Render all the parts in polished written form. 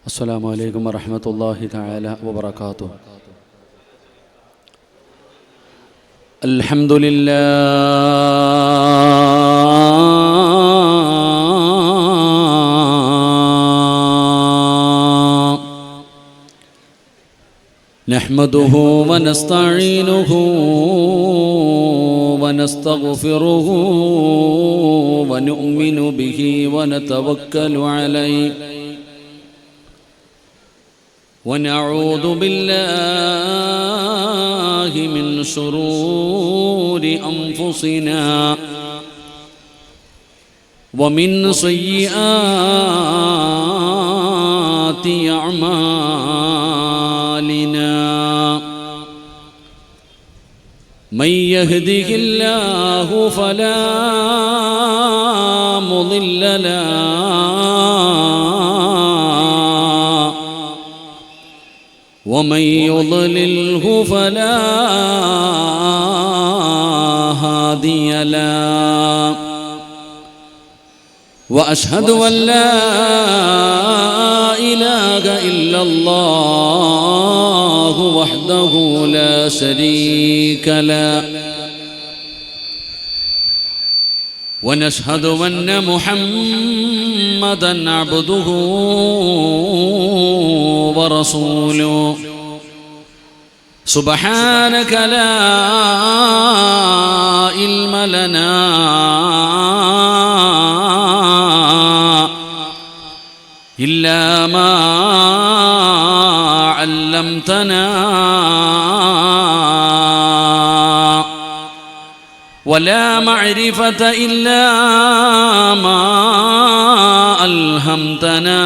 അസ്സലാമു അലൈക്കും വറഹ്മത്തുള്ളാഹി തആല വബറകാതുഹു. അൽഹംദുലില്ലാഹ് നഹ്മദുഹു വനസ്തഈനുഹു വനസ്തഗ്ഫിറുഹു വനുഅ്മിനു ബിഹി വനതവക്കലു അലൈഹി ونعوذ بالله من شرور أنفسنا ومن سيئات أعمالنا من يهده الله فلا مضل له ومن يضلله فلا هادي له وأشهد أن لا إله إلا الله وحده لا شريك له ونشهد أن محمدًا عبده ورسوله سبحانك لا علم لنا إلا ما علمتنا ولا معرفة إلا ما ألهمتنا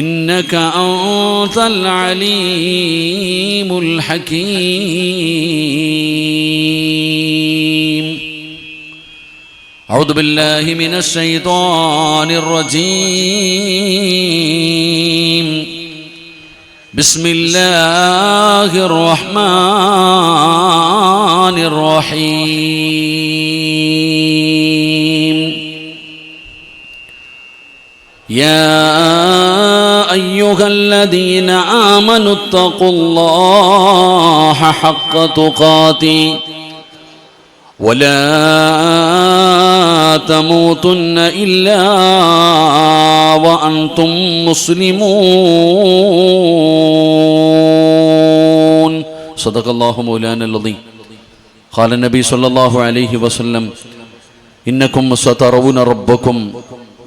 إنك أنت العليم الحكيم. أعوذ بالله من الشيطان الرجيم. بسم الله الرحمن الرحيم. يا أيها الذين آمنوا اتقوا الله حق تقاته ولا تموتن إلا وأنتم مسلمون. صدق الله مولانا العظيم. قال النبي صلى الله عليه وسلم إنكم سترون ربكم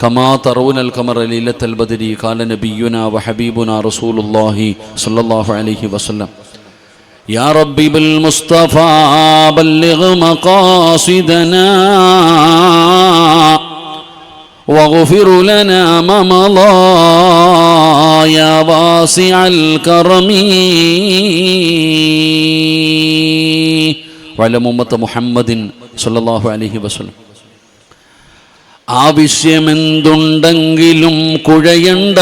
كما ترون القمر ليلة البدر. قال نبينا وحبيبنا رسول الله صلى الله عليه وسلم يا ربي بالمصطفى بلغ مقاصدنا واغفر لنا ما مضى يا واسع الكرم وعلى أمة محمد صلى الله عليه وسلم. ആവശ്യമെന്തുണ്ടെങ്കിലും കുഴയണ്ട,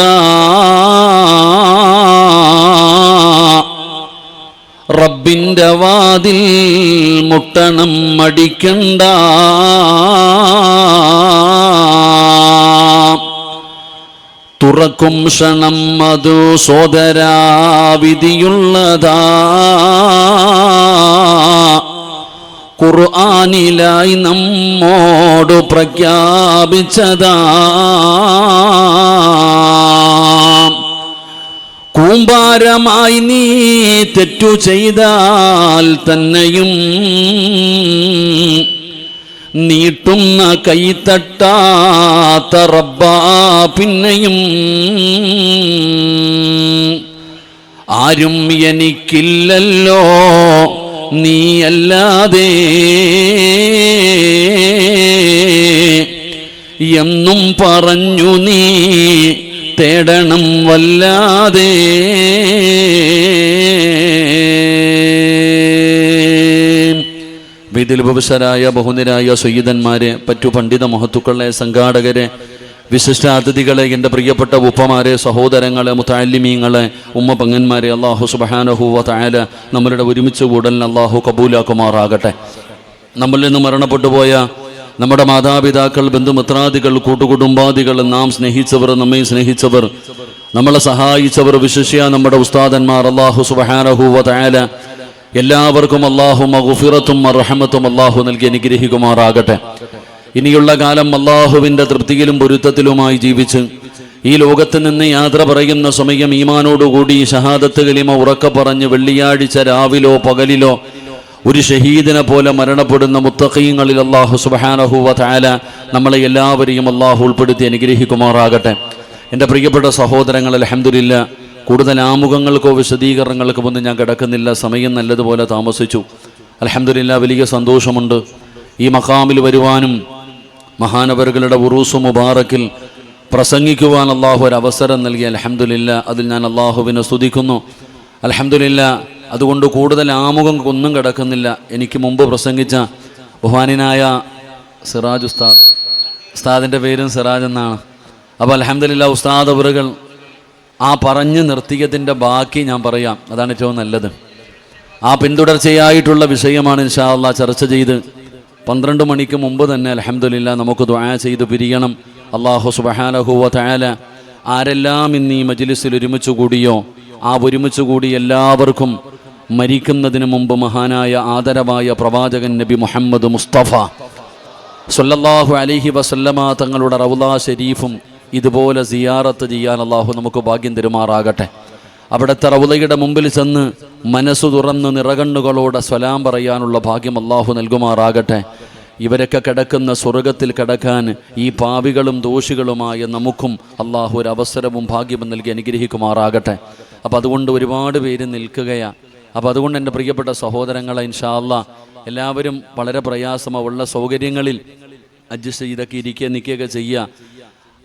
റബ്ബിൻ്റെ വാതിൽ മുട്ടണം മടിക്കണ്ട. തുറക്കും ക്ഷണം അതു സോദരാ വിധിയുള്ളതാ, ഖുർആനിലായി നമ്മോട് പ്രഖ്യാപിച്ചതാ. കൂമ്പാരമായി നീ തെറ്റു ചെയ്താൽ തന്നെയും നീട്ടുന്ന കൈത്തട്ടാത്ത റബ്ബാ പിന്നെയും. ആരും എനിക്കില്ലല്ലോ നീയല്ലാതെ എന്നും പറഞ്ഞു നീ തേടണം വല്ലാതെ. വേദിയിൽ ഉപവിഷ്ടരായ ബഹുനിരായ സയ്യിദന്മാരെ, പറ്റു പണ്ഡിത മഹത്തുക്കളെ, സംഘാടകരെ, വിശിഷ്ടാതിഥികളെ, എൻ്റെ പ്രിയപ്പെട്ട ഉപ്പമാരെ, സഹോദരങ്ങളെ, മുതഅല്ലിമീങ്ങളെ, ഉമ്മ പങ്ങന്മാരെ, അല്ലാഹു സുബ്ഹാനഹു വ തആല നമ്മളുടെ ഒരുമിച്ച് കൂടലിന് അല്ലാഹു കബൂലാക്കുമാറാകട്ടെ. നമ്മളിൽ നിന്ന് മരണപ്പെട്ടു പോയ നമ്മുടെ മാതാപിതാക്കൾ, ബന്ധുമിത്രാദികൾ, കൂട്ടുകുടുംബാദികൾ, നാം സ്നേഹിച്ചവർ, നമ്മെ സ്നേഹിച്ചവർ, നമ്മളെ സഹായിച്ചവർ, വിശിഷ്യ നമ്മുടെ ഉസ്താദന്മാർ, അല്ലാഹു സുബ്ഹാനഹു വ തആല എല്ലാവർക്കും അല്ലാഹു മഗ്ഫിറത്തും റഹ്മത്തും അല്ലാഹു നൽകി അനുഗ്രഹിക്കുമാറാകട്ടെ. ഇനിയുള്ള കാലം അല്ലാഹുവിൻ്റെ തൃപ്തിയിലും പൊരുത്തത്തിലുമായി ജീവിച്ച് ഈ ലോകത്ത് നിന്ന് യാത്ര പറയുന്ന സമയം ഈമാനോടുകൂടി ഷഹാദത്ത് കലിമ ഉറക്കെ പറഞ്ഞ് വെള്ളിയാഴ്ച രാവിലോ പകലിലോ ഒരു ഷഹീദിനെ പോലെ മരണപ്പെടുന്ന മുത്തഖീങ്ങളിൽ അല്ലാഹു സുബ്ഹാനഹു വ തആല നമ്മളെ എല്ലാവരെയും അല്ലാഹു ഉൾപ്പെടുത്തി അനുഗ്രഹിക്കുമാറാകട്ടെ. എൻ്റെ പ്രിയപ്പെട്ട സഹോദരങ്ങൾ, അൽഹംദുലില്ലാ, കൂടുതൽ ആമുഖങ്ങൾക്കോ വിശദീകരണങ്ങൾക്കോ ഒന്നും ഞാൻ കിടക്കുന്നില്ല. സമയം നല്ലതുപോലെ താമസിച്ചു. അൽഹംദുലില്ലാ, വലിയ സന്തോഷമുണ്ട് ഈ മഖാമിൽ വരുവാനും മഹാനവറുകളുടെ ഉറൂസ് മുബാറക്കിൽ പ്രസംഗിക്കുവാൻ അല്ലാഹു ഒരു അവസരം നൽകി. അൽഹംദുലില്ലാ, അതിൽ ഞാൻ അല്ലാഹുവിനെ സ്തുതിക്കുന്നു. അൽഹംദുലില്ലാ, അതുകൊണ്ട് കൂടുതൽ ആമുഖം ഒന്നും കിടക്കുന്നില്ല. എനിക്ക് മുമ്പ് പ്രസംഗിച്ച ബഹുമാനായ സിറാജ് ഉസ്താദിൻ്റെ പേരും സിറാജ് എന്നാണ്. അപ്പോൾ അൽഹംദുലില്ലാ, ഉസ്താദ് അവറുകൾ ആ പറഞ്ഞു നിർത്തിയതിൻ്റെ ബാക്കി ഞാൻ പറയാം. അതാണ് ഏറ്റവും നല്ലത്. ആ പിന്തുടർച്ചയായിട്ടുള്ള വിഷയമാണ് ഇൻഷാ അല്ലാഹ് ചർച്ച ചെയ്ത് 12 മണിക്ക് മുമ്പ് തന്നെ അൽഹംദുലില്ലാ നമുക്ക് ദുആ ചെയ്ത് പിരിയണം. അല്ലാഹു സുബ്ഹാനഹു വ തആല ആരെല്ലാം ഇന്ന് ഈ മജ്ലിസിൽ ഒരുമിച്ച് കൂടിയോ ആ ഒരുമിച്ച് കൂടി എല്ലാവർക്കും മരിക്കുന്നതിന് മുമ്പ് മഹാനായ ആദരവായ പ്രവാചകൻ നബി മുഹമ്മദ് മുസ്തഫ സ്വല്ലല്ലാഹു അലൈഹി വസല്ലമ തങ്ങളുടെ റൗള ശരീഫും ഇതുപോലെ സിയാറത്ത് ചെയ്യാൻ അല്ലാഹു നമുക്ക് ഭാഗ്യം തരുമാറാകട്ടെ. അവിടുത്തെ റൗളയുടെ മുമ്പിൽ ചെന്ന് മനസ്സു തുറന്ന് നിറകണ്ണുകളോടെ സ്വലാം പറയാനുള്ള ഭാഗ്യം അല്ലാഹു നൽകുമാറാകട്ടെ. ഇവരൊക്കെ കിടക്കുന്ന സ്വർഗത്തിൽ കിടക്കാൻ ഈ പാപികളും ദോഷികളുമായ നമുക്കും അല്ലാഹു ഒരു അവസരവും ഭാഗ്യവും നൽകി അനുഗ്രഹിക്കുമാറാകട്ടെ. അപ്പോൾ അതുകൊണ്ട് ഒരുപാട് പേര് നിൽക്കുകയാണ്. അപ്പോൾ അതുകൊണ്ട് എൻ്റെ പ്രിയപ്പെട്ട സഹോദരങ്ങളെ, ഇൻഷാ അല്ലാഹ് എല്ലാവരും വളരെ പ്രയാസമുള്ള സൗകര്യങ്ങളിൽ അഡ്ജസ്റ്റ് ചെയ്തൊക്കെ ഇരിക്കുക നിൽക്കുകയൊക്കെ ചെയ്യുക.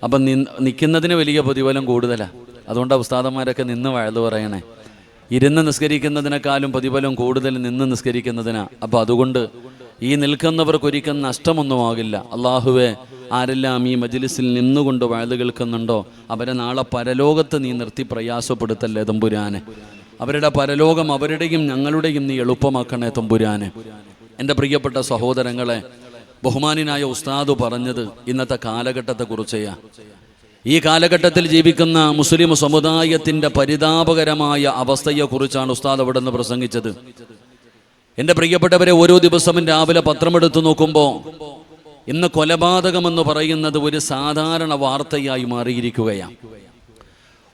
അപ്പം നിൽക്കുന്നതിന് വലിയ പ്രതിഫലം കൂടുതലാണ്. അതുകൊണ്ടാണ് ഉസ്താദന്മാരൊക്കെ നിന്ന് വഴുതു പറയണേ. ഇരുന്ന് നിസ്കരിക്കുന്നതിനേക്കാളും പ്രതിഫലം കൂടുതൽ നിന്ന് നിസ്കരിക്കുന്നതിനാണ്. അപ്പോൾ അതുകൊണ്ട് ഈ നിൽക്കുന്നവർക്കൊരിക്കലും നഷ്ടമൊന്നുമാകില്ല. അള്ളാഹുവേ, ആരെല്ലാം ഈ മജ്ലിസിൽ നിന്നുകൊണ്ട് വഴുതു കേൾക്കുന്നുണ്ടോ അവരെ നാളെ പരലോകത്ത് നീ നിർത്തി പ്രയാസപ്പെടുത്തല്ലേ തമ്പുരാനെ. അവരുടെ പരലോകം അവരുടെയും ഞങ്ങളുടെയും നീ എളുപ്പമാക്കണേ തമ്പുരാനെ. എൻ്റെ പ്രിയപ്പെട്ട സഹോദരങ്ങളെ, ബഹുമാനായ ഉസ്താദ് പറഞ്ഞത് ഇന്നത്തെ കാലഘട്ടത്തെക്കുറിച്ചാണ്. ഈ കാലഘട്ടത്തിൽ ജീവിക്കുന്ന മുസ്ലിം സമുദായത്തിൻ്റെ പരിതാപകരമായ അവസ്ഥയെക്കുറിച്ചാണ് ഉസ്താദ് അവിടെ നിന്ന് പ്രസംഗിച്ചത്. എൻ്റെ പ്രിയപ്പെട്ടവരെ, ഓരോ ദിവസവും രാവിലെ പത്രമെടുത്ത് നോക്കുമ്പോൾ ഇന്ന് കൊലപാതകമെന്ന് പറയുന്നത് ഒരു സാധാരണ വാർത്തയായി മാറിയിരിക്കുകയാണ്.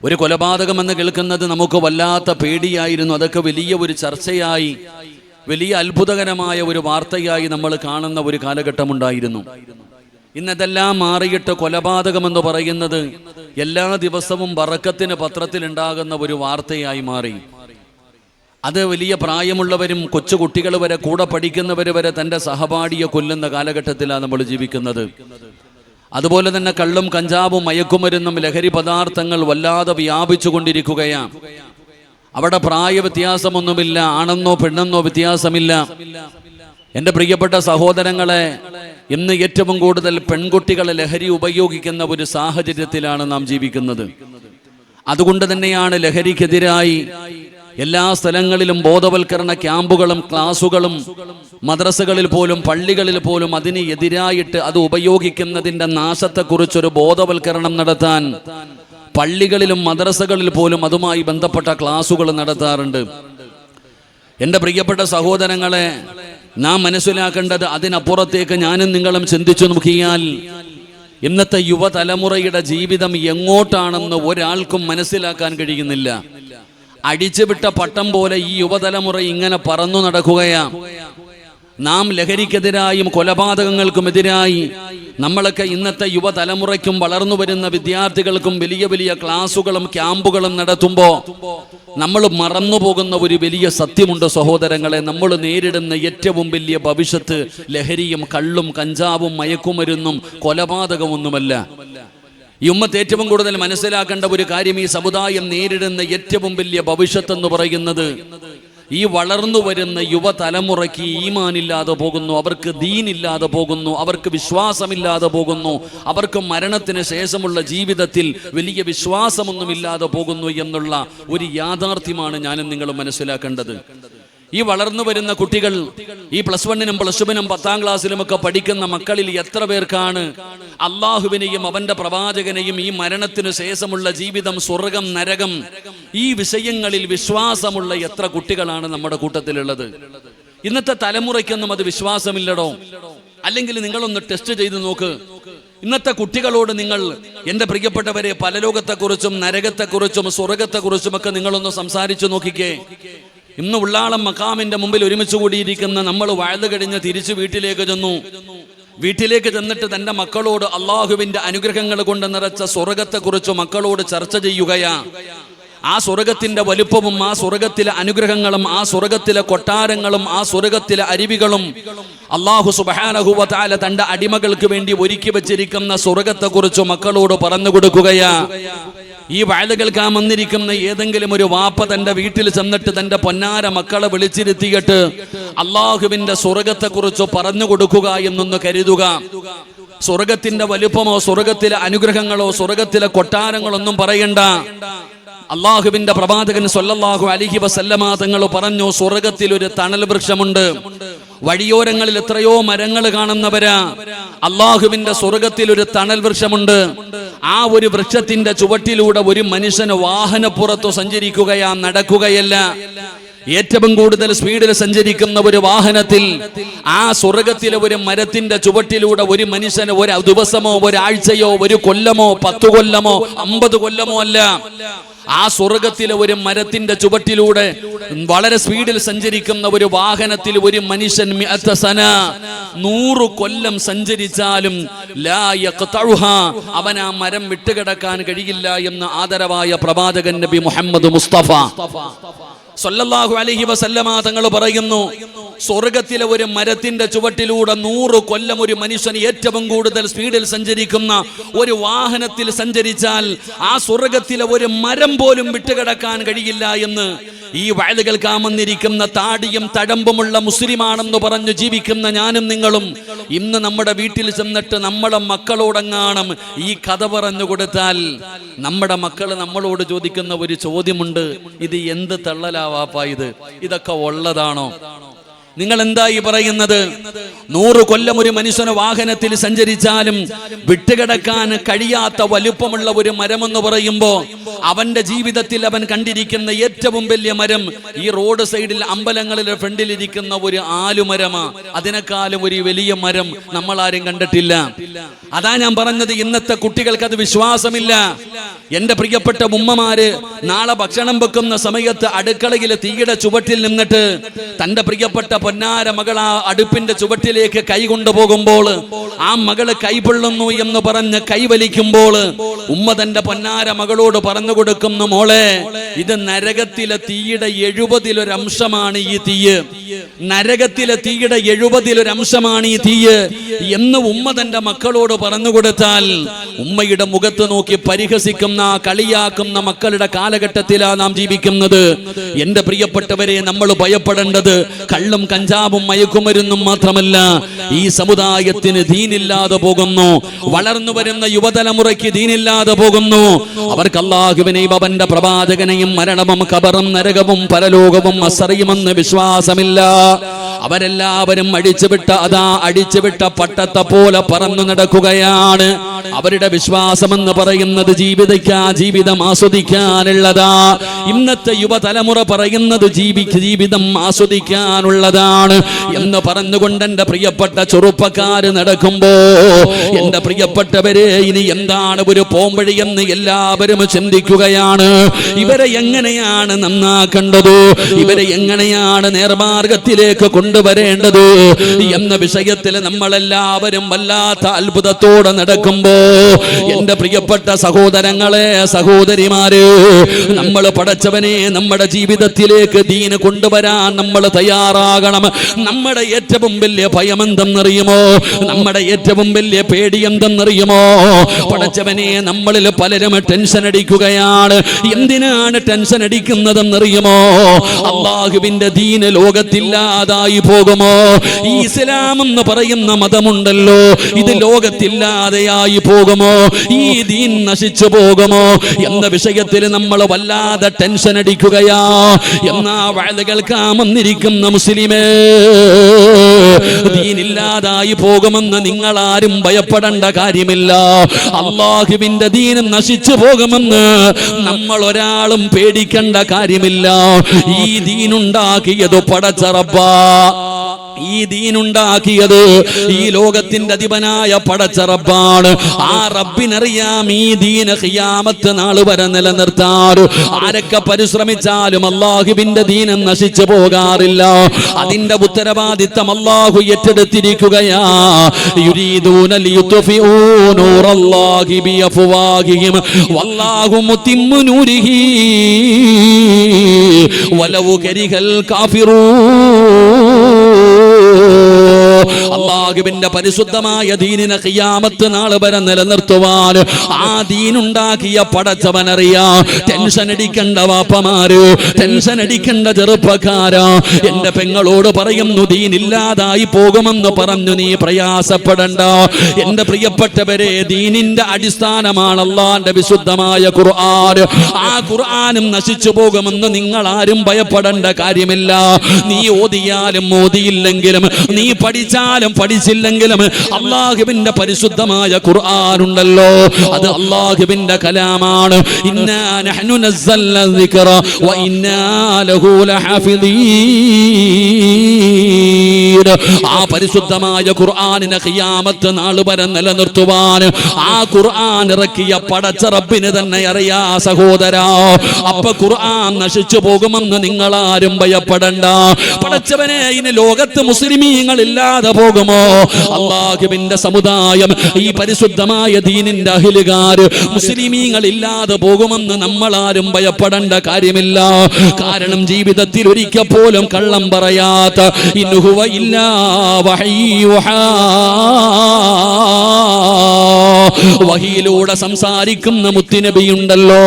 ഒരു കൊലപാതകമെന്ന് കേൾക്കുന്നത് നമുക്ക് വല്ലാത്ത പേടിയായിരുന്നു. അതൊക്കെ വലിയ ഒരു ചർച്ചയായി, വലിയ അത്ഭുതകരമായ ഒരു വാർത്തയായി നമ്മൾ കാണുന്ന ഒരു കാലഘട്ടമുണ്ടായിരുന്നു. ഇന്നതെല്ലാം മാറിയിട്ട് കൊലപാതകമെന്ന് പറയുന്നത് എല്ലാ ദിവസവും ബറക്കത്തിന് പത്രത്തിലുണ്ടാകുന്ന ഒരു വാർത്തയായി മാറി. അത് വലിയ പ്രായമുള്ളവരും കൊച്ചുകുട്ടികൾ വരെ, കൂടെ പഠിക്കുന്നവർ വരെ തൻ്റെ സഹപാഠിയെ കൊല്ലുന്ന കാലഘട്ടത്തിലാണ് നമ്മൾ ജീവിക്കുന്നത്. അതുപോലെ തന്നെ കള്ളും കഞ്ചാവും മയക്കുമരുന്നും ലഹരി പദാർത്ഥങ്ങൾ വല്ലാതെ വ്യാപിച്ചു കൊണ്ടിരിക്കുകയാണ്. അവിടെ പ്രായ വ്യത്യാസമൊന്നുമില്ല, ആണെന്നോ പെണ്ണെന്നോ വ്യത്യാസമില്ല. എൻ്റെ പ്രിയപ്പെട്ട സഹോദരങ്ങളെ, ഇന്ന് ഏറ്റവും കൂടുതൽ പെൺകുട്ടികളെ ലഹരി ഉപയോഗിക്കുന്ന ഒരു സാഹചര്യത്തിലാണ് നാം ജീവിക്കുന്നത്. അതുകൊണ്ട് തന്നെയാണ് ലഹരിക്കെതിരായി എല്ലാ സ്ഥലങ്ങളിലും ബോധവൽക്കരണ ക്യാമ്പുകളും ക്ലാസുകളും മദ്രസകളിൽ പോലും പള്ളികളിൽ പോലും അതിന് എതിരായിട്ട് അത് ഉപയോഗിക്കുന്നതിൻ്റെ നാശത്തെക്കുറിച്ചൊരു ബോധവൽക്കരണം നടത്താൻ പള്ളികളിലും മദ്രസകളിൽ പോലും അതുമായി ബന്ധപ്പെട്ട ക്ലാസുകൾ നടത്താറുണ്ട്. എൻ്റെ പ്രിയപ്പെട്ട സഹോദരങ്ങളെ, നാം മനസ്സിലാക്കേണ്ടത് അതിനപ്പുറത്തേക്ക് ഞാനും നിങ്ങളും ചിന്തിച്ചു നോക്കിയാൽ ഇന്നത്തെ യുവതലമുറയുടെ ജീവിതം എങ്ങോട്ടാണെന്ന് ഒരാൾക്കും മനസ്സിലാക്കാൻ കഴിയുന്നില്ല. അടിച്ചുവിട്ട പട്ടം പോലെ ഈ യുവതലമുറ ഇങ്ങനെ പറന്നു നടക്കുകയാണ്. നാം ലഹരിക്കെതിരായും കൊലപാതകങ്ങൾക്കുമെതിരായി നമ്മളൊക്കെ ഇന്നത്തെ യുവതലമുറയ്ക്കും വളർന്നു വരുന്ന വിദ്യാർത്ഥികൾക്കും വലിയ വലിയ ക്ലാസുകളും ക്യാമ്പുകളും നടത്തുമ്പോൾ നമ്മൾ മറന്നുപോകുന്ന ഒരു വലിയ സത്യമുണ്ട് സഹോദരങ്ങളെ. നമ്മൾ നേരിടുന്ന ഏറ്റവും വലിയ ഭവിഷ്യത്ത് ലഹരിയും കള്ളും കഞ്ചാവും മയക്കുമരുന്നും കൊലപാതകമൊന്നുമല്ല. ഈ ഉമ്മത്ത് ഏറ്റവും കൂടുതൽ മനസ്സിലാക്കേണ്ട ഒരു കാര്യം, ഈ സമുദായം നേരിടുന്ന ഏറ്റവും വലിയ ഭവിഷ്യത്ത് എന്ന് പറയുന്നത് ഈ വളർന്നു വരുന്ന യുവതലമുറയ്ക്ക് ഈമാനില്ലാതെ പോകുന്നു, അവർക്ക് ദീനില്ലാതെ പോകുന്നു, അവർക്ക് വിശ്വാസമില്ലാതെ പോകുന്നു, അവർക്ക് മരണത്തിന് ശേഷമുള്ള ജീവിതത്തിൽ വലിയ വിശ്വാസമൊന്നുമില്ലാതെ പോകുന്നു എന്നുള്ള ഒരു യാഥാർത്ഥ്യമാണ് ഞാനും നിങ്ങളും മനസ്സിലാക്കേണ്ടത്. ഈ വളർന്നു വരുന്ന കുട്ടികൾ, ഈ +1-നും +2-നും 10ാം ക്ലാസ്സിലുമൊക്കെ പഠിക്കുന്ന മക്കളിൽ എത്ര പേർക്കാണ് അള്ളാഹുവിനെയും അവന്റെ പ്രവാചകനെയും ഈ മരണത്തിനു ശേഷമുള്ള ജീവിതം, സ്വർഗം, നരകം, ഈ വിഷയങ്ങളിൽ വിശ്വാസമുള്ള എത്ര കുട്ടികളാണ് നമ്മുടെ കൂട്ടത്തിലുള്ളത്? ഇന്നത്തെ തലമുറയ്ക്കൊന്നും അത് വിശ്വാസമില്ലടോ. അല്ലെങ്കിൽ നിങ്ങളൊന്ന് ടെസ്റ്റ് ചെയ്ത് നോക്ക്. ഇന്നത്തെ കുട്ടികളോട് നിങ്ങൾ, എൻ്റെ പ്രിയപ്പെട്ടവരെ, പരലോകത്തെക്കുറിച്ചും നരകത്തെക്കുറിച്ചും സ്വർഗത്തെക്കുറിച്ചും ഒക്കെ നിങ്ങളൊന്ന് സംസാരിച്ചു നോക്കിക്കേ. ഇന്ന് ഉള്ളാളം മഖാമിന്റെ മുമ്പിൽ ഒരുമിച്ച് കൂടിയിരിക്കുന്ന നമ്മൾ വഅദ് കഴിഞ്ഞ് തിരിച്ചു വീട്ടിലേക്ക് ചെന്നു. വീട്ടിലേക്ക് ചെന്നിട്ട് തന്റെ മക്കളോട് അള്ളാഹുവിന്റെ അനുഗ്രഹങ്ങൾ കൊണ്ട് നിറച്ച സ്വർഗത്തെക്കുറിച്ച് മക്കളോട് ചർച്ച ചെയ്യുകയാ. ആ സ്വർഗത്തിന്റെ വലുപ്പവും ആ സ്വർഗത്തിലെ അനുഗ്രഹങ്ങളും ആ സ്വർഗത്തിലെ കൊട്ടാരങ്ങളും ആ സ്വർഗത്തിലെ അരുവികളും അല്ലാഹു സുബ്ഹാനഹു വ തആല തന്റെ അടിമകൾക്ക് വേണ്ടി ഒരുക്കി വെച്ചിരിക്കുന്ന സ്വർഗത്തെക്കുറിച്ച് മക്കളോട് പറഞ്ഞു കൊടുക്കുകയാ. ഈ വഅദ് കേൾക്കാൻ വന്നിരിക്കുന്ന ഏതെങ്കിലും ഒരു വാപ്പ തന്റെ വീട്ടിൽ ചെന്നിട്ട് തന്റെ പൊന്നാര മക്കളെ വിളിച്ചിരുത്തിയിട്ട് അള്ളാഹുവിന്റെ സ്വർഗത്തെക്കുറിച്ച് പറഞ്ഞു കൊടുക്കുക എന്നൊന്ന് കരുതുക. സ്വർഗത്തിന്റെ വലുപ്പമോ സ്വർഗത്തിലെ അനുഗ്രഹങ്ങളോ സ്വർഗത്തിലെ കൊട്ടാരങ്ങളൊന്നും പറയണ്ട. അള്ളാഹുവിന്റെ പ്രവാചകൻ സ്വല്ലല്ലാഹു അലൈഹി വസല്ലമ തങ്ങൾ പറഞ്ഞു, സ്വർഗത്തിൽ ഒരു തണൽ വൃക്ഷമുണ്ട്. വഴിയോരങ്ങളിൽ എത്രയോ മരങ്ങൾ കാണുന്നവരാ. അള്ളാഹുവിന്റെ സ്വർഗത്തിൽ ഒരു തണൽ വൃക്ഷമുണ്ട്. ആ ഒരു വൃക്ഷത്തിന്റെ ചുവട്ടിലൂടെ ഒരു മനുഷ്യന് വാഹനപ്പുറത്ത് സഞ്ചരിക്കുകയാ, നടക്കുകയല്ല. ഏറ്റവും കൂടുതൽ സ്പീഡിൽ സഞ്ചരിക്കുന്ന ഒരു വാഹനത്തിൽ ആ സ്വർഗത്തിലെ ഒരു മരത്തിന്റെ ചുവട്ടിലൂടെ ഒരു മനുഷ്യന് ഒരു ദിവസമോ ഒരാഴ്ചയോ ഒരു കൊല്ലമോ 10 കൊല്ലമോ 50 കൊല്ലമോ അല്ല, ആ സ്വർഗത്തിലെ ഒരു മരത്തിന്റെ ചുവട്ടിലൂടെ വളരെ സ്പീഡിൽ സഞ്ചരിക്കുന്ന ഒരു വാഹനത്തിൽ ഒരു മനുഷ്യൻ 100 കൊല്ലം സഞ്ചരിച്ചാലും ലാ യഖ്തഉഹാ, അവൻ ആ മരം വിട്ടുകിടക്കാൻ കഴിയില്ല എന്ന് ആദരവായ പ്രവാചകൻ നബി മുഹമ്മദ് മുസ്തഫ സല്ലല്ലാഹു അലൈഹി വസല്ലമ തങ്ങൾ പറയുന്നു, സ്വർഗത്തിലെ ഒരു മരത്തിന്റെ ചുവട്ടിലൂടെ 100 കൊല്ലം ഒരു മനുഷ്യൻ ഏറ്റവും കൂടുതൽ സ്പീഡിൽ സഞ്ചരിക്കുന്ന ഒരു വാഹനത്തിൽ സഞ്ചരിച്ചാൽ ആ സ്വർഗത്തിലെ ഒരു മരം പോലും വിട്ടുകിടക്കാൻ കഴിയില്ല എന്ന് ഈ വഅദ് കേൾക്കാൻ വന്നിരിക്കുന്ന താടിയും തഴമ്പുമുള്ള മുസ്ലിമാണെന്ന് പറഞ്ഞു ജീവിക്കുന്ന ഞാനും നിങ്ങളും ഇന്ന് നമ്മുടെ വീട്ടിൽ ചെന്നിട്ട് നമ്മളെ മക്കളോടെങ്ങാനും ഈ കഥ പറഞ്ഞു കൊടുത്താൽ നമ്മുടെ മക്കൾ നമ്മളോട് ചോദിക്കുന്ന ഒരു ചോദ്യമുണ്ട്, ഇത് എന്ത് തള്ളലാവാപ്പാ, ഇതൊക്കെ ഉള്ളതാണോ? നിങ്ങൾ എന്തായി പറയുന്നത്? 100 കൊല്ലം ഒരു മനുഷ്യന് വാഹനത്തിൽ സഞ്ചരിച്ചാലും വിട്ടുകിടക്കാൻ കഴിയാത്ത വലുപ്പമുള്ള ഒരു മരമെന്ന് പറയുമ്പോ അവന്റെ ജീവിതത്തിൽ അവൻ കണ്ടിരിക്കുന്ന ഏറ്റവും വലിയ മരം ഈ റോഡ് സൈഡിൽ അമ്പലങ്ങളിലെ ഫ്രണ്ടിലിരിക്കുന്ന ഒരു ആലുമരമാ. അതിനേക്കാളും ഒരു വലിയ മരം നമ്മൾ ആരും കണ്ടിട്ടില്ല. അതാ ഞാൻ പറഞ്ഞത്, ഇന്നത്തെ കുട്ടികൾക്ക് അത് വിശ്വാസമില്ല. എന്റെ പ്രിയപ്പെട്ട ഉമ്മമാര് നാളെ ഭക്ഷണം വെക്കുന്ന സമയത്ത് അടുക്കളയിലെ തീയുടെ ചുവട്ടിൽ നിന്നിട്ട് തന്റെ പ്രിയപ്പെട്ട പൊന്നാര മകൾ ആ അടുപ്പിന്റെ ചുവട്ടിലേക്ക് കൈ കൊണ്ടുപോകുമ്പോൾ ആ മകള് കൈപൊള്ളുന്നു എന്ന് പറഞ്ഞ് കൈവലിക്കുമ്പോൾ ഉമ്മ തന്റെ പൊന്നാര മകളോട് പറഞ്ഞു കൊടുക്കുന്നു, മോളെ, ഇത് നരകത്തിലെ തീയുടെ 70 അംശമാണ് ഈ തീയ്. നരകത്തിലെ തീയുടെ 70 അംശമാണ് ഈ തീയ് എന്ന് ഉമ്മ തന്റെ മക്കളോട് പറഞ്ഞു കൊടുത്താൽ ഉമ്മയുടെ മുഖത്ത് നോക്കി പരിഹസിക്കുന്ന, കളിയാക്കുന്ന മക്കളുടെ കാലഘട്ടത്തിലാണ് നാം ജീവിക്കുന്നത്. എന്റെ പ്രിയപ്പെട്ടവരെ, നമ്മൾ ഭയപ്പെടേണ്ടത് കള്ളും കഞ്ചാവും മയക്കുമരുന്നും മാത്രമല്ല, ഈ സമുദായത്തിന് ദീനില്ലാതെ പോകുന്നു. വളർന്നു വരുന്ന യുവതലമുറയ്ക്ക് ദീനില്ലാതെ പോകുന്നു. അവർക്ക് അല്ലാഹുവിനെയും അവന്റെ പ്രവാചകനെയും മരണവും ഖബറും നരകവും പരലോകവും അസറിയുമെന്ന് വിശ്വാസമില്ല. അവരെല്ലാവരും അടിച്ചുവിട്ട പട്ടത്തെ പോലെ പറന്നു നടക്കുകയാണ്. അവരുടെ വിശ്വാസമെന്ന് പറയുന്നത് ജീവിതം ആസ്വദിക്കാനുള്ളതാ. ഇന്നത്തെ യുവതലമുറ പറയുന്നത് ജീവിതം ആസ്വദിക്കാനുള്ളതാണ് എന്ന് പറഞ്ഞുകൊണ്ട് എന്റെ പ്രിയപ്പെട്ട ചെറുപ്പക്കാര് നടക്കുമ്പോ എന്റെ പ്രിയപ്പെട്ടവരെ, ഇനി എന്താണ് ഒരു പോംവഴി എന്ന് എല്ലാവരും ചിന്തിക്കുകയാണ്. ഇവരെ എങ്ങനെയാണ് നന്നാക്കേണ്ടത്, ഇവരെ എങ്ങനെയാണ് നേർമാർഗത്തിലേക്ക് കൊണ്ടുവരേണ്ടത് എന്ന വിഷയത്തിൽ നമ്മളെല്ലാവരും വല്ലാത്ത അത്ഭുതത്തോടെ നടക്കുമ്പോ എന്റെ പ്രിയപ്പെട്ട സഹോദരങ്ങളെ, സഹോദരിമാര്, നമ്മൾ പടച്ചവനെ നമ്മുടെ ജീവിതത്തിലേക്ക് ദീന് കൊണ്ടുവരാൻ നമ്മൾ തയ്യാറാകണം. നമ്മുടെ ഏറ്റവും വലിയ ഭയം എന്തെന്നറിയുമോ? നമ്മുടെ ഏറ്റവും വലിയ പേടി എന്തെന്നറിയുമോ? പടച്ചവനെ, നമ്മളിൽ പലരും ടെൻഷൻ അടിക്കുകയാണ്. എന്തിനാണ് ടെൻഷൻ അടിക്കുന്നതെന്നറിയുമോ? അള്ളാഹുവിന്റെ ദീന് ലോകത്തില്ലാതായി പോകുമോ? ഈ ഇസ്ലാം എന്ന് പറയുന്ന മതമുണ്ടല്ലോ, ഇത് ലോകത്തില്ലാതെയായി പോകുമോ? ഈ ദീൻ നശിച്ചു പോകുമോ എന്ന വിഷയത്തിൽ നമ്മൾ വല്ലാതെ ടെൻഷൻ അടിക്കുകയാ. എന്നാ വഅദ് കേൾക്കാൻ വന്നിരിക്കുന്ന മുസ്ലിമേ, ദീനില്ലാതായി പോകുമെന്ന് നിങ്ങൾ ആരും ഭയപ്പെടേണ്ട കാര്യമില്ല. അല്ലാഹുവിന്റെ ദീൻ നശിച്ചു പോകുമെന്ന് നമ്മൾ ഒരാളും പേടിക്കേണ്ട കാര്യമില്ല. ഈ ദീനുണ്ടാക്കിയത് പടച്ച റബ്ബാ. ഈ ദീനുണ്ടാക്കിയത് ഈ ലോകത്തിന്റെ അധിപനായ പടച്ച റബ്ബാണ്. ആ റബ്ബിനറിയാം ഈ ദീന് ഖിയാമത്ത് നാൾ വരെ നിർത്താൻ. ആരൊക്കെ പരിശ്രമിച്ചാലും അല്ലാഹുവിന്റെ ദീൻ നശിച്ചു പോകാറില്ല. അതിന്റെ ഉത്തരവാദിത്തം അല്ലാഹു ഏറ്റെടുത്തിരിക്കുകയാ. യുരീദൂന ലിയുത്ഫിഊ നൂറല്ലാഹി ബിഅഫ്വാഹിഹിം വല്ലാഹു മുത്തിമ്മു നൂരിഹി വലൗ കരിഹൽ കാഫിറൂൻ. അല്ലാഹുവിന്റെ പരിശുദ്ധമായ ദീനിനെ ഖിയാമത്ത് നാൾ വരെ നിലനിർത്തുവാൻ ആ ദീനുണ്ടാക്കിയ പടച്ചവനറിയാ. ടെൻഷൻ അടിക്കണ്ട വാപ്പമാര്, ടെൻഷൻ അടിക്കണ്ട ചെറുപ്പക്കാരാ. എന്റെ പെങ്ങളോട് പറയുന്നു, ദീനില്ലാതായി പോകുമെന്ന് പറഞ്ഞു നീ പ്രയാസപ്പെടണ്ട. എന്റെ പ്രിയപ്പെട്ടവരെ, ദീനിന്റെ അടിസ്ഥാനമാണ് അല്ലാഹുവിന്റെ വിശുദ്ധമായ ഖുർആൻ. ആ ഖുർആനും നശിച്ചു പോകുമെന്ന് നിങ്ങൾ ആരും ഭയപ്പെടേണ്ട കാര്യമില്ല. നീ ഓതിയാലും ഓതിയില്ലെങ്കിലും, നീ പഠിച്ചാലും പഠിച്ചില്ലെങ്കിലും അല്ലാഹുവിന്റെ പരിശുദ്ധമായ ഖുർആൻ ഉണ്ടല്ലോ, അത് അല്ലാഹുവിന്റെ കലാമാണ്. ഇന്നാ നഹ്നു നസ്സൽന ദിക്റ വ ഇന്നാ ലഹു ലഹാഫിളീൻ. ആ പരിശുദ്ധമായ ഖുർആനിനെ ഖിയാമത്ത് നാൾ വരെ നിലനിർത്തുവാൻ ആ ഖുർആൻ ഇറക്കിയ പടച്ച റബ്ബിന് തന്നെ അറിയാ സഹോദരാ. അപ്പൊ ഖുർആൻ നശിച്ചു പോകുമെന്ന് നിങ്ങൾ ആരും ഭയപ്പെടണ്ട. പടച്ചവനെ, ഇനി ലോകത്ത് മുസ്ലിമീങ്ങൾ ഇല്ലാതെ പോകുമോ? അല്ലാഹുവിന്റെ സമുദായം, ഈ പരിശുദ്ധമായ ദീനിന്റെ അഹ്ലുകാര്, മുസ്ലിമീങ്ങൾ ഇല്ലാതെ പോകുമെന്ന് നമ്മൾ ആരും ഭയപ്പെടേണ്ട കാര്യമില്ല. കാരണം ജീവിതത്തിൽ ഒരിക്കൽ പോലും കള്ളം പറയാത്ത, ഇൻ ഹുവ ഇല്ലാ വഹയ്യുഹാ, വഹിയിലൂടെ സംസാരിക്കുന്ന മുത്തുനബിയുണ്ടല്ലോ,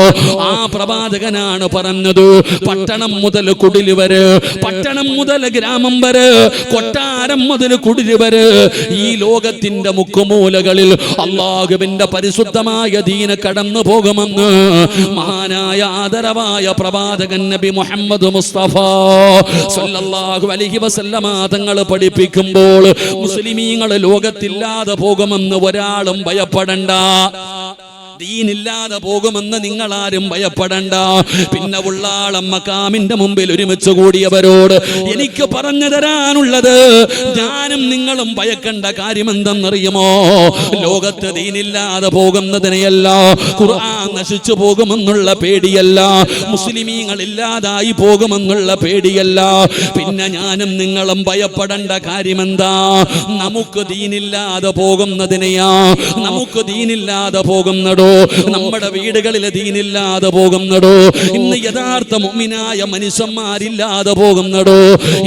ആ പ്രവാചകനാണ് പറഞ്ഞത്, പട്ടണം മുതൽ കുടില് വരെ, പട്ടണം മുതൽ ഗ്രാമം വരെ, കൊട്ടാരം മുതൽ കുടില് വരെ, ഈ ലോകത്തിന്റെ മുക്കുമൂലകളിൽ അല്ലാഹുവിന്റെ പരിശുദ്ധമായ ദീന കടന്നു പോകുമെന്ന് മഹാനായ ആദരവായ പ്രവാചകൻ നബി മുഹമ്മദ് മുസ്തഫ സല്ലല്ലാഹു അലൈഹി വസല്ലമ തങ്ങൾ പഠിപ്പിക്കുമ്പോൾ മുസ്ലിമീങ്ങൾ ലോകത്തില്ലാതെ പോകുമെന്ന് ഒരാളും ഭയപ്പെടണ്ട. ദീനില്ലാതെ പോകുമെന്ന് നിങ്ങൾ ആരും ഭയപ്പെടണ്ട. പിന്നെ ഉള്ളാളം മക്കാമിന്റെ മുമ്പിൽ ഒരുമിച്ച് കൂടിയവരോട് എനിക്ക് പറഞ്ഞു തരാനുള്ളത്, ഞാനും നിങ്ങളും ഭയക്കേണ്ട കാര്യം എന്തെന്നറിയുമോ? ലോകത്ത് ദീനില്ലാതെ പോകുന്നതിനെയല്ല, ഖുർആൻ നശിച്ചു പോകുമെന്നുള്ള പേടിയല്ല, മുസ്ലിമീങ്ങൾ ഇല്ലാതായി പോകുമെന്നുള്ള പേടിയല്ല. പിന്നെ ഞാനും നിങ്ങളും ഭയപ്പെടേണ്ട കാര്യമെന്താ? നമുക്ക് ദീനില്ലാതെ പോകുന്നതിനെയാ. നമുക്ക് ദീനില്ലാതെ പോകുന്നതോ, നമ്മുടെ വീടുകളിലെ ദീനില്ലാതെ പോകുന്നതോ, ഇന്ന് യഥാർത്ഥ മുഅ്മിനായ മനുഷ്യന്മാരില്ലാതെ പോകുന്നതോ?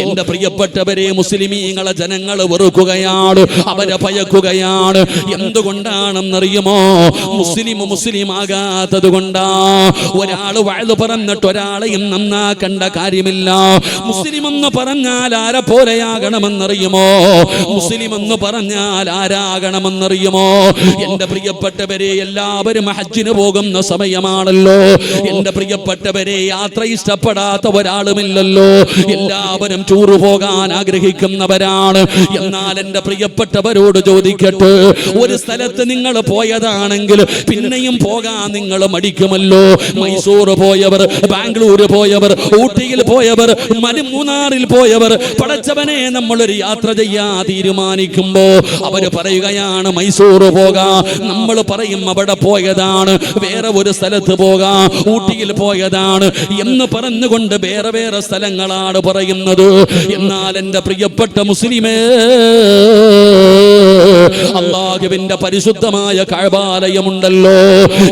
എന്റെ പ്രിയപ്പെട്ടവരെ, മുസ്ലിമീങ്ങളെ ജനങ്ങൾ വെറുക്കുകയാണ്, അവരെ ഭയക്കുകയാണ്. എന്തുകൊണ്ടാണെന്നറിയുമോ? മുസ്ലിം ആകാത്തത് കൊണ്ടാ. ഒരാൾ വഅദ് പറഞ്ഞിട്ട് ഒരാളെയും നന്നാക്കേണ്ട കാര്യമില്ല. മുസ്ലിം എന്ന് പറഞ്ഞാൽ ആരെ പോലെയാകണമെന്നറിയുമോ? മുസ്ലിം എന്ന് പറഞ്ഞാൽ ആരാകണമെന്നറിയുമോ? എന്റെ പ്രിയപ്പെട്ടവരെ, എല്ലാവരും ഹജ്ജിന് പോകുന്ന സമയമാണല്ലോ. എന്റെ പ്രിയപ്പെട്ടവരെ, യാത്ര ഇഷ്ടപ്പെടാത്ത ഒരാളുമില്ലല്ലോ. എല്ലാവരും ടൂർ പോകാൻ ആഗ്രഹിക്കുന്നവരാണ്. എന്നാൽ എന്റെ പ്രിയപ്പെട്ടവരോട് ചോദിക്കട്ടെ, ഒരു സ്ഥലത്ത് നിങ്ങൾ പോയതാണെങ്കിൽ പിന്നെയും പോകാൻ നിങ്ങൾ മടിക്കുമല്ലോ. മൈസൂർ പോയവർ, ബാംഗ്ലൂർ പോയവർ, ഊട്ടിയിൽ പോയവർ, മൂന്നാറിൽ പോയവർ, പടച്ചവനെ, നമ്മളൊരു യാത്ര ചെയ്യാൻ തീരുമാനിക്കുമ്പോ അവര് പറയുകയാണ് മൈസൂർ പോകാം. നമ്മൾ പറയും അവിടെ പോയതാണ്, വേറെ ഒരു സ്ഥലത്ത് പോകാം, ഊട്ടിയിൽ പോയതാണ് എന്ന് പറഞ്ഞുകൊണ്ട് വേറെ വേറെ സ്ഥലങ്ങളാണ് പറയുന്നത്. എന്നാൽ എന്റെ പ്രിയപ്പെട്ട മുസ്ലിമേ, അല്ലാഹുവിന്റെ പരിശുദ്ധമായ കഅബാലയമുണ്ടല്ലോ,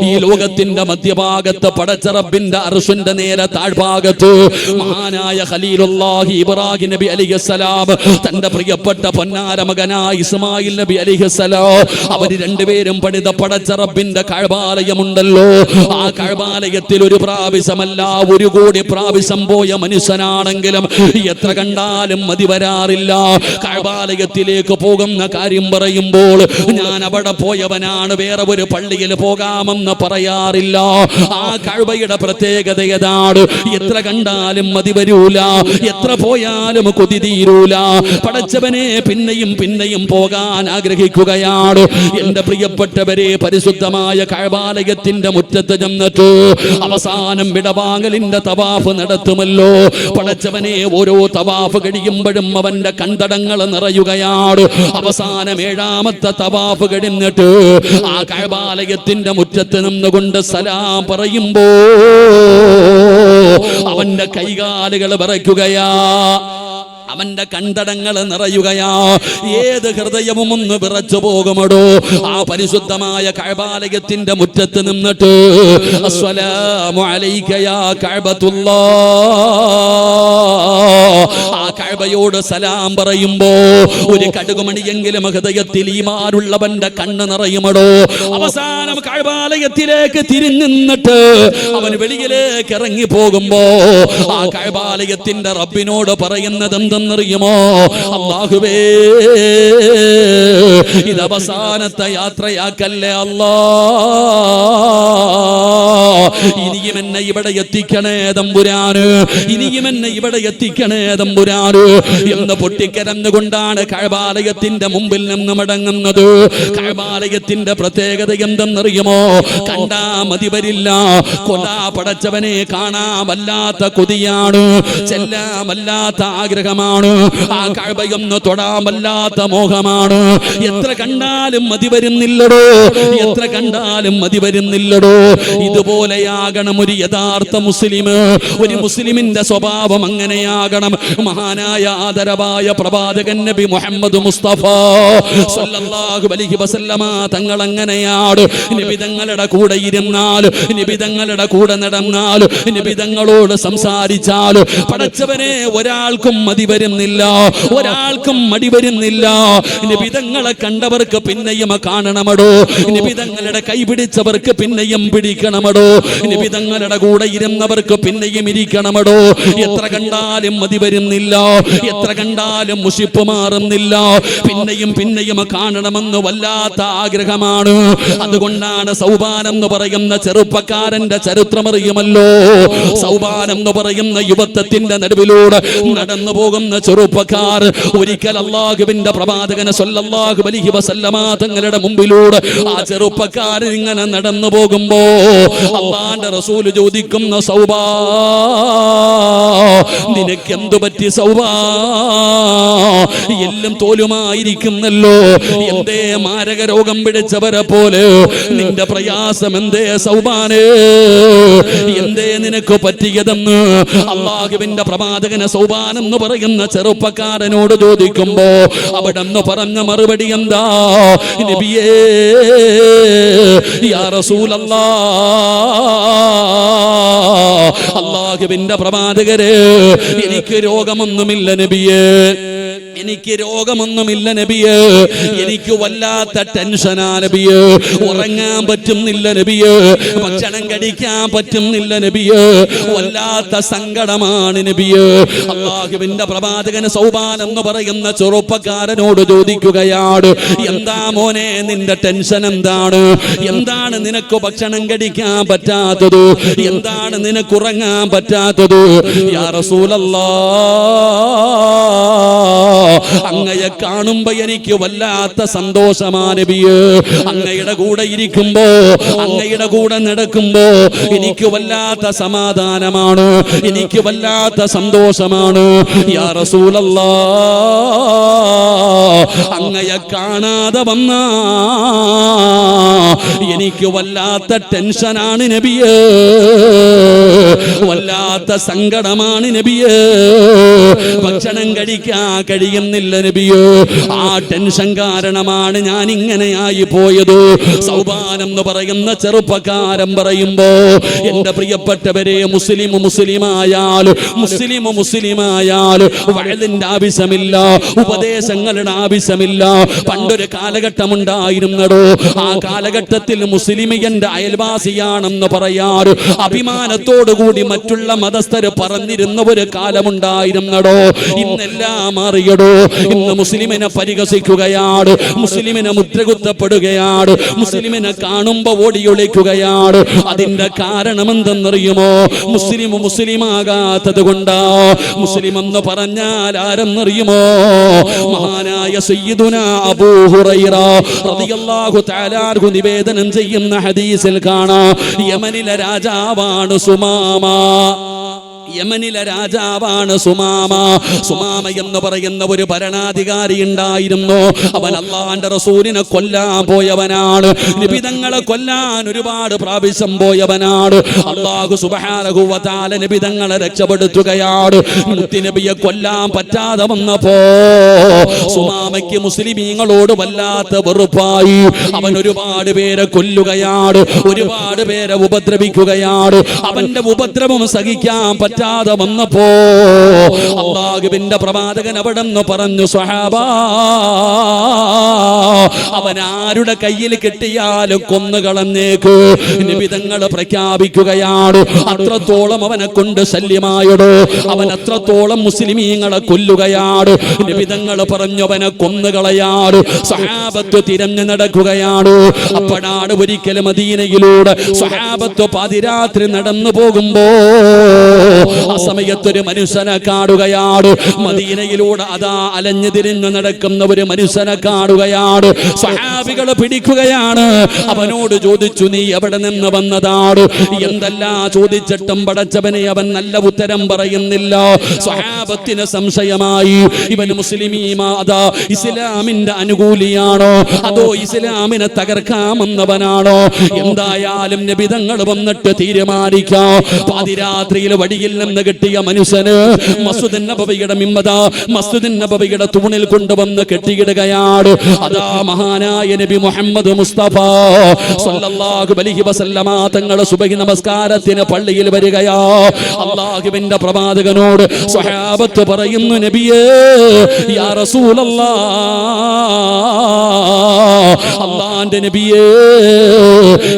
ഈ ലോകത്തിന്റെ മധ്യഭാഗത്ത് പടച്ച റബ്ബിന്റെ അർശിന്റെ നേരെ താഴ്ഭാഗത്ത് മഹാനായ ഖലീലുല്ലാഹി ഇബ്രാഹിം നബി അലൈഹിസ്സലാം തന്റെ പ്രിയപ്പെട്ട പൊന്നാര മകനായ ഇസ്മായിൽ നബി അലൈഹിസ്സലാം, അവർ രണ്ടുപേരും പണിത പടച്ച റബ്ബിന്റെ കഅബാലയമുണ്ടല്ലോ, ആ കഅബാലയത്തിൽ ഒരു പ്രാവശ്യമല്ല 1 കോടി പ്രാവശ്യം പോയ മനുഷ്യനാണെങ്കിലും എത്ര കണ്ടാലും മതി വരാറില്ല. കഅബാലയത്തിലേക്ക് പോകുന്ന കാര്യം പറയുമ്പോൾ ഞാൻ അവിടെ പോയവനാണ്, വേറെ ഒരു പള്ളിയിൽ പോകാമെന്ന് പറയാറില്ല. ആ കഅബയുടെ പ്രത്യേകത ഏതാണ്? എത്ര കണ്ടാലും മതി വരൂല, എത്ര പോയാലും കൊതി തീരൂല. പടച്ചവനെ പിന്നെയും പിന്നെയും പോകാൻ ആഗ്രഹിക്കുകയാണ്. എന്റെ പ്രിയപ്പെട്ടവരെ, പരിശുദ്ധമായ കഅബാലയത്തിന്റെ മുറ്റത്ത് ചെന്നിട്ട് അവസാനം വിടവാങ്ങലിന്റെ തവാഫ് നടത്തുമല്ലോ. പടച്ചവനെ, ഓരോ തവാഫ് കഴിയുമ്പോഴും അവന്റെ കണ്ടടങ്ങൾ നിറയുകയാണ്. അവസാനം 7ാമത്തെ തവാഫ് കഴിഞ്ഞിട്ട് ആ കഅബാലയത്തിന്റെ മുറ്റത്ത് നിന്നുകൊണ്ട് സലാം പറയുമ്പോ അവന്റെ കൈകാലുകൾ വിറയ്ക്കുകയാ, അവന്റെ കണ്ടടങ്ങൾ നിറയുകയാ. ഏത് ഹൃദയവും ഒന്ന് വിറച്ചു പോകുമടോ. ആ പരിശുദ്ധമായ കഅബാലയത്തിന്റെ മുറ്റത്ത് നിന്നിട്ട് അസ്സലാമു അലൈക യാ കഅബത്തുല്ലാഹ്, ആ കഅബയോട് സലാം പറയുമ്പോ ഒരു കടുകുമണിയെങ്കിലും ഹൃദയത്തിൽ ഈമാനുള്ളവന്റെ കണ്ണ് നിറയുമടോ. അവസാനം കഅബാലയത്തിലേക്ക് തിരിഞ്ഞിട്ട് അവൻ വെളിയിലേക്ക് ഇറങ്ങി പോകുമ്പോ ആ കഅബാലയത്തിന്റെ റബ്ബിനോട് പറയുന്നത് എന്തെന്നറിയുമോ? അല്ലാഹുവേ, ഇത് അവസാനത്തെ യാത്രയാക്കല്ലേ അല്ലാ, ഇനിയും എന്നെ ഇവിടെ എത്തിക്കണേ തമ്പുരാന്, ഇനിയും എന്നെ ഇവിടെ എത്തിക്കണേ തമ്പുരാന് എന്ന് പൊട്ടിക്കരന്നുകൊണ്ടാണ് കഅബാലയത്തിന്റെ മുമ്പിൽ നിന്ന് മടങ്ങുന്നത്. കഅബാലയത്തിന്റെ പ്രത്യേകത എന്തെന്നറിയുമോ? കണ്ടാ മതി വരില്ല, കൊല്ലാ പടച്ചവനെ കാണാമല്ലാത്ത കൊതിയാണ്, ചെല്ലാമല്ലാത്ത ആഗ്രഹമാണ്, ആ കഅബയൊന്ന് തൊടാമല്ലാത്ത മോഹമാണ്. എത്ര കണ്ടാലും മതി വരുന്നില്ലടോ, എത്ര കണ്ടാലും മതി വരുന്നില്ലടോ. ഇതുപോലെയാകണം ഒരു യഥാർത്ഥ മുസ്ലിം. ഒരു മുസ്ലിമിന്റെ സ്വഭാവം അങ്ങനെയാകണം. മഹാനായ ആദരവായ പ്രവാചകൻ നബി മുഹമ്മദ് മുസ്തഫ സല്ലല്ലാഹു അലൈഹി വസല്ലമ തങ്ങൾ അങ്ങനെയാണ്. നബി തങ്ങളുടെ കൂടെ ഇരുന്നാൽ, നബി തങ്ങളുടെ കൂടെ നടന്നാൽ, നബി തങ്ങളോട് സംസാരിച്ചാൽ പടച്ചവനെ ഒരാൾക്കും മതി വരുന്നില്ല, ഒരാൾക്കും മടി വരുന്നില്ല. നബി തങ്ങളെ കണ്ടവർക്ക് പിന്നെയും കാണണമടോ, നബി തങ്ങളുടെ കൈ പിടിച്ചവർക്ക് പിന്നെയും പിടിക്കണമടോ, നബി തങ്ങളുടെ കൂടെ ഇരുന്നവർക്ക് പിന്നെയും ഇരിക്കണമടോ. എത്ര കണ്ടാലും മതി വരുന്നില്ല, എത്ര കണ്ടാലും മുഷിപ്പ് മാറുന്നില്ല, പിന്നെയും പിന്നെയും കാണണമെന്ന് വല്ലാത്ത ആഗ്രഹമാണ്. അതുകൊണ്ടാണ് സൗബാൻ എന്ന് പറയുന്ന ചെറുപ്പക്കാരന്റെ ചരിത്രമറിയുമല്ലോ. സൗബാൻ എന്ന് പറയുന്ന യുവത്വത്തിന്റെ നടുവിലൂടെ നടന്നു പോകുന്ന ചെറുപ്പക്കാർ ഒരിക്കൽ അല്ലാഹുവിന്റെ പ്രവാചകൻ സല്ലല്ലാഹു അലൈഹി വസല്ലമ തങ്ങളുടെ മുമ്പിലൂടെ ആ ചെറുപ്പക്കാരൻ ഇങ്ങനെ നടന്നു പോകുമ്പോ അല്ലാഹുവിന്റെ റസൂൽ ചോദിക്കുന്ന സൗബാ, നിനക്ക് എന്തു പറ്റി സൗബാ? എല്ലാം തോലുമായിരിക്കുന്നല്ലോ, എന്തേ മാരക രോഗം പിടിച്ചവരെ പോലെ നിന്റെ പ്രയാസം എന്തേ സൗബാനേ, എന്തേ നിനക്ക് പറ്റിയതെന്ന് അല്ലാഹുവിന്റെ പ്രവാചകനെ സൗബാൻ എന്ന് പറയുന്ന ചെറുപ്പക്കാരനോട് ചോദിക്കുമ്പോ അവിടെ നിന്ന് പറഞ്ഞ മറുപടി എന്താ? നബിയേ യാ റസൂലല്ലാഹ്, അല്ലാഹുവിന്റെ പ്രവാചകരെ, എനിക്ക് രോഗമൊന്നുമില്ല നബിയേ, എനിക്ക് രോഗമൊന്നുമില്ല നബിയേ, എനിക്ക് വല്ലാത്ത ടെൻഷനാ നബിയേ, ഉറങ്ങാൻ പറ്റുന്നില്ല നബിയേ, ഭക്ഷണം കഴിക്കാൻ പറ്റുന്നില്ല നബിയേ, വല്ലാത്ത സങ്കടമാണ് നബിയേ. അല്ലാഹുവിന്റെ പ്രവാചകൻ സൗബാൻ എന്ന് പറയുന്ന ചെറുപ്പക്കാരനോട് ചോദിക്കുകയാണ്, എന്താ മോനെ നിന്റെ ടെൻഷൻ എന്താണ്? എന്താണ് നിനക്ക് ഭക്ഷണം കഴിക്കാൻ പറ്റാത്തത്? എന്താണ് നിനക്ക് ഉറങ്ങാൻ പറ്റാത്തത്? യാ റസൂലല്ലാഹ്, അങ്ങയെ കാണുമ്പോ എനിക്ക് വല്ലാത്ത സന്തോഷമാണ് നബിയേ, അങ്ങയുടെ കൂടെ ഇരിക്കുമ്പോ, അങ്ങയുടെ കൂടെ നടക്കുമ്പോ എനിക്ക് വല്ലാത്ത സമാധാനമാണ്, എനിക്ക് വല്ലാത്ത സന്തോഷമാണ്. യാ റസൂലല്ലാഹ്, അങ്ങയെ കാണാതെ വന്നാ എനിക്ക് വല്ലാത്ത ടെൻഷനാണ് നബിയേ, വല്ലാത്ത സങ്കടമാണ് നബിയേ, ഭക്ഷണം കഴിക്കാൻ കഴിയുന്നില്ല നബിയേ, ആ ടെൻഷൻ കാരണമാണ് ഞാൻ ഇങ്ങനെയായി പോയത്. സൗബാൻ എന്ന് പറയുന്ന ചെറുപ്പക്കാരൻ പറയുമ്പോ എന്റെ പ്രിയപ്പെട്ടവരെ, മുസ്ലിമായാൽ വഅദിന്റെ ആവശ്യമില്ല, ഉപദേശങ്ങളുടെ ആവശ്യമില്ല. പണ്ടൊരു കാലഘട്ടം ഉണ്ടായിരുന്നടോ, ആ കാലഘട്ടം കാലഘട്ടത്തിൽ മുസ്ലിം എന്റെ അയൽവാസിയാണെന്ന് പറയാറ് അഭിമാനത്തോടുകൂടി മറ്റുള്ള മതസ്ഥര് പറഞ്ഞിരുന്ന ഒരു കാലമുണ്ടായിരുന്നടോ. ഇന്നെല്ലാം മാറിയടോ. ഇന്ന് മുസ്ലിമിനെ പരിഹസിക്കുകയാണ്, മുസ്ലിമിനെ മുദ്രകുത്തപ്പെടുകയാണ്, മുസ്ലിമിനെ കാണുമ്പോ ഓടിയൊളിക്കുകയാണ്. അതിന്റെ കാരണം എന്തെന്നറിയുമോ? മുസ്ലിമാകാത്തത് കൊണ്ടാ. മുസ്ലിം എന്ന് പറഞ്ഞാൽ ആരെന്നറിയുമോ? മഹാനായ സയ്യിദുനാ അബൂ ഹുറൈറ റളിയല്ലാഹു തആല അൻഹു നിവേദനം ചെയ്യുന്ന ഹദീസിൽ കാണാം, യമനിലെ രാജാവാണ് സുമാമ. യമനിലെ രാജാവാണ് സുമാമ. സുമാമ എന്ന് പറയുന്ന ഒരു ഭരണാധികാരി ഉണ്ടായിരുന്നു. അവൻ അല്ലാഹുവിന്റെ റസൂലിനെ കൊല്ലാൻ പോയവനാണ്. നബിതങ്ങളെ കൊല്ലാൻ ഒരുപാട് പ്രാവശ്യം പോയവനാണ്. അല്ലാഹു സുബ്ഹാനഹു വ തആല നബിതങ്ങളെ രക്ഷപ്പെടുത്തുകയാണ്. മുത്തുനബിയെ കൊല്ലാൻ പറ്റാതെ വന്നപ്പോ സുമാമയ്ക്ക് മുസ്ലിമീങ്ങളോട് വല്ലാത്ത വെറുപ്പായി. അവൻ ഒരുപാട് പേരെ കൊല്ലുകയാണ്, ഒരുപാട് പേരെ ഉപദ്രവിക്കുകയാണ്. അവന്റെ ഉപദ്രവം സഹിക്കാൻ പറ്റാതെ വന്നപ്പോ അല്ലാഹുവിന്റെ പ്രവാചകൻ അവിടെ നിന്ന് പറഞ്ഞു, സ്വഹാബാ, അവൻ ആരുടെ കയ്യിൽ കിട്ടിയാലും കൊന്നുകളഞ്ഞേക്ക്. നിബിതങ്ങൾ പ്രഖ്യാപിക്കുകയാണ്. അത്രത്തോളം അവനെ കൊണ്ട് ശല്യമായിടോ. അവൻ അത്രത്തോളം മുസ്ലിമീങ്ങളെ കൊല്ലുകയാണ്. നിബിതങ്ങൾ പറഞ്ഞു അവനെ കൊന്നുകളയാറ്. സ്വഹാബത്ത് തിരഞ്ഞു നടക്കുകയാണ്. അപ്പോഴാണ് ഒരിക്കൽ മദീനയിലൂടെ സ്വഹാബത്ത് പാതിരാത്രി നടന്നു പോകുമ്പോ ആ സമയത്തൊരു മനുഷ്യനെ കാണുകയാണ്. മദീനയിലൂടെ അതാ അലഞ്ഞു തിരിഞ്ഞു നടക്കുന്ന ഒരു മനുഷ്യനെ കാണുകയാണ്. സ്വഹാബികൾ പിടിക്കുകയാണ്. അവനോട് ചോദിച്ചു, നീ എവിടെ നിന്ന് വന്നതാണ്? എന്തെല്ലാം ചോദിച്ചിട്ടും പടച്ചവനെ അവൻ നല്ല ഉത്തരം പറയുന്നില്ല. സ്വഹാബത്തിന് സംശയമായി, ഇവൻ മുസ്ലിമീമാ അതാ ഇസ്ലാമിന്റെ അനുകൂലിയാണോ അതോ ഇസ്ലാമിനെ തകർക്കാമെന്നവനാണോ? എന്തായാലും നബിതങ്ങൾ വന്നിട്ട് തീരുമാനിക്കാം. പാതിരാത്രിയിൽ വടിയിൽ നിന്ന് കിട്ടിയ മനുഷ്യന് മസ്ജിദ് നബവിയുടെ മിമ്പത മസ്ജിദ് നബവിയുടെ തൂണിൽ കൊണ്ടുവന്ന് കെട്ടിയിടുകയാണ്. അതാ മഹാനായ നബി മുഹമ്മദ് മുസ്തഫ സല്ലല്ലാഹു അലൈഹി വസല്ലമ തങ്ങൾ സുബഹി നമസ്കാരത്തിന് പള്ളിയിൽ വരികയാ. അല്ലാഹുവിന്റെ പ്രവാചകനോട് സ്വഹാബത്ത് പറയുന്നു, നബിയേ, യാ റസൂലല്ലാഹ്, അല്ലാഹുവിന്റെ നബിയേ,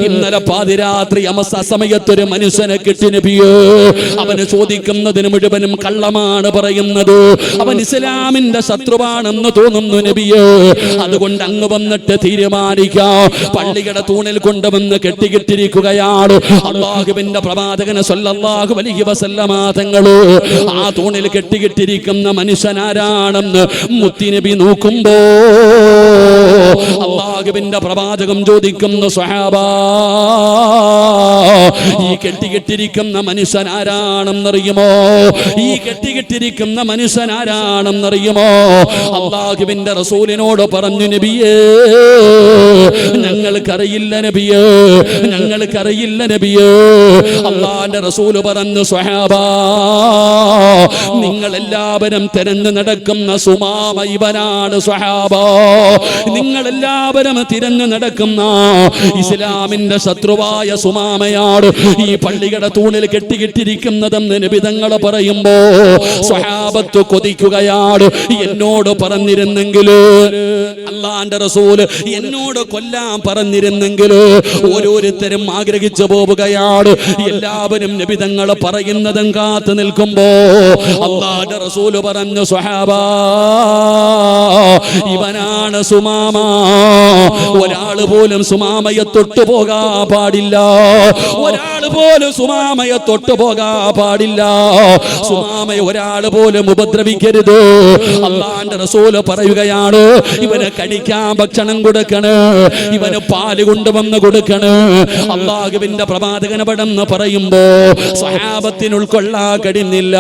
ഇന്നലെ പാതിരാത്രി സമയത്തൊരു മനുഷ്യനെ കിട്ടി നബിയേ. അവന് ചോദിക്കുന്നതിന് മുഴുവനും കള്ളമാണ് പറയുന്നത്. അവൻ ഇസ്ലാമിന്റെ ശത്രുവാണെന്ന് തോന്നുന്നു നബിയേ. അതുകൊണ്ട് അങ്ങ് വന്നിട്ട് തീരുമാനിക്കാം. പള്ളിയുടെ തൂണിൽ കൊണ്ടുവന്ന് കെട്ടിക്കിട്ടിരിക്കുകയാണ്. അല്ലാഹുവിന്റെ പ്രവാചകൻ സല്ലല്ലാഹു അലൈഹി വസല്ലമ തങ്ങള് ആ തൂണിൽ കെട്ടിക്കിട്ടിരിക്കുന്ന മനുഷ്യനാരാണെന്ന് മുത്തുനബി നോക്കുമ്പോ അല്ലാഹുവിന്റെ പ്രവാചകം ചോദിക്കുന്നു, സ്വഹാബാ, ഈ കെട്ടിക്കിട്ടിരിക്കുന്ന മനുഷ്യൻ ആരാണെന്നറിയുമോ? ഈ കെട്ടിക്കിട്ടിരിക്കുന്ന മനുഷ്യൻ ആരാണെന്നറിയുമോ? അല്ലാഹുവിന്റെ റസൂലിനോട് പറഞ്ഞു, നബിയേ, ഞങ്ങൾക്കറിയില്ല നബിയേ, ഞങ്ങൾക്കറിയില്ല നബിയേ. അല്ലാഹുവിന്റെ റസൂല് പറഞ്ഞു, സ്വഹാബാ, നിങ്ങൾ എല്ലാവരും തിരഞ്ഞു നടക്കുന്ന സുമാമ ഇവനാണ്. സ്വഹാബാ, നിങ്ങൾ എല്ലാവരും തിരഞ്ഞു നടക്കുന്ന ഇസ്ലാമിന്റെ ശത്രുവായ സുമാമയാണ് ഈ പള്ളിയുടെ തൂണിൽ കെട്ടിക്കിട്ടിരിക്കുന്നതെന്ന് നബിതങ്ങൾ പറയുമ്പോ സ്വഹാബത്ത് കൊതിക്കുകയാണ്. എന്നോട് പറഞ്ഞിരുന്നെങ്കിൽ, അല്ലാഹുവിന്റെ റസൂൽ എന്നോട് കൊല്ലാൻ പറഞ്ഞിരുന്നെങ്കിൽ, ഓരോരുത്തരും ആഗ്രഹിച്ചു പോവുകയാണ്. എല്ലാവരും നബിതങ്ങൾ പറയുന്നതും കാത്തു നിൽക്കുമ്പോ അല്ലാഹുവിന്റെ റസൂൽ പറഞ്ഞു, സ്വഹാബാ, ഇവനാണ് സുമാമ. ഒരാൾ പോലും സുമാമയെ തൊട്ടുപോകാൻ പാടില്ല. ഒരാൾ പോലും സുമാമയെ തൊട്ടുപോകാൻ പാടില്ല. സുമാമയെ ഒരാൾ പോലും ഉപദ്രവിക്കരുത്. അല്ലാഹുവിന്റെ റസൂല് പറയുകയാണ്, ഇവന് കഴിക്കാൻ ഭക്ഷണം കൊടുക്കണ്, ഇവന് പാല് കൊണ്ടുവന്ന് കൊടുക്കണ്. അല്ലാഹുവിന്റെ പ്രവാചകൻ പടന്ന് പറയുമ്പോ സ്വഹാബത്തിന് ഉൾക്കൊള്ളാൻ കഴിയുന്നില്ല.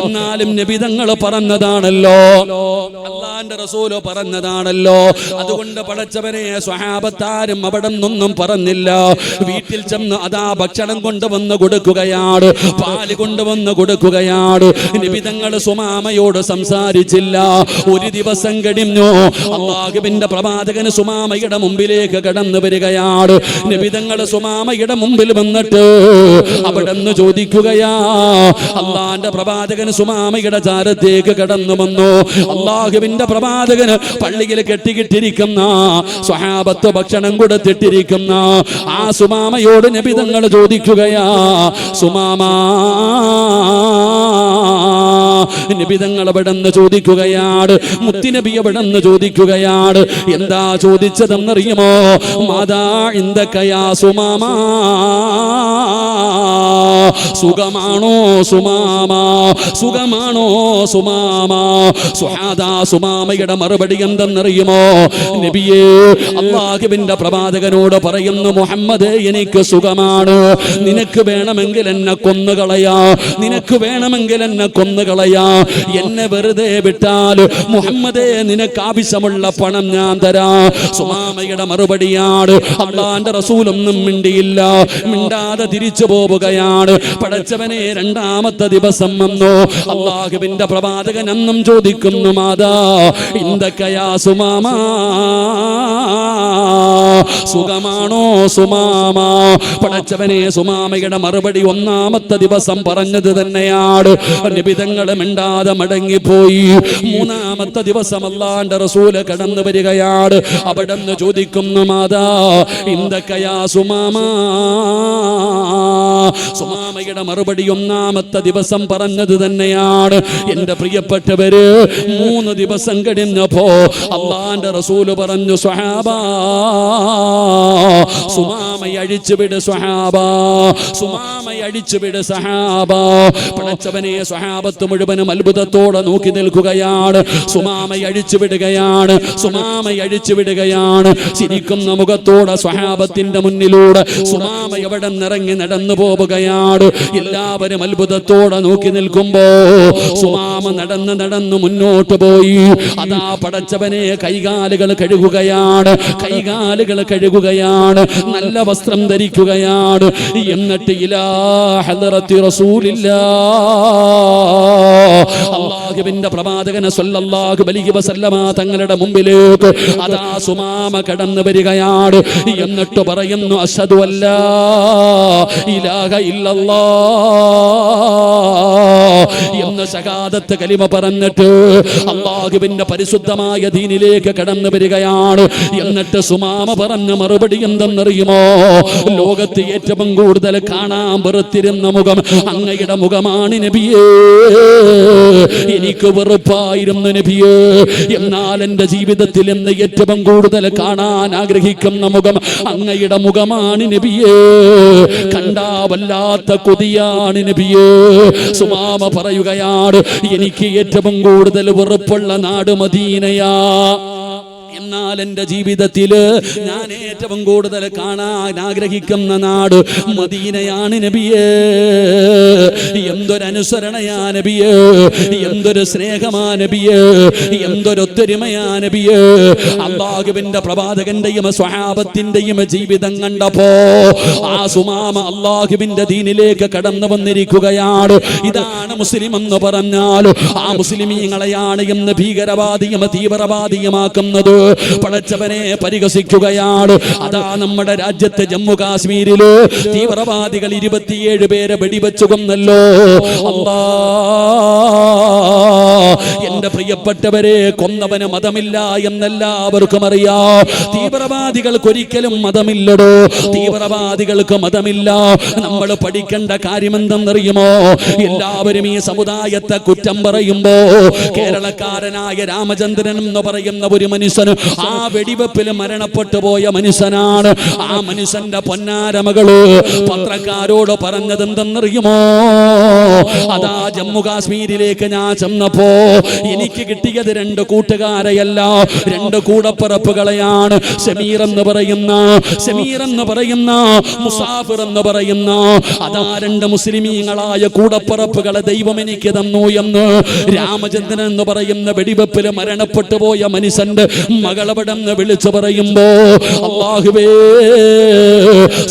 എന്നാലും നബിതങ്ങൾ പറഞ്ഞതാണല്ലോ, അല്ലാഹുവിന്റെ റസൂല് പറഞ്ഞതാണല്ലോ. അതുകൊണ്ട് പടച്ചവനെ സ്വഹാബത്താരും അവിടെ നിന്നൊന്നും പറഞ്ഞില്ല. വീട്ടിൽ ചെന്ന് അതാ ഭക്ഷണം ഭക്ഷണം കൊണ്ടുവന്ന് കൊടുക്കുകയാണ്, പാല് കൊണ്ടുവന്ന് കൊടുക്കുകയാണ്. നബി തങ്ങൾ സുമാമയോട് സംസാരിച്ചില്ല. ഒരു ദിവസം കഴിഞ്ഞു. അല്ലാഹുവിന്റെ പ്രവാചകൻ സുമാമയുടെ മുമ്പിലേക്ക് കടന്നു വരികയാണ്. നബി തങ്ങൾ സുമാമയുടെ മുമ്പിൽ വന്നിട്ട് അവിടെന്ന് ചോദിക്കുകയാ. അള്ളാന്റെ പ്രവാചകൻ സുമാമയുടെ ചാരത്തേക്ക് കടന്നു വന്നു. അല്ലാഹുവിന്റെ പ്രവാചകന് പള്ളിയിൽ കെട്ടിക്കിട്ടിരിക്കുന്ന സ്വഹാബത്ത് ഭക്ഷണം കൊടുത്തിട്ടിരിക്കുന്ന ആ സുമാമയോട് നബി തങ്ങൾ ചോദിക്കുകയാ, സുമാമ. നബി തങ്ങൾ അവിടെന്ന് ചോദിക്കുകയാണ്, മുത്തുനബി അവിടെന്ന് ചോദിക്കുകയാണ്. എന്താ ചോദിച്ചതെന്നറിയുമോ? മാതാ ഇൻദകയാ സുമാമ, സുഖമാണോ സുമാമ, സുഖമാണോ സുമാമ? സുമാമയുടെ മറുപടി എന്തെന്നറിയുമോ? നബിയേ, അല്ലാഹുവിന്റെ പ്രവാചകനോട് പറയുന്നു, മുഹമ്മദ് എനിക്ക് സുഖമാണ്. നിനക്ക് വേണമെങ്കിൽ എന്നെ കൊന്നുകളയാ, നിനക്ക് വേണമെങ്കിൽ എന്നെ കൊന്നുകളയാ. എന്നെ വെറുതെ വിട്ടാൽ മുഹമ്മദേ നിനക്ക് ആവശ്യമുള്ള പണം ഞാൻ തരാം. സുമാമയുടെ മറുപടിയാണ്. അള്ളാന്റെ റസൂലൊന്നും മിണ്ടിയില്ല, മിണ്ടാതെ തിരിച്ചു പോവുകയാണ്. പടച്ചവനെ, രണ്ടാമത്തെ ദിവസം വന്നു. അല്ലാഹുവിന്റെ പ്രവാചകൻ അന്നും ചോദിക്കുന്നു, മാതാ ഇൻദകയാ സുമാമ, സുഖമാണോ സുമാമ? പടച്ചവനെ, സുമാമയുടെ മറുപടി ഒന്നാമത്തെ ദിവസം പറഞ്ഞത് തന്നെയാണ്. നബി തങ്ങൾ മിണ്ടാതെ മടങ്ങിപ്പോയി. മൂന്നാമത്തെ ദിവസം അല്ലാഹുവിന്റെ റസൂൽ കടന്നു വരികയാണ്. അവിടെന്ന് ചോദിക്കുന്നു, മാതാ ഇൻദകയാ സുമാമ. സുമാമയുടെ മറുപടി ഒന്നാമത്തെ ദിവസം പറഞ്ഞത് തന്നെയാണ്. എന്റെ പ്രിയപ്പെട്ടവര്, 3 ദിവസം കഴിഞ്ഞപ്പോ അല്ലാഹുവിന്റെ റസൂല് പറഞ്ഞു, സ്വഹാബാ, സുമാമയെ അഴിച്ചുവിട് സ്വഹാബാ, സുമാമയെ അഴിച്ചുവിട് സഹാബാ. പടച്ചവനെ, സ്വഹാബത്ത് മുഴുവനും അത്ഭുതത്തോടെ നോക്കി നിൽക്കുകയാണ്. സുമാമയെ അഴിച്ചുവിടുകയാണ്, സുമാമയെ അഴിച്ചുവിടുകയാണ്. ചിരിക്കുന്ന മുഖത്തോടെ സ്വഹാബത്തിന്റെ മുന്നിലൂടെ സുമാമ എവിടെ നിറങ്ങി നടന്നു പോവുകയാണ്. എല്ലാവരും അത്ഭുതത്തോടെ നോക്കി നിൽക്കുമ്പോ സുമാമ നടന്ന് നടന്ന് മുന്നോട്ട് പോയി. അതാ പടച്ചവനെ കൈകാലുകൾ കഴുകുകയാണ്, കൈകാലുകൾ കഴുകുകയാണ്, നല്ല വസ്ത്രം ധരിക്കുകയാണ്. എന്നിട്ട് ഇലാ ഹദറത്തി റസൂലില്ലാഹ്, അല്ലാഹുവിന്റെ പ്രവാചകൻ സ്വല്ലല്ലാഹു അലൈഹി വസല്ലമ തങ്ങളുടെ മുമ്പിലേക്ക് അതാ സുമാമ കടന്നു വരികയാണ്. എന്നിട്ട് പറയുന്നു, അശ്ഹദു അല്ലാ ഇലാഹ ഇല്ലല്ലാഹ് എന്ന ശഹാദത്ത് കലിമ പറഞ്ഞിട്ട് അല്ലാഹുവിന്റെ പരിശുദ്ധമായ ദീനിലേക്ക് കടന്നു വരികയാണ്. എന്നിട്ട് സുമാമ പറഞ്ഞ മറുപടി എന്തെന്നറിയുമോ? ലോകത്ത് ഏറ്റവും കൂടുതൽ കാണാൻ വെറുത്തിരുന്ന മുഖം അങ്ങയുടെ മുഖമാണ് നബിയേ. എനിക്ക് വെറുപ്പായിരുന്നു നബിയേ. എന്നാൽ എന്റെ ജീവിതത്തിൽ എന്ന് ഏറ്റവും കൂടുതൽ കാണാൻ ആഗ്രഹിക്കുന്ന മുഖം അങ്ങയുടെ മുഖമാണ് നബിയേ. കണ്ടാ വല്ലാത്ത കൊതിയാണ് നബിയേ. സുമാമ പറയുകയാണ്, എനിക്ക് ഏറ്റവും കൂടുതൽ വെറുപ്പുള്ള നാട് മദീനയാ. എന്നാൽ എന്റെ ജീവിതത്തില് ഞാൻ ഏറ്റവും കൂടുതൽ കാണാൻ ആഗ്രഹിക്കുന്ന നാട് മദീനയാണ് നബിയേ. എന്തൊരു അനുസരണയാ നബിയേ, എന്തൊരു സ്നേഹമാ നബിയേ, എന്തൊരൊത്തൊരുമയാ നബിയേ. അല്ലാഹുവിന്റെ പ്രവാചകന്റെയും സ്വഹാബത്തിന്റെയും ജീവിതം കണ്ടപ്പോ ആ സുമാമ അല്ലാഹുവിന്റെ ദീനിലേക്ക് കടന്നു വന്നിരിക്കുകയാണ്. ഇതാണ് മുസ്ലിം എന്ന് പറഞ്ഞാൽ ആ മുസ്ലിമീങ്ങളെയാണ് ഇന്ന് ഭീകരവാദിയും തീവ്രവാദിയുമാക്കുന്നത്. പടച്ചവനെ പരിഹസിക്കുകയാണ്. അതാ നമ്മുടെ രാജ്യത്തെ ജമ്മു കാശ്മീരില് തീവ്രവാദികൾ 27 പേരെ വെടിവെച്ചു കൊന്നല്ലോ. അല്ലാ, എന്റെ പ്രിയപ്പെട്ടവരെ, കൊന്നവന് മതമില്ല എന്നെല്ലാവർക്കും അറിയാം. തീവ്രവാദികൾക്ക് ഒരിക്കലും മതമില്ലടോ, തീവ്രവാദികൾക്ക് മതമില്ല. നമ്മൾ പഠിക്കേണ്ട കാര്യം എന്തെന്നറിയുമോ? എല്ലാവരും ഈ സമുദായത്തെ കുറ്റം പറയുമ്പോ കേരളക്കാരനായ രാമചന്ദ്രൻ എന്ന് പറയുന്ന ഒരു മനുഷ്യന് ആ വെടിവെപ്പിൽ മരണപ്പെട്ടു പോയ മനുഷ്യനാണ്. ആ മനുഷ്യന്റെ പൊന്നാരമകള് പത്രക്കാരോട് പറഞ്ഞത് എന്തെന്നറിയുമോ? അതാ ജമ്മു കാശ്മീരിലേക്ക് ഞാൻ ചെന്നപ്പോ എനിക്ക് കിട്ടിയത് 2 കൂട്ടുകാരെയല്ല, 2 കൂടപ്പിറപ്പുകളെയാണ്. ഷമീർ എന്ന് പറയുന്ന മുസാഫിർ എന്ന് പറയുന്ന അതാ 2 മുസ്ലിമീങ്ങളായ കൂടപ്പിറപ്പുകളെ ദൈവം എനിക്ക് തന്നു എന്ന് രാമചന്ദ്രൻ എന്ന് പറയുന്ന വെടിവെപ്പിൽ മരണപ്പെട്ടു പോയ മനുഷ്യന്റെ മകളവിടെന്ന് വിളിച്ചു പറയുമ്പോ അല്ലാഹുവേ,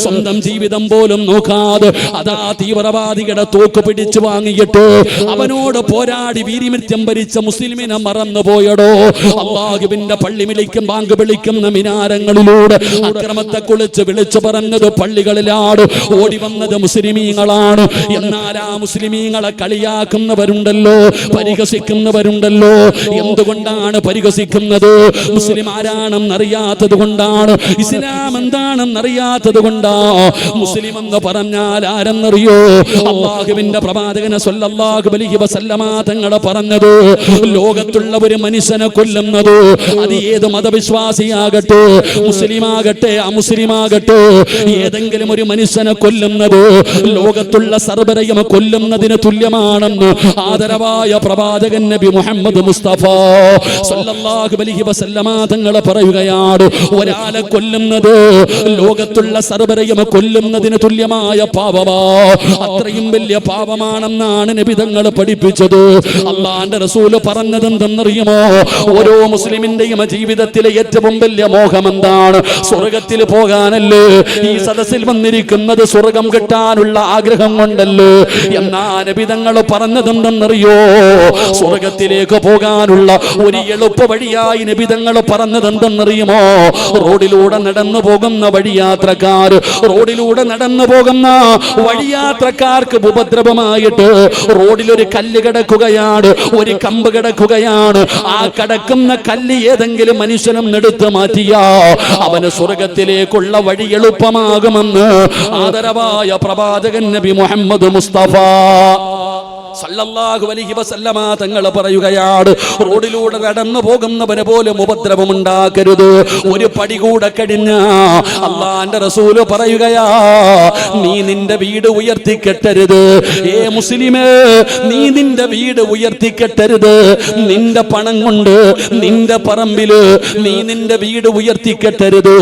സ്വന്തം ജീവിതം പോലും നോക്കാതെ അതാ തീവ്രവാദികളുടെ തോക്ക് പിടിച്ചു വാങ്ങിയിട്ട് അവനോട് പോരാടി വീരിമൃത്യം ഭരിച്ച മുസ്ലിമിനെ മറന്നു പോയടോ. അല്ലാഹുവിന്റെ പള്ളി വിളിക്കും ബാങ്ക് വിളിക്കുന്ന മിനാരങ്ങളിലൂടെ അക്രമത്തെ കുളിച്ച് വിളിച്ചു പറഞ്ഞത് പള്ളികളിലാണ്, ഓടി വന്നത് മുസ്ലിമീങ്ങളാണ്. എന്നാൽ ആ മുസ്ലിമീങ്ങളെ കളിയാക്കുന്നവരുണ്ടല്ലോ, പരിഹസിക്കുന്നവരുണ്ടല്ലോ. എന്തുകൊണ്ടാണ് പരിഹസിക്കുന്നത്? മുസ്ലിം ആരാണെന്നറിയാത്തത് കൊണ്ടാണ്, ഇസ്ലാം എന്താണെന്നറിയാത്തത് കൊണ്ടാ. മുസ്ലിം എന്ന് പറഞ്ഞാൽ ആരെന്നറിയോ? അല്ലാഹുവിന്റെ പ്രവാചകൻ സ്വല്ലല്ലാഹു അലൈഹി വസല്ലമ തങ്ങൾ പറഞ്ഞത്, ലോകത്തുള്ള ഒരു മനുഷ്യനെ കൊല്ലുന്നത് അത് ഏത് മതവിശ്വാസിയാകട്ടെ, മുസ്ലിമാകട്ടെ അമുസ്ലിമാകട്ടെ, ഏതെങ്കിലും ഒരു മനുഷ്യനെ കൊല്ലുന്നത് ലോകത്തുള്ള സർവരെയും കൊല്ലുന്നതിന് തുല്യമാണെന്ന് ആദരവായ പ്രവാചകൻ നബി മുഹമ്മദ് മുസ്തഫ സ്വല്ലല്ലാഹു അലൈഹി വസല്ലമ തങ്ങൾ പറയുകയാണ്, ഒരാളെ കൊല്ലുന്നത് ലോകത്തുള്ള സർവരെയും കൊല്ലുന്നതിന് തുല്യമായ പാപമാ. അത്രയും വലിയ പാപമാണെന്നാണ് നബി തങ്ങൾ പഠിപ്പിച്ചത്. അല്ലാഹുവിന്റെ റസൂൽ പറഞ്ഞത് എന്തെന്നറിയുമോ? ഓരോ മുസ്ലിമിന്റെയും ജീവിതത്തിലെ ഏറ്റവും വലിയ മോഹം എന്താണ്? സ്വർഗത്തിൽ പോകാനല്ലേ. ഈ സദസ്സിൽ വന്നിരിക്കുന്നത് സ്വർഗം കിട്ടാനുള്ള ആഗ്രഹം കൊണ്ടല്ലേ. എന്നാ നബി തങ്ങൾ പറഞ്ഞത് എന്തെന്നറിയോ? സ്വർഗത്തിലേക്ക് പോകാനുള്ള ഒരു എളുപ്പ വഴിയായി നബി തങ്ങൾ പറഞ്ഞത് എന്തെന്നറിയുമോ? റോഡിലൂടെ നടന്നു പോകുന്ന വഴിയാത്രക്കാർ, റോഡിലൂടെ നടന്നു പോകുന്ന വഴിയാത്രക്കാർക്ക് ഉപദ്രവമായിട്ട് റോഡിലൊരു കല്ല് കിടക്കുകയാണ്, ഒരു കമ്പ് കിടക്കുകയാണ്. ആ കിടക്കുന്ന കല്ല് ഏതെങ്കിലും മനുഷ്യനും എടുത്തു മാറ്റിയാ അവന് സ്വർഗത്തിലേക്കുള്ള വഴി എളുപ്പമാകുമെന്ന് ആദരവായ പ്രവാചകൻ നബി മുഹമ്മദ് മുസ്തഫ സല്ലല്ലാഹു അലൈഹി വസല്ലമ തങ്ങൾ പറയുകയാണ്, റോഡിലൂടെ നടന്നു പോകുന്നവന് പോലും ഉപദ്രവം ഉണ്ടാക്കരുത്. ഒരു പടി കൂടെ കഴിഞ്ഞ അല്ലാഹുവിന്റെ റസൂല് പറയുകയാ, നീ നിന്റെ വീട് ഉയർത്തിക്കെട്ടരുത്. ഏ മുസ്ലിമേ, നീ നിന്റെ വീട് ഉയർത്തിക്കെട്ടരുത്. നിന്റെ പണം കൊണ്ട് നിന്റെ പറമ്പില് നീ നിന്റെ വീട് ഉയർത്തിക്കെട്ടരുത്.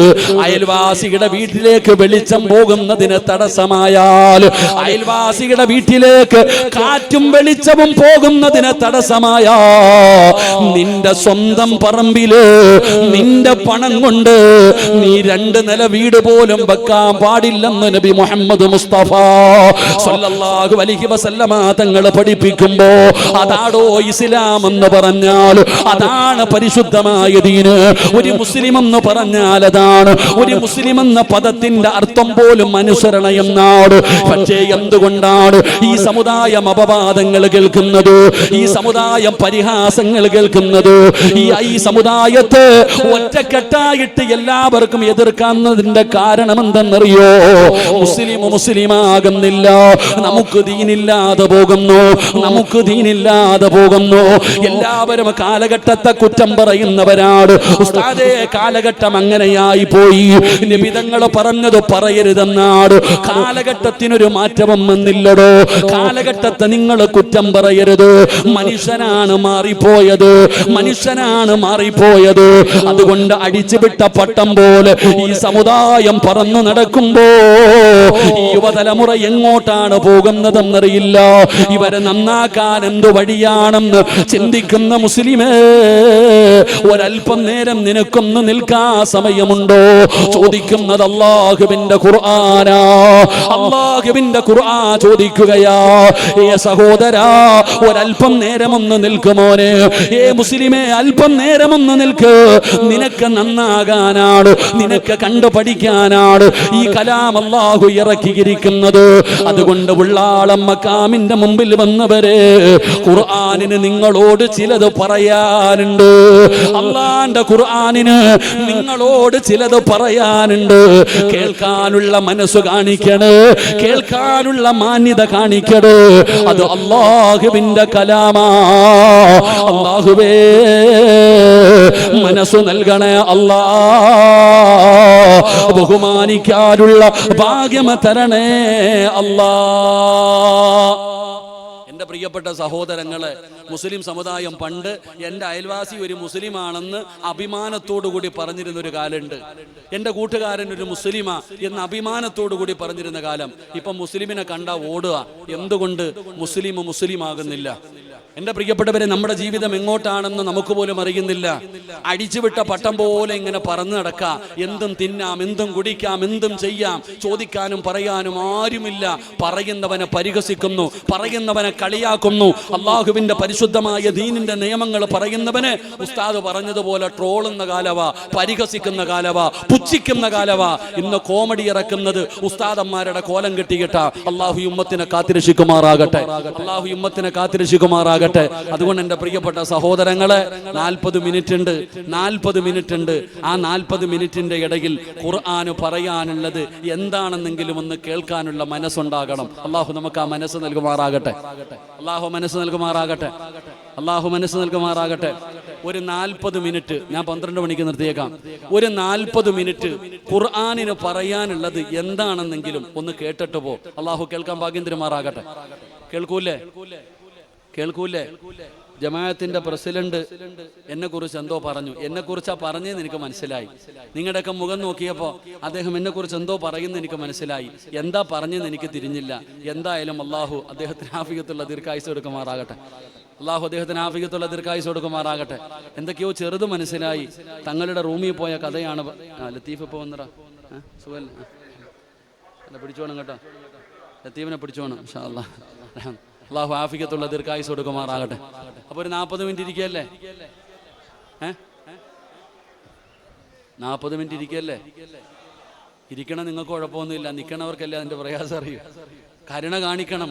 അയൽവാസിയുടെ വീട്ടിലേക്ക് വെളിച്ചം പോകുന്നതിന് തടസ്സമായാൽ, അയൽവാസിയുടെ വീട്ടിലേക്ക് കാറ്റും വെളിച്ചവും പോകുന്നതിന് തടസ്സമായ നിന്റെ സ്വന്തം പറമ്പില് നിന്റെ പണം കൊണ്ട് നീ 2 നില വീട് പോലും വെക്കാൻ പാടില്ലെന്ന് നബി മുഹമ്മദ് മുസ്തഫ സല്ലല്ലാഹു അലൈഹി വസല്ലമ തങ്ങൾ പഠിപ്പിക്കുമ്പോ അതാടോ ഇസ്ലാം എന്ന് പറഞ്ഞാൽ, അതാണ് പരിശുദ്ധമായ ദീന്. ഒരു മുസ്ലിം എന്ന് പറഞ്ഞാൽ അതാണ്. ഒരു മുസ്ലിം എന്ന പദത്തിന്റെ അർത്ഥം പോലും അനുസരണ എന്നാണ്. പക്ഷേ എന്തുകൊണ്ടാണ് ഈ സമുദായം അപവാദങ്ങൾ കേൾക്കുന്നത്, ഈ സമുദായം പരിഹാസങ്ങൾ കേൾക്കുന്നത്? ഈ സമുദായത്തെ ഒറ്റക്കെട്ടായിട്ട് എല്ലാവർക്കും എതിർക്കുന്നതിന്റെ കാരണം എന്തെന്നറിയോ? മുസ്ലിമാകുന്നില്ല, നമുക്ക് ദീനില്ലാതെ പോകുന്നു, നമുക്ക് ദീനില്ലാതെ പോകുന്നു. എല്ലാവരും കാലഘട്ടത്തെ കുറ്റം പറയുന്നവരാണ്. ഉസ്താദേ, കാലഘട്ടം അങ്ങനെയായി പോയി. നബി തങ്ങൾ പറഞ്ഞത് പറയരുതെന്നാണ്. കാലഘട്ടത്തിനൊരു മാറ്റവും വന്നില്ലടോ. കാലഘട്ടത്തെ നിങ്ങൾ കുറ്റം പറയരുത്. മനുഷ്യനാണ് മാറിപ്പോയത്, മനുഷ്യനാണ് മാറിപ്പോയത്. അതുകൊണ്ട് അടിച്ചുവിട്ട പട്ടം പോലെ ഈ സമുദായം പറന്നു നടക്കുമ്പോ ഈ യുവതലമുറ എങ്ങോട്ടാണ് പോകുന്നതെന്നറിയില്ല. ഇവരെ നന്നാക്കാൻ എന്തു വഴിയാണെന്ന് ചിന്തിക്കുന്ന മുസ്ലിമേ, ഒരൽപ്പം നേരം നിനക്കൊന്ന് നിൽക്കാ സമയമുണ്ടോ? ചോദിക്കുന്നത് അല്ലാഹുവിന്റെ ഖുർആനാ. അല്ലാഹുവിന്റെ ഖുർആൻ ചോദിക്കുകയാ, ഏ സഹോദരാ, ഒരൽപ്പം നേരമൊന്ന് നിൽക്കുമോനെ. ഏ മുസ്ലിമേ, അല്പം നേരമൊന്ന് നിൽക്ക്. നിനക്ക് നന്നാകാനാണ്, നിനക്ക് കണ്ടു പഠിക്കാനാണ് ഈ കലാം അല്ലാഹു ഇറക്കിയിരിക്കുന്നത്. അതുകൊണ്ട് ഉള്ളാളം മക്കാമിന്റെ മുമ്പിൽ വന്നവരെ, ഖുർആനിന് നിങ്ങളോട് ചിലത് പറയാനുണ്ട്. അല്ലാഹുവിന്റെ ഖുർആനിന് നിങ്ങളോട് ചിലത് പറയാനുണ്ട്. കേൾക്കാനുള്ള മനസ്സ് കാണിക്കണേ, കേൾക്കാനുള്ള മാന്യത കാണിക്കണേ. അത് അല്ലാഹുവിന്റെ കലാമാ. അല്ലാഹുവേ, മനസ്സു നൽകണേ അല്ലാ. ബഹുമാനിക്കാനുള്ള ഭാഗ്യം തരണേ അല്ലാ. എൻ്റെ പ്രിയപ്പെട്ട സഹോദരങ്ങളെ, മുസ്ലിം സമുദായം പണ്ട് എൻ്റെ അയൽവാസി ഒരു മുസ്ലിമാണെന്ന് അഭിമാനത്തോടു കൂടി പറഞ്ഞിരുന്നൊരു കാലമുണ്ട്. എൻ്റെ കൂട്ടുകാരൻ ഒരു മുസ്ലിമാ എന്ന് അഭിമാനത്തോടു കൂടി പറഞ്ഞിരുന്ന കാലം. ഇപ്പം മുസ്ലിമിനെ കണ്ടാ ഓടുക. എന്തുകൊണ്ട്? മുസ്ലിമാകുന്നില്ല. എൻ്റെ പ്രിയപ്പെട്ടവരെ, നമ്മുടെ ജീവിതം എങ്ങോട്ടാണെന്ന് നമുക്ക് പോലും അറിയുന്നില്ല. അടിച്ചുവിട്ട പട്ടം പോലെ ഇങ്ങനെ പറന്നു നടക്കാം. എന്തും തിന്നാം, എന്തും കുടിക്കാം, എന്തും ചെയ്യാം. ചോദിക്കാനും പറയാനും ആരുമില്ല. പറയുന്നവനെ പരിഹസിക്കുന്നു, പറയുന്നവനെ കളിയാക്കുന്നു. അള്ളാഹുവിൻ്റെ പരിശുദ്ധമായ ദീനിൻ്റെ നിയമങ്ങൾ പറയുന്നവന് ഉസ്താദ് പറഞ്ഞതുപോലെ ട്രോളുന്ന കാലവാ, പരിഹസിക്കുന്ന കാലവാ, പുച്ഛിക്കുന്ന കാലവാ. ഇന്ന് കോമഡി ഇറക്കുന്നത് ഉസ്താദന്മാരുടെ കോലം കെട്ടിയിട്ട. അള്ളാഹു ഉമ്മത്തിനെ കാത്തിരക്ഷിക്കുമാറാകട്ടെ, അള്ളാഹു ഉമ്മത്തിനെ കാത്തിരക്ഷിക്കുമാറാകട്ടെ. അതുകൊണ്ട് എൻ്റെ പ്രിയപ്പെട്ട സഹോദരങ്ങളെ, 40 മിനിറ്റ് ഉണ്ട്, 40 മിനിറ്റ് ഉണ്ട്. ആ 40 മിനിറ്റിന്റെ ഇടയിൽ ഖുർആന് പറയാനുള്ളത് എന്താണെന്നെങ്കിലും ഒന്ന് കേൾക്കാനുള്ള മനസ്സുണ്ടാകണം. അള്ളാഹു നമുക്ക് ആ മനസ്സ് നൽകുമാറാകട്ടെ, അള്ളാഹു മനസ്സ് നൽകുമാറാകട്ടെ, അള്ളാഹു മനസ്സ് നൽകുമാറാകട്ടെ. ഒരു 40 മിനിറ്റ് ഞാൻ 12 മണിക്ക് നിർത്തിയേക്കാം. ഒരു 40 മിനിറ്റ് ഖുർആനിന് പറയാനുള്ളത് എന്താണെന്നെങ്കിലും ഒന്ന് കേട്ടിട്ട് പോ. അള്ളാഹു കേൾക്കാൻ ഭാഗ്യം തരുമാറാകട്ടെ. കേൾക്കൂലേ? കേൾക്കൂലേ? ജമാഅത്തിന്റെ പ്രസിഡന്റ് എന്നെ കുറിച്ച് എന്തോ പറഞ്ഞു. എന്നെ കുറിച്ചാ പറഞ്ഞതെന്ന് എനിക്ക് മനസ്സിലായി. നിങ്ങളുടെയൊക്കെ മുഖം നോക്കിയപ്പോൾ അദ്ദേഹം എന്നെ കുറിച്ച് എന്തോ പറയുന്നത് എനിക്ക് മനസ്സിലായി. എന്താ പറഞ്ഞതെന്ന് എനിക്ക് തിരിഞ്ഞില്ല. എന്തായാലും അള്ളാഹു അദ്ദേഹത്തിന് ആഫിയത്തുള്ള ദീർഘായുസ്സ് കൊടുക്കുമാറാകട്ടെ, അള്ളാഹു അദ്ദേഹത്തിന് ആഫിയത്തുള്ള ദീർഘായുസ്സ് കൊടുക്കുമാറാകട്ടെ. എന്തൊക്കെയോ ചെറുത് മനസ്സിലായി. തങ്ങളുടെ റൂമിൽ പോയ കഥയാണ്. ലത്തീഫ് ഇപ്പോൾ വന്നടാ, സുഖല്ല, പിടിച്ചോണം കേട്ടോ, ലത്തീഫിനെ പിടിച്ചോണം ഇൻഷാ അല്ലാഹ്. അള്ളാഹു ആഫിയത്തുള്ള ദീർഘായുസ്സ് കൊടുക്കുമാറാകട്ടെ. അപ്പോൾ ഒരു 40 മിനിറ്റ് ഇരിക്കുകയല്ലേ? 40 മിനിറ്റ് ഇരിക്കുകയല്ലേ? ഇരിക്കണം, നിങ്ങൾക്ക് കുഴപ്പമൊന്നുമില്ല. നിൽക്കണവർക്കല്ലേ അതിൻ്റെ പ്രയാസം അറിയൂ. കരുണ കാണിക്കണം.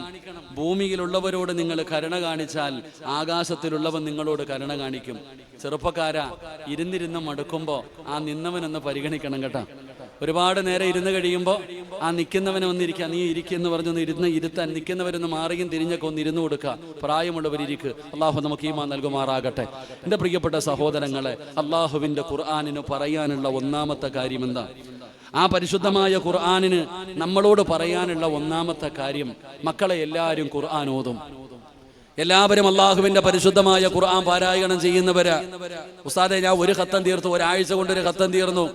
ഭൂമിയിലുള്ളവരോട് നിങ്ങൾ കരുണ കാണിച്ചാൽ ആകാശത്തിലുള്ളവൻ നിങ്ങളോട് കരുണ കാണിക്കും. ചെറുപ്പക്കാരാ, ഇരുന്നിരുന്ന് മടുക്കുമ്പോൾ ആ നിന്നവനൊന്ന് പരിഗണിക്കണം കേട്ടോ. ഒരുപാട് നേരം ഇരുന്ന് കഴിയുമ്പോൾ ആ നിൽക്കുന്നവനെ ഒന്നിരിക്കുക, നീ ഇരിക്കുമെന്ന് പറഞ്ഞൊന്ന് ഇരുത്താൻ നിൽക്കുന്നവരൊന്ന് മാറിയും തിരിഞ്ഞൊക്കെ ഒന്ന് ഇരുന്ന് കൊടുക്കുക. പ്രായമുള്ളവരിയ്ക്ക് അള്ളാഹു നമുക്ക് ഈമാൻ നൽകുമാറാകട്ടെ. എൻ്റെ പ്രിയപ്പെട്ട സഹോദരങ്ങളെ, അള്ളാഹുവിൻ്റെ ഖുർആനിന് പറയാനുള്ള ഒന്നാമത്തെ കാര്യം എന്താ? ആ പരിശുദ്ധമായ ഖുർആനിന് നമ്മളോട് പറയാനുള്ള ഒന്നാമത്തെ കാര്യം, മക്കളെ എല്ലാവരും ഖുർആൻ ഓതും. എല്ലാവരും അള്ളാഹുവിന്റെ പരിശുദ്ധമായ ഖുർആൻ പാരായണം ചെയ്യുന്നവരാ. ഉസ്താദെ, ഞാൻ ഒരു ഖത്തം തീർത്തു, ഒരാഴ്ച കൊണ്ട് ഒരു ഖത്തം തീർന്നു,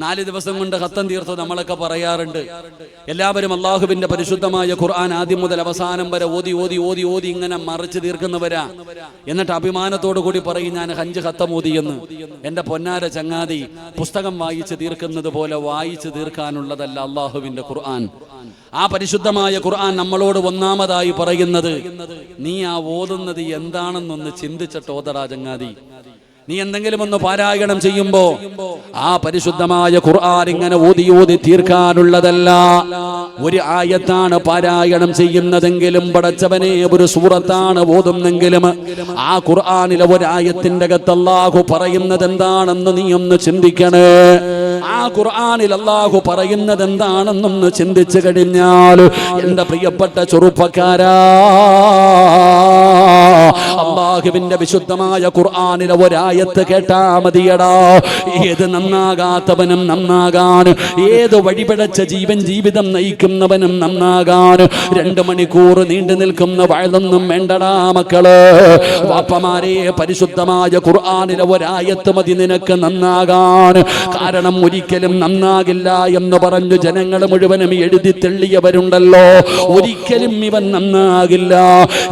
4 ദിവസം കൊണ്ട് ഖത്തം തീർത്തു, നമ്മളൊക്കെ പറയാറുണ്ട്. എല്ലാവരും അള്ളാഹുവിന്റെ പരിശുദ്ധമായ ഖുർആൻ ആദ്യം മുതൽ അവസാനം വരെ ഓതി ഓതി ഓതി ഓതി ഇങ്ങനെ മറിച്ച് തീർക്കുന്നവരാ. എന്നിട്ട് അഭിമാനത്തോടു കൂടി പറയും, ഞാൻ 5 ഖത്തം ഓതിയെന്ന്. എന്റെ പൊന്നാര ചങ്ങാതി, പുസ്തകം വായിച്ച് തീർക്കുന്നത് പോലെ വായിച്ച് തീർക്കാനുള്ളതല്ല അള്ളാഹുവിന്റെ ഖുർആൻ. ആ പരിശുദ്ധമായ ഖുർആൻ നമ്മളോട് ഒന്നാമതായി പറയുന്നത്, നീ ആ ഓതുന്നത് എന്താണെന്നൊന്ന് ചിന്തിച്ചിട്ട് ഓതടാ ചങ്ങാതി. നീ എന്തെങ്കിലും ഒന്ന് പാരായണം ചെയ്യുമ്പോ ആ പരിശുദ്ധമായ ഖുർആൻ ഇങ്ങനെ ഓതി ഓതി തീർക്കാനുള്ളതല്ല. ഒരു ആയത്താണ് പാരായണം ചെയ്യുന്നതെങ്കിലും, പടച്ചവനെ ഒരു സൂറത്താണ് ഓതുന്നെങ്കിലും, ആ ഖുർആനിലെ ഒരായത്തിന്റെ അകത്ത് അല്ലാഹു പറയുന്നത് എന്താണെന്ന് നീ ഒന്ന് ചിന്തിക്കണേ. ആ ഖുർആനിൽ അല്ലാഹു പറയുന്നത് എന്താണെന്നൊന്ന് ചിന്തിച്ചു കഴിഞ്ഞാൽ, എന്റെ പ്രിയപ്പെട്ട ചെറുപ്പക്കാരാ, അല്ലാഹുവിന്റെ വിശുദ്ധമായ ഖുർആനിലെ ഒരായത്ത് കേട്ടാ മതിയടാ. ഏത് നന്നാകാത്തവനും നന്നാകാൻ, ഏത് വഴിപിഴച്ച ജീവിതം നയിക്കുന്നവനും നന്നാകാൻ 2 മണിക്കൂർ നീണ്ടു നിൽക്കുന്ന വഴതൊന്നും വേണ്ടടാ മക്കള്. വാപ്പമാരെ, പരിശുദ്ധമായ ഖുർആനിലെ ഒരായത്ത് മതി നിനക്ക് നന്നാകാൻ. കാരണം ഒരിക്കലും നന്നാകില്ല എന്ന് പറഞ്ഞു ജനങ്ങൾ മുഴുവനും എഴുതി തെള്ളിയവരുണ്ടല്ലോ. ഒരിക്കലും ഇവൻ നന്നാകില്ല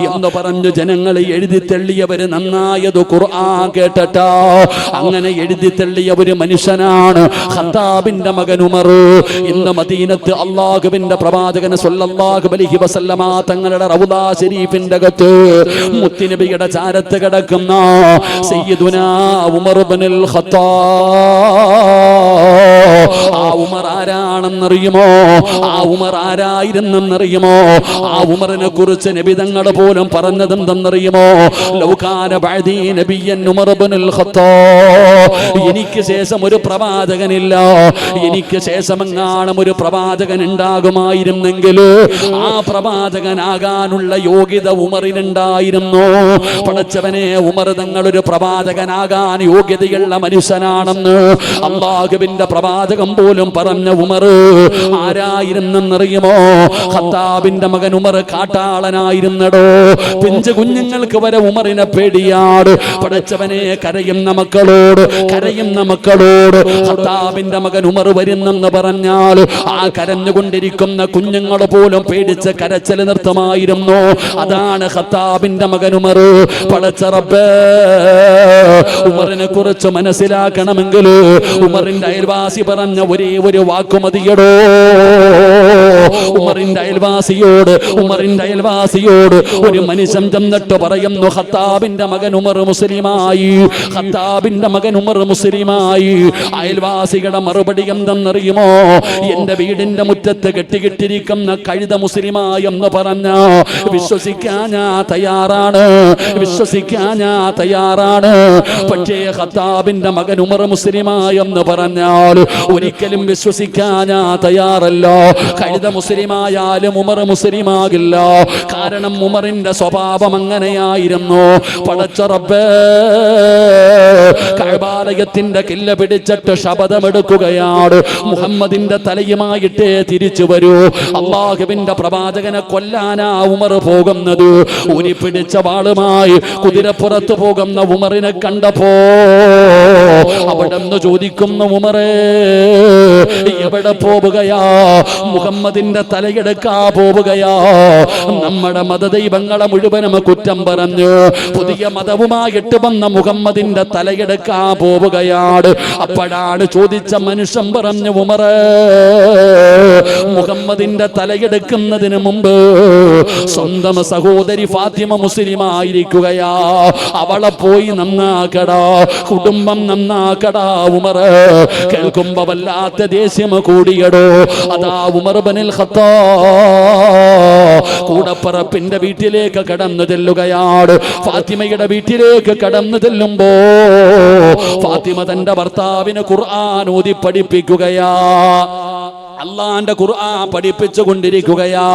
എന്ന് പറഞ്ഞു ജനങ്ങൾ എഴുതി തെള്ളിയവര് നന്നായത് ഖുർആൻ കേട്ടട്ടാ. അങ്ങനെ എഴുതി തെള്ളിയ ഒരു മനുഷ്യനാണ് ഖത്താബിന്റെ മകൻ ഉമർ. ഇന്ന് മദീനത്ത് അല്ലാഹുവിന്റെ പ്രവാചകൻ സ്വല്ലല്ലാഹു അലൈഹി വസല്ലമ തങ്ങളുടെ റൗദാ ശരീഫിന്റെ അകത്ത് മുത്തുനബിയുടെ ചാരത്ത് കിടക്കുന്ന സയ്യിദുനാ ഉമർ ഇബ്നുൽ ഖത്താബ്. ആ ഉമർ ആരാണെന്നറിയുമോ? ആ ഉമർ ആരായിരുന്നെന്നറിയുമോ? ആ ഉമറിനെ കുറിച്ച് നബി തങ്ങൾ പോലും പറഞ്ഞതെന്തെന്നറിയുമോ? ലൗകാന ബഅദീ നബിയ്യൻ ഉമർ ഇബ്നുൽ ഖത്താബ്. എനിക്ക് ശേഷം ഒരു പ്രവാചകനില്ല, എനിക്ക് ശേഷം എങ്ങാനും ഒരു പ്രവാചകൻ ഉണ്ടാകുമായിരുന്നെങ്കിൽ ആ പ്രവാചകനാകാനുള്ള യോഗ്യത ഉമറിനുണ്ടായിരുന്നു. പടച്ചവനെ, ഉമർ തങ്ങൾ ഒരു പ്രവാചകനാകാൻ യോഗ്യതയുള്ള മനുഷ്യനാണെന്ന് അല്ലാഹുവിന്റെ പ്രവാചകൻ പോലും പറഞ്ഞ ഉമർ ആരായിരുന്നെന്നറിയുമോ? ഖത്താബിന്റെ മകൻ ഉമർ കാട്ടാളനായിരുന്നടോ. പിഞ്ചു കുഞ്ഞുങ്ങൾ കുഞ്ഞുങ്ങൾക്ക് വരെ ഉമറിനെ പേടിയാണ്. പടച്ചവനെ, കരയുന്ന മക്കളോട് ഖത്താബിന്റെ മകൻ ഉമർ വരുന്നെന്ന് പറഞ്ഞാൽ ആ കരഞ്ഞുകൊണ്ടിരിക്കുന്ന കുഞ്ഞുങ്ങൾ പോലും പേടിച്ച് കരച്ചിൽ നിർത്തമായിരുന്നു. അതാണ് ഖത്താബിന്റെ മകൻ ഉമർ. പടച്ച റബ്ബേ, ഉമറിനെ കുറിച്ച് മനസ്സിലാക്കണമെങ്കിൽ ഉമറിന്റെ അയൽവാസി പറഞ്ഞ ഒരേ ഒരു വാക്കു മതിയടോ. ഉമറിന്റെ അയൽവാസിയോട് ഒരു മനുഷ്യൻ ചെന്നിട്ട് പറയുന്നു, ഖത്താബിന്റെ മകൻ ഉമർ മുസ്ലിമായി. അയൽവാസികളുടെ മറുപടി എന്തെന്നറിയുമോ? എന്റെ വീടിന്റെ മുറ്റത്ത് കെട്ടിക്കിട്ടിരിക്കുന്ന കഴുത മുസ്ലിമായി എന്ന് പറഞ്ഞ വിശ്വസിക്കാൻ ഞാൻ തയ്യാറാണ്. പക്ഷേ ഖത്താബിന്റെ മകൻ ഉമർ മുസ്ലിമായി എന്ന് പറഞ്ഞാൽ ഒരിക്കലും വിശ്വസിക്കാൻ ഞാൻ തയ്യാറല്ല. കഴുത മുസ്ലിമായാലും ഉമർ മുസ്ലിമാകില്ല. കാരണം ഉമറിന്റെ സ്വഭാവം അങ്ങനെയായിരുന്നു. പടച്ച റബ്ബേ, കഅബാലയത്തിന്റെ കില്ല പിടിച്ചിട്ട് ശപഥമെടുക്കുകയാണ്, മുഹമ്മദിന്റെ തലയുമായിട്ടേ തിരിച്ചു വരൂ. അല്ലാഹുവിന്റെ പ്രവാചകനെ കൊല്ലാനാ ഉമർ പോകുന്നത്. ഉരി പിടിച്ച വാളുമായി കുതിരപ്പുറത്ത് പോകുന്ന ഉമറിനെ കണ്ടപ്പോ അവിടെ നിന്ന് ചോദിക്കുന്നു, ഉമറേ എവിടെ പോവുകയാ? മുഹമ്മദിന്റെ തലയെടുക്കാ പോവുകയാ? നമ്മുടെ മതദൈവങ്ങളെ മുഴുവനും കുറ്റം പറഞ്ഞു പുതിയ മതവുമായിട്ട് വന്ന മുഹമ്മദിന്റെ തലയെടുക്കാ പോവുകയാണ്. അപ്പോഴാണ് ചോദിച്ച മനുഷ്യൻ പറഞ്ഞു, ഉമറേ, മുഹമ്മദിന്റെ തലയെടുക്കുന്നതിന് മുമ്പ് സ്വന്തം സഹോദരി ഫാത്തിമ മുസ്ലിമായിരിക്കുകയാ. അവളെ പോയി നന്നാക്കടാ, കുടുംബം നന്നാക്കടാ ഉമറ്. കേൾക്കുമ്പോ വല്ലാത്ത ദേഷ്യം കൂടിയടോ. അതാ ഉമർ ഇബ്നുൽ ഖത്താബ് കൂടപ്പറപ്പിന്റെ വീട്ടിലേക്ക് കടന്നു ചെല്ലുകയാണ്. ഫാത്തിമയുടെ വീട്ടിലേക്ക് കടന്നു ചെല്ലുമ്പോ ഫാത്തിമ തന്റെ ഭർത്താവിന് ഖുർആൻ ഓതി പഠിപ്പിക്കുകയാ. അള്ളാന്റെ ഖുർആൻ പഠിപ്പിച്ചു കൊണ്ടിരിക്കുകയാ.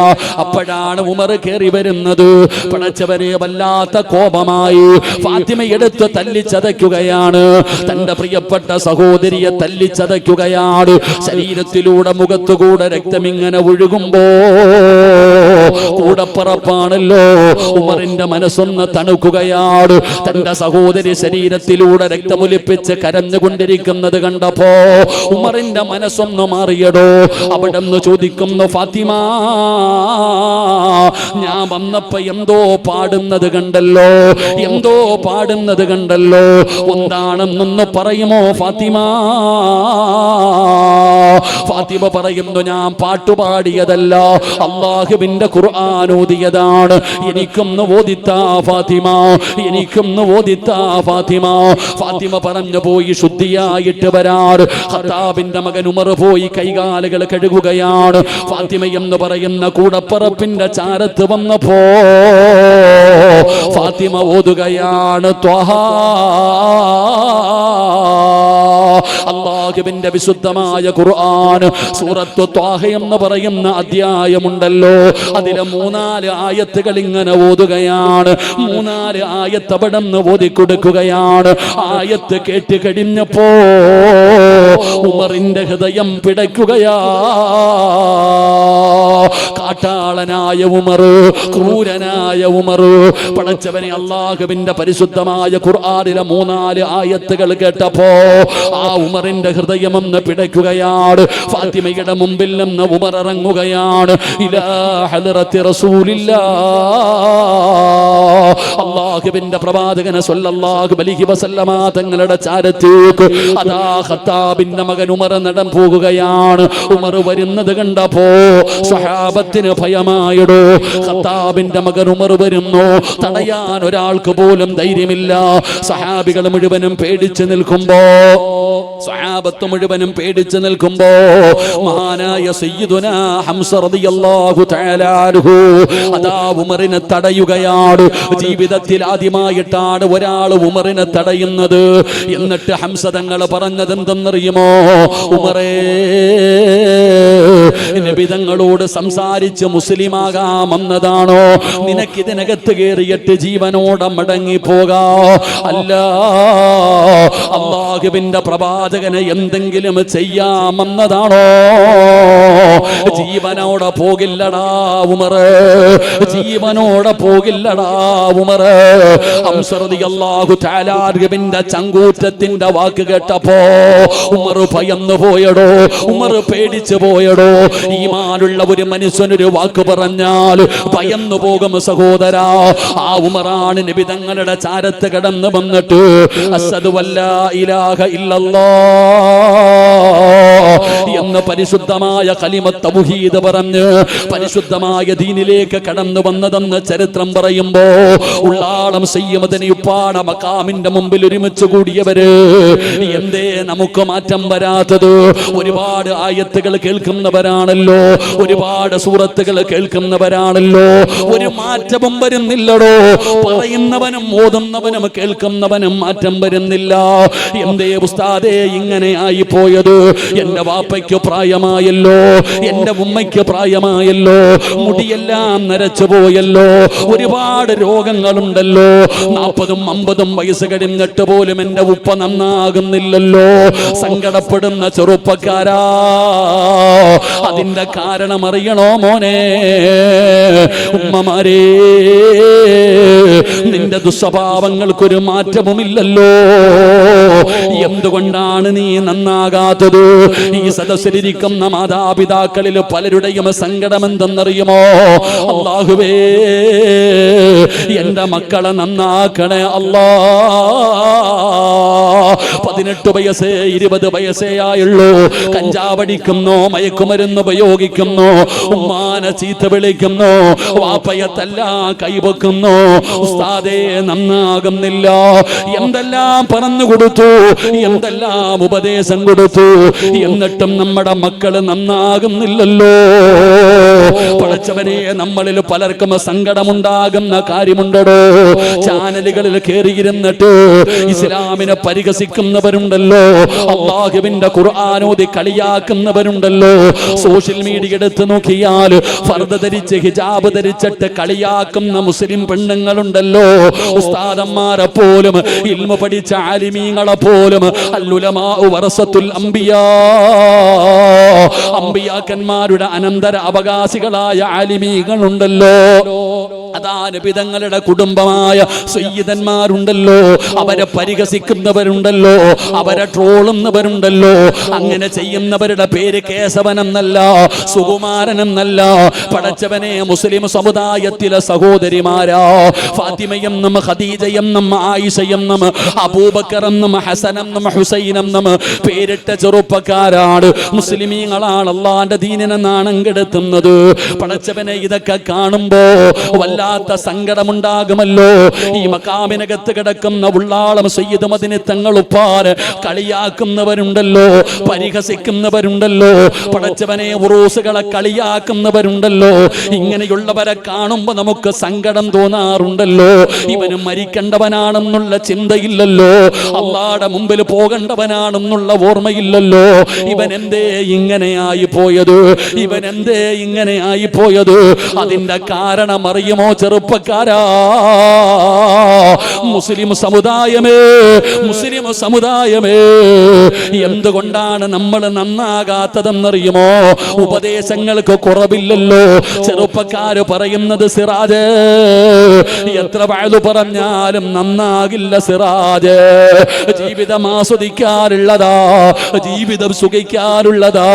അപ്പോഴാണ് ഉമർ കയറി വരുന്നത്. പടച്ചവരെ, വല്ലാത്ത കോപമായി ഫാത്തിമ എടുത്ത് തല്ലിച്ചതയ്ക്കുകയാണ്. തന്റെ പ്രിയപ്പെട്ട സഹോദരിയെ തല്ലിച്ചതയ്ക്കുകയാണ്. ശരീരത്തിലൂടെ മുഖത്തുകൂടെ രക്തമിങ്ങനെ ഒഴുകുമ്പോ കൂടപ്പറപ്പാണല്ലോ, ഉമറിന്റെ മനസ്സൊന്ന് തണുക്കുകയാണ്. തന്റെ സഹോദരി ശരീരത്തിലൂടെ രക്തമൊലിപ്പിച്ച് കരഞ്ഞുകൊണ്ടിരിക്കുന്നത് കണ്ടപ്പോ ഉമറിന്റെ മനസ്സൊന്ന് മാറിയടോ. അവിടെ നിന്ന് ചോദിക്കുന്നു, ഫാത്തിമ, ഞാൻ വന്നപ്പോ എന്തോ പാടുന്നത് കണ്ടല്ലോ, എന്താണെന്നൊന്ന് പറയുമോ ഫാത്തിമ? ഫാത്തിമ പറയുന്നു, ഞാൻ പാട്ടുപാടിയതല്ല, അല്ലാഹുവിന്റെ ഖുർആൻ ഓതിയതാണ്. എനിക്കൊന്ന് ഓദിത്താ ഫാത്തിമ. ഫാത്തിമ പറഞ്ഞു, പോയി ശുദ്ധിയായിട്ട് വരാറ്. ഖത്താബിന്റെ മകൻ ഉമർ പോയി കൈകാലുകൾ കഴുകുകയാണ്. ഫാത്തിമ എന്ന് പറയുന്ന കൂടപ്പറപ്പിന്റെ ചാരത്ത് വന്നപ്പോ ഫാത്തിമ ഓതുകയാണ്, ത്വഹാ, അല്ലാഹുവിന്റെ വിശുദ്ധമായ ഖുർആൻ സൂറത്തു ത്വാഹ എന്ന് പറയുന്ന അധ്യായമുണ്ടല്ലോ, അതിലെ 3-4 ആയത്തുകൾ ഇങ്ങനെ ഓതുകയാണ്. 3-4 ആയത്ത് അവിടെ നിന്ന് ഓതിക്കൊടുക്കുകയാണ്. ആയത്ത് കേട്ട് കഴിഞ്ഞപ്പോ ഉമറിന്റെ ഹൃദയം പിടയ്ക്കുകയാ. കാട്ടാളനായ ഉമർ, ക്രൂരനായ ഉമർ, പടച്ചവനെ, അല്ലാഹുവിന്റെ പരിശുദ്ധമായ ഖുർആനിലെ 3-4 ആയത്തുകൾ കേട്ടപ്പോ ആ ഉമറിന്റെ ഹൃദയം ഒന്ന് പിടയ്ക്കുകയാണ്. ഫാത്തിമയുടെ മുമ്പിൽ നിന്ന് ഉമർ ഇറങ്ങുകയാണ്. ഇലാ ഹദ്റത്തി റസൂലില്ലാഹ്, അല്ലാഹുവിന്റെ പ്രവാചകൻ സ്വല്ലല്ലാഹു അലൈഹി വസല്ലമ തങ്ങളുടെ ചാരത്തേക്ക് അതാ ഖത്താബിന്റെ മകൻ ഉമർ നടന്നു പോകുകയാണ്. ഉമർ വരുന്നത് കണ്ടപ്പോ സ്വഹാബത്തിന് ഭയമായിടോ. ഖത്താബിന്റെ മകൻ ഉമർ വരുന്നു, തടയാൻ ഒരാൾക്ക് പോലും ധൈര്യമില്ല. സഹാബികൾ മുഴുവനും പേടിച്ചു നിൽക്കുമ്പോ, സ്വഹാബത്ത് മുഴുവനും പേടിച്ചു നിൽക്കുമ്പോ മഹാനായ സയ്യിദുനാ ഹംസ റളിയല്ലാഹു തആല അൻഹു അതാ ഉമറിനെ തടയുകയാണ്. ജീവിതത്തിൽ ആദ്യമായിട്ടാണ് ഒരാൾ ഉമറിനെ തടയുന്നത്. എന്നിട്ട് ഹംസ തങ്ങൾ പറഞ്ഞത് എന്തെന്നറിയുമോ? ഉമറേ, നബി തങ്ങളോട് സംസാരിച്ച് മുസ്ലിമാകാമെന്നതാണോ? നിനക്കിതിനകത്ത് കയറിയിട്ട് ജീവനോടെ മടങ്ങിപ്പോകാ? അല്ല, അല്ലാഹുവിന്റെ പ്രവാചകനെ എന്തെങ്കിലും ചെയ്യാമെന്നതാണോ? ജീവനോടെ പോകില്ലടാ ഉമർ, ജീവനോടെ പോകില്ലടാ ഉമർ. ഹംസ റളിയല്ലാഹു തആല അൻഹുവിന്റെ ചങ്കൂറ്റത്തിന്റെ വാക്ക് കേട്ടപ്പോ ഉമർ ഭയന്നു പോയടോ, ഉമർ പേടിച്ചു പോയടോ. ഈമാനുള്ള ഒരു മനുഷ്യനൊരു വാക്ക് പറഞ്ഞാൽ ഭയന്നു പോകും സഹോദരാ. ആ ഉമറാണ് നബി തങ്ങളുടെ ചാരത്ത് കടന്നു വന്നിട്ട് അസ്ഹദു അല്ലാ ഇലാഹ ഇല്ലല്ലാഹ് എന്ന പരിശുദ്ധമായ കലിമത്ത് തൗഹീദ് പറഞ്ഞ് പരിശുദ്ധമായ ദീനിലേക്ക് കടന്നു വന്നതെന്ന് ചരിത്രം പറയുമ്പോ ഉള്ളാളം സയ്യിദുനി ഉപ്പാട മഖാമിന്റെ മുമ്പിൽ ഒരുമിച്ച് കൂടിയവര് എന്തേ നമുക്ക് മാറ്റം വരാത്തത്? ഒരുപാട് ആയത്തുകൾ കേൾക്കുന്നവരാണല്ലോ, ഒരുപാട് സൂറത്തുകൾ കേൾക്കുന്നവരാണല്ലോ, ഒരു മാറ്റവും വരുന്നില്ലടോ. പറയുന്നവനും ഓതുന്നവനും കേൾക്കുന്നവനും മാറ്റം വരുന്നില്ല. എന്തേ ഉസ്താദേ ഇങ്ങനെ ആയി പോയത്? എന്റെ വാപ്പയ്ക്ക് പ്രായമായല്ലോ, എന്റെ ഉമ്മയ്ക്ക് പ്രായമായല്ലോ, മുടിയെല്ലാം നരച്ചു പോയല്ലോ, ഒരുപാട് രോഗങ്ങളുണ്ടല്ലോ, 40ഉം 50ഉം വയസ്സ് കഴിഞ്ഞിട്ട് പോലും എന്റെ ഉപ്പ നന്നാകുന്നില്ലല്ലോ. സങ്കടപ്പെടുന്ന ചെറുപ്പക്കാരാ, അതിന്റെ കാരണം അറിയണോ മോനെ? ഉമ്മമാരേ, നിന്റെ ദുസ്വഭാവങ്ങൾക്കൊരു മാറ്റവുമില്ലല്ലോ. എന്തുകൊണ്ടാണ് നീ നന്നാകാത്തത്? ഈ സദസ്സിലിരിക്കുന്ന മാതാപിതാക്കളിൽ പലരുടെയും സങ്കടം എന്തെന്നറിയുമോ? അല്ലാഹുവേ, എന്റെ മക്കളെ നന്നാക്കണേ അല്ലാ. 18 വയസ്സ് 20 വയസ്സേ ആയുള്ളൂ, കഞ്ചാവടിക്കുന്നു, മയക്കുമരുന്ന് ഉപയോഗിക്കുന്നു, ഉമ്മാനെ ചീത്ത വിളിക്കുന്നു, വാപ്പയത്തെല്ലാം കൈവെക്കുന്നു. ഉസ്താദേ നന്നാകുന്നില്ല. എന്തെല്ലാം പറഞ്ഞു കൊടുത്തു, എന്തെല്ലാം ഉപദേശം കൊടുത്തു, എന്നിട്ടും നമ്മുടെ മക്കള് നന്നാകുന്നില്ലല്ലോ. പടച്ചവനെ, നമ്മളിൽ പലർക്കും സങ്കടമുണ്ടാകുന്ന കാര്യമുണ്ടോ? ചാനലുകളിൽ കയറിയിരുന്നിട്ട് ഇസ്ലാമിനെ പരിഹസിക്കുന്നവരുണ്ടല്ലോ, അല്ലാഹുവിന്റെ ഖുർആനോദി കളിയാക്കുന്നവരുണ്ടല്ലോ. സോഷ്യൽ മീഡിയ എടുത്ത് നോക്കിയാൽ ഫർദ് ധരിച്ച് ഹിജാബ് ധരിച്ചിട്ട് കളിയാക്കുന്ന മുസ്ലിം പെണ്ണുങ്ങളുണ്ടല്ലോ. ഉസ്താദന്മാരെ പോലും, ഇൽമു പഠിച്ച ആലിമീങ്ങളെ പോലും അൽഉലമാഉ വറസത്തുൽ അംബിയാ, അംബിയാക്കന്മാരുടെ അനന്തര അവകാശികളായ ആലിമീങ്ങളുണ്ടല്ലോ. അതാ നബിതങ്ങളുടെ കുടുംബമായ സയ്യിദന്മാരുണ്ടല്ലോ, അവരെ പരിഹസിക്കുന്നവരുണ്ടല്ലോ, അവരെ ട്രോളുന്നവരുണ്ടല്ലോ. അങ്ങനെ ചെയ്യുന്നവരുടെ പേര് കേശവനെന്നല്ല, സുകുമാരനെന്നല്ല. പടച്ചവനെ, മുസ്ലിം സമുദായത്തിലെ സഹോദരിമാരാ, ഫാത്തിമയെന്നും ഖദീജയെന്നും ആയിഷയെന്നും അബൂബക്കറെന്നും ഹസനെന്നും ഹുസൈനെന്നും പേരിട്ട ചെറുപ്പക്കാരാണ്, മുസ്ലിമീങ്ങളാണ് അല്ലാഹുവിന്റെ ദീനിനെ നാണം കെടുത്തുന്നത്. പടച്ചവനെ, ഇതൊക്കെ കാണുമ്പോ വല്ലാത്ത സങ്കടമുണ്ടാകുമല്ലോ. ഈ മഖാമിനകത്ത് കിടക്കുന്ന ഉള്ളാളം സയ്യിദ് മദനി തങ്ങൾ ഉപ്പാന് കളിയാക്കുന്നവരുണ്ടല്ലോ, പരിഹസിക്കുന്നവരുണ്ടല്ലോ. പടച്ചവനെ, ഉറൂസുകളെ കളിയാക്കുന്നവരുണ്ടല്ലോ. ഇങ്ങനെയുള്ളവരെ കാണുമ്പോ നമുക്ക് സങ്കടം തോന്നാറുണ്ടല്ലോ. ഇവന് മരിക്കേണ്ടവനാണെന്നുള്ള ചിന്തയില്ലല്ലോ, അല്ലാഹുവിന്റെ മുമ്പിൽ പോകേണ്ടവനാണെന്നുള്ള ഓർമ്മയില്ലല്ലോ. ഇവൻ എന്തേ ഇങ്ങനെയായി പോയത്? ഇവൻ എന്തേ ഇങ്ങനെയായി പോയത്? അതിന്റെ കാരണം അറിയുമോ ചെറുപ്പക്കാരാ? മുസ്ലിം സമുദായമേ, മുസ്ലിം സമുദായമേ, എന്തുകൊണ്ടാണ് നമ്മൾ നന്നാകാത്തതെന്നറിയുമോ? ഉപദേശങ്ങൾക്ക് കുറവില്ലല്ലോ. ചെറുപ്പക്കാര് പറയുന്നത്, സിറാജ് എത്ര വഅദ് പറഞ്ഞാലും നന്നാകില്ല സിറാജ്. ജീവിതം ആസ്വദിക്കാറുള്ളതാ, ജീവിതം സുഖിക്കാറുള്ളതാ.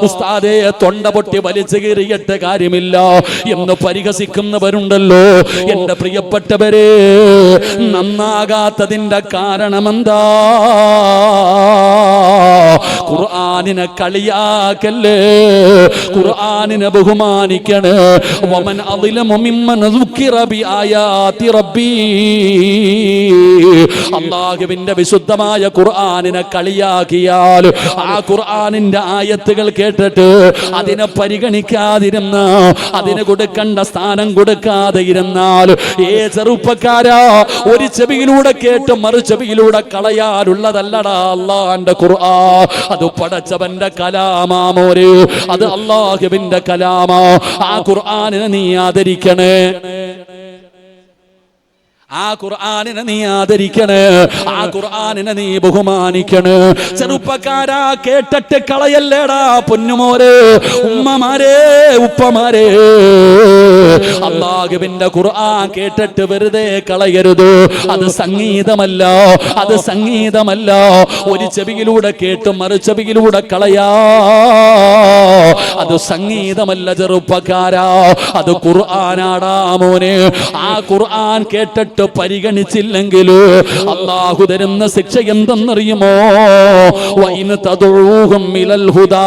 ഉസ്താദേ, തൊണ്ട പൊട്ടി വലിച്ചു കീറിയിട്ട് കാര്യമില്ല എന്ന് പരിഹസിക്കുന്നവരുണ്ടല്ലോ. എന്റെ പ്രിയപ്പെട്ടവരെ, നന്നാകാത്തതിന്റെ കാരണമെന്താ? ഖുർആനിനെ കളിയാക്കല്ലേ, ഖുർആനിനെ ബഹുമാനിക്കണേ. വമൻ അളിലമു മിമ്മൻ ദുക്കിറ ബിആയാതി റബ്ബി, അല്ലാഹുവിന്റെ വിശുദ്ധമായ ഖുർആനിനെ കളിയാക്കിയാൽ, ആ ഖുർആനിന്റെ ആയത്തുകൾ കേട്ടിട്ട് അതിനെ പരിഗണിക്കാതിരുന്ന, അതിന് കൊടുക്കേണ്ട സ്ഥാനം കൊടുക്കാതെ ഇരുന്നാൽ, ചെറുപ്പക്കാരാ, ഒരു ചെവിയിലൂടെ കേട്ട് മറു ചെവിയിലൂടെ കളയാനുള്ളതല്ലടാ അല്ലാഹുവിന്റെ ഖുർആൻ. അത് പടച്ചവന്റെ കലാമാ മോരെ, അത് അല്ലാഹുവിന്റെ കലാമാ. ആ ഖുർആനിനെ നീ ആദരിക്കണേ. ആ ഖുർആനിനെ നീ ആദരിക്കണേ, ആ ഖുർആനിനെ നീ ബഹുമാനിക്കണേ. ചെറുപ്പക്കാരാ, കേട്ടിട്ട് കളയല്ലേടാ പൊന്നുമോരെ, ഉമ്മമാരെ, ഉപ്പമാരെ. അല്ലാഹുവിന്റെ ഖുർആൻ കേട്ടിട്ട് വെറുതെ കളയരുത്. അത് സംഗീതമല്ല, അത് സംഗീതമല്ല. ഒരു ചെവിയിലൂടെ കേട്ട് മറു ചെവിയിലൂടെ കളയാ, അത് സംഗീതമല്ല ചെറുപ്പക്കാരാ, അത് ഖുർആനാടാ മോനെ. ആ ഖുർആൻ കേട്ടിട്ട് പരിഗണിച്ചില്ലെങ്കിൽ അല്ലാഹു തരുന്ന ശിക്ഷ എന്തെന്നറിയുമോ? വഇൻ തദഊഹും ഇലൽ ഹുദാ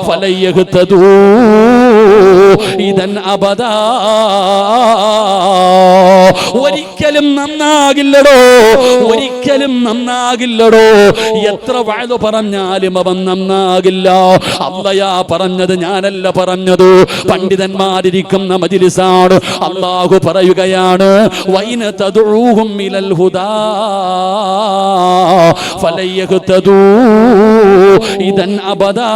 ഫലയഹ്തദൂ ഇദൻ അബദാ. ഒരിക്കലും നന്നാകില്ലടോ, ഒരിക്കലും നന്നാകില്ലടോ. എത്ര വഅദ് പറഞ്ഞാലും അവൻ നന്നാകില്ല. അല്ലാഹ് പറഞ്ഞത്, ഞാനല്ല പറഞ്ഞത്, പണ്ഡിതന്മാരിരിക്കുന്ന മജ്ലിസാണ്. അല്ലാഹു പറയുകയാണ്, വൈന തദഊഹും ഇലൽ ഹുദാ ഫലയഹ്തദൂ ഇദൻ അബദാ.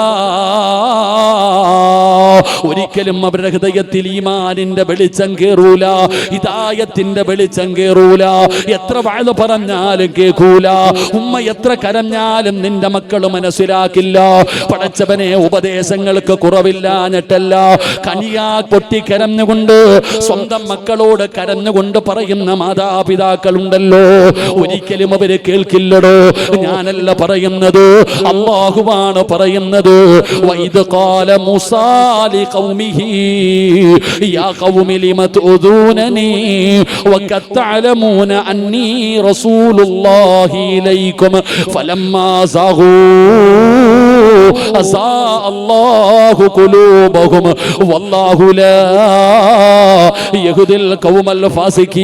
ഒരിക്കലും അവരുടെ ഹൃദയത്തിൽ ഈമാനിന്റെ വെളിച്ചം കേറൂല, ഹിദായത്തിന്റെ വെളിച്ചം കേറൂല. എത്ര വഅദ് പറഞ്ഞാലും കേൾക്കൂല. ഉമ്മ എത്ര കരഞ്ഞാലും നിന്റെ മക്കൾ മനസ്സിലാക്കില്ല. പടച്ചവനെ, ഉപദേശങ്ങൾക്ക് കുറവില്ലാഞ്ഞിട്ടല്ല, കനിയാ പൊട്ടി കരഞ്ഞുകൊണ്ട് സ്വന്തം മക്കളോട് കരഞ്ഞുകൊണ്ട് പറയുന്ന മാതാപിതാക്കളുണ്ടല്ലോ, ഒരിക്കലും അവര് കേൾക്കില്ലടോ. ഞാനല്ല പറയുന്നത്, അല്ലാഹുവാണ് പറയുന്നത്. വഇദ് ഖാല മൂസാ ലിഖൗമിഹി യാ ഖൗമി ലിമ തുദൂനനി വഖദ് തഅലമൂന അന്നീ റസൂലുള്ളാഹി ഇലൈക്കും ഫലമ്മാ സാഗൂ അസാ അല്ലാഹു ഖുലൂബഹും വല്ലാഹു ലാ യഹ്ദിൽ ഖൗമൽ ഫാസിഖീൻ.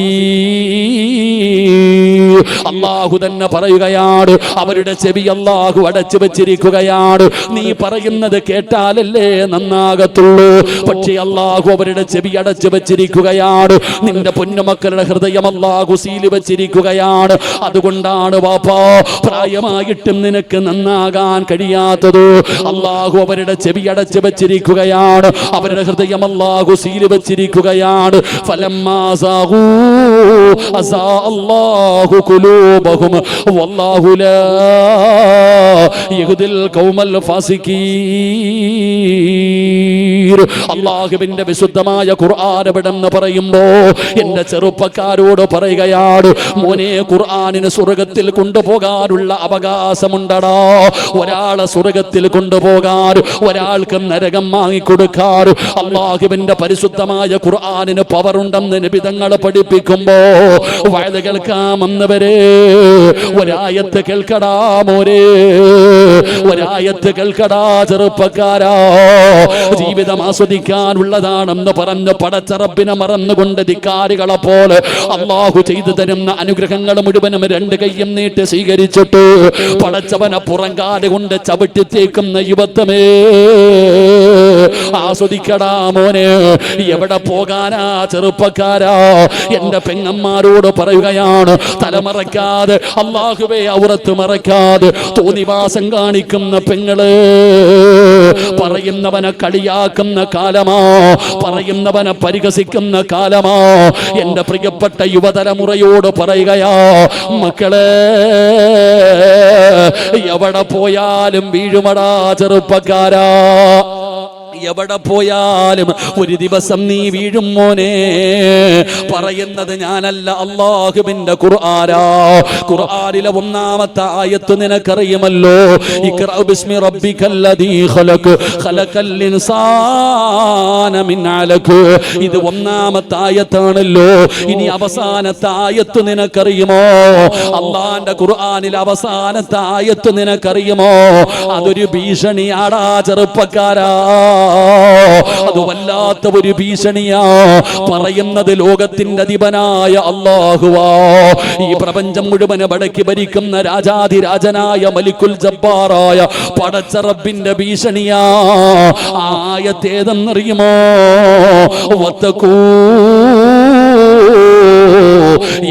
അല്ലാഹു തന്നെ പറയുകയാണ്, അവരുടെ ചെവി അല്ലാഹു അടച്ചു വെച്ചിരിക്കുകയാണ്. നീ പറയുന്നത് കേട്ടാലല്ലേ നന്നാകത്തുള്ളൂ. പക്ഷേ അല്ലാഹു അവരുടെ ചെവി അടച്ചു വെച്ചിരിക്കുകയാണ്. നിന്റെ പൊന്നുമക്കളുടെ ഹൃദയം അല്ലാഹു സീല് വെച്ചിരിക്കുകയാണ്. അതുകൊണ്ടാണ് വാപ്പാ, പ്രായമായിട്ടും നിനക്ക് നന്നാകാൻ കഴിയാത്തത്. അല്ലാഹു അവരുടെ ചെവി അടച്ചു വെച്ചിരിക്കുകയാണ്. അവരുടെ ഹൃദയം അല്ലാഹു സീല് വെച്ചിരിക്കുകയാണ്. ഫലമ്മാ സാഗൂ അസാ അല്ലാഹു ഖുലൂബഹും വല്ലാഹു ലാ യഹ്ദിൽ ഖൗമൽ ഫാസിഖീൻ. അല്ലാഹുവിന്റെ വിശുദ്ധമായ ഖുർആൻ എവിടെന്ന് പറയുമ്പോ എന്റെ ചെറുപ്പക്കാരോട് പറയുകയാണ്, മോനെ, ഖുർആനിന് സ്വർഗത്തിൽ കൊണ്ടുപോകാനുള്ള അവകാശമുണ്ടടാ. ഒരാളെ സ്വർഗത്തിൽ കൊണ്ടുപോകാൻ, ഒരാൾക്ക് നരകം വാങ്ങിക്കൊടുക്കാൻ അല്ലാഹുവിന്റെ പരിശുദ്ധമായ ഖുർആനിന് പവറുണ്ടെന്ന് നബി തങ്ങൾ പഠിപ്പിക്കുമ്പോ വഅദ് കേൾക്കാമെന്നവരെ ഒരായത്ത് കേൾക്കടാ മോരെ, ഒരായത്ത് കേൾക്കടാ ചെറുപ്പക്കാരാ. ജീവിതം ആസ്വദിക്കാനുള്ളതാണെന്ന് പറഞ്ഞ് പടച്ച റബ്ബിനെ മറന്നുകൊണ്ട് ധിക്കാരികളെ പോലെ അല്ലാഹു ചെയ്തു തരുന്ന അനുഗ്രഹങ്ങൾ മുഴുവനും രണ്ട് കൈയും നീട്ടി സ്വീകരിച്ചിട്ട് പടച്ചവനെ പുറങ്കാല് കൊണ്ട് ചവിട്ടിത്തേക്കുന്ന യുവത്വമേ, ആസ്വദിക്കടാ മോനെ. എവിടെ പോകാനാ ചെറുപ്പക്കാരാ? എന്റെ പെങ്ങന്മാരോട് പറയുകയാണ്, തലമറക്കാതെ, അല്ലാഹുവേ ഔറത്ത് മറക്കാതെ തോന്നിവാസം കാണിക്കുന്ന പെങ്ങള്, പറയുന്നവനെ കളിയാക്കുന്ന കാലമാ, പറയുന്നവനെ പരിഹസിക്കുന്ന കാലമാ. എന്റെ പ്രിയപ്പെട്ട യുവതലമുറയോട് പറയുകയാ, മക്കളെ, എവിടെ പോയാലും വീഴുമടാ ചെറുപ്പക്കാരാ. എവിടെ പോയാലും ഒരു ദിവസം നീ വീഴും മോനെ. പറയുന്നത് ഞാനല്ല, അല്ലാഹുവിന്റെ ഖുർആനാ. ഖുർആനിലെ ഒന്നാമത്തെ ആയത്ത് നിനക്കറിയുമല്ലോ, ഇഖ്റഅ ബിസ്മി റബ്ബിക്കല്ലദീ ഖലഖ് ഖലഖൽ ഇൻസാന മിൻ അലഖ്. ഇത് ഒന്നാമത്തെ ആയത്താണല്ലോ. ഇനി അവസാനത്തെ ആയത്ത് നിനക്കറിയുമോ? അല്ലാഹുവിന്റെ ഖുർആനിലെ അവസാനത്തെ ആയത്ത് നിനക്കറിയുമോ? അതൊരു ഭീഷണിയാടാ ചെറുപ്പക്കാരാ. അത് വല്ലാത്ത ഒരു ഭീഷണിയാ. പറയുന്നത് ലോകത്തിന്റെ അധിപനായ അല്ലാഹുവാ. ഈ പ്രപഞ്ചം മുഴുവൻ അടക്കി ഭരിക്കുന്ന രാജാധിരാജനായ മലിക്കുൽ ജബ്ബാറായ പടച്ച റബ്ബിന്റെ ഭീഷണിയാ. ആയത്തേതെന്നറിയുമോ? വത്തഖൂ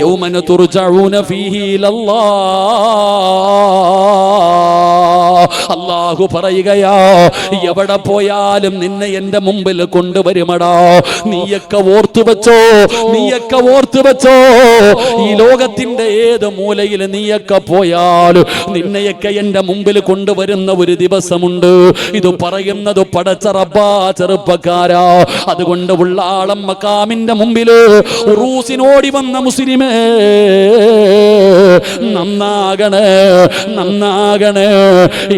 യൗമന തുർജഊന ഫീഹി ഇലല്ലാഹ്. അല്ലാഹു പറയുകയാ, എവിടെ പോയാലും നിന്നെ എന്റെ മുമ്പിൽ കൊണ്ടുവരുമടാ. നീയൊക്കെ ഓർത്തു വെച്ചോ, നീയൊക്കെ ഓർത്തു വെച്ചോ, ഈ ലോകത്തിന്റെ ഏത് മൂലയിൽ നീയൊക്കെ പോയാലും നിന്നെയൊക്കെ എന്റെ മുമ്പിൽ കൊണ്ടുവരുന്ന ഒരു ദിവസമുണ്ട്. ഇത് പറയുന്നത് പടച്ച റബ്ബാ ചെറുപ്പക്കാരാ. അതുകൊണ്ട് ഉള്ളാളം മക്കാമിന്റെ മുമ്പില് ഉറൂസിനോടി വന്ന മുസ്ലിമേ, നന്നാകണേ, നന്നാകണേ.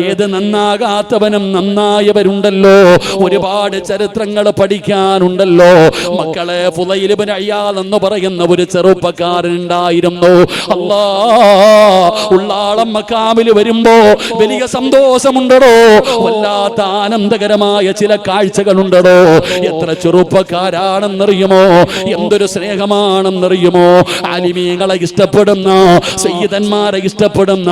ഏത് നന്നാകാത്തവനും നന്നായവരുണ്ടല്ലോ, ഒരുപാട് ചരിത്രങ്ങൾ പഠിക്കാനുണ്ടല്ലോ. മക്കളെ, ഫുളൈൽ ഇബ്നു അയ്യാദ് എന്ന് പറയുന്ന ഒരു ചെറുപ്പക്കാരൻ ഉണ്ടായിരുന്നു. അല്ലാ, ഉള്ളാളം മക്കാമിൽ വരുമ്പോ വലിയ സന്തോഷമുണ്ടോ, വല്ലാത്ത ആനന്ദകരമായ ചില കാഴ്ചകളുണ്ടോ. എത്ര ചെറുപ്പക്കാരാണെന്നറിയുമോ, എന്തൊരു സ്നേഹമാണെന്നറിയുമോ. ആലിമീങ്ങളെ ഇഷ്ടപ്പെടുന്ന, സയ്യിദന്മാരെ ഇഷ്ടപ്പെടുന്ന,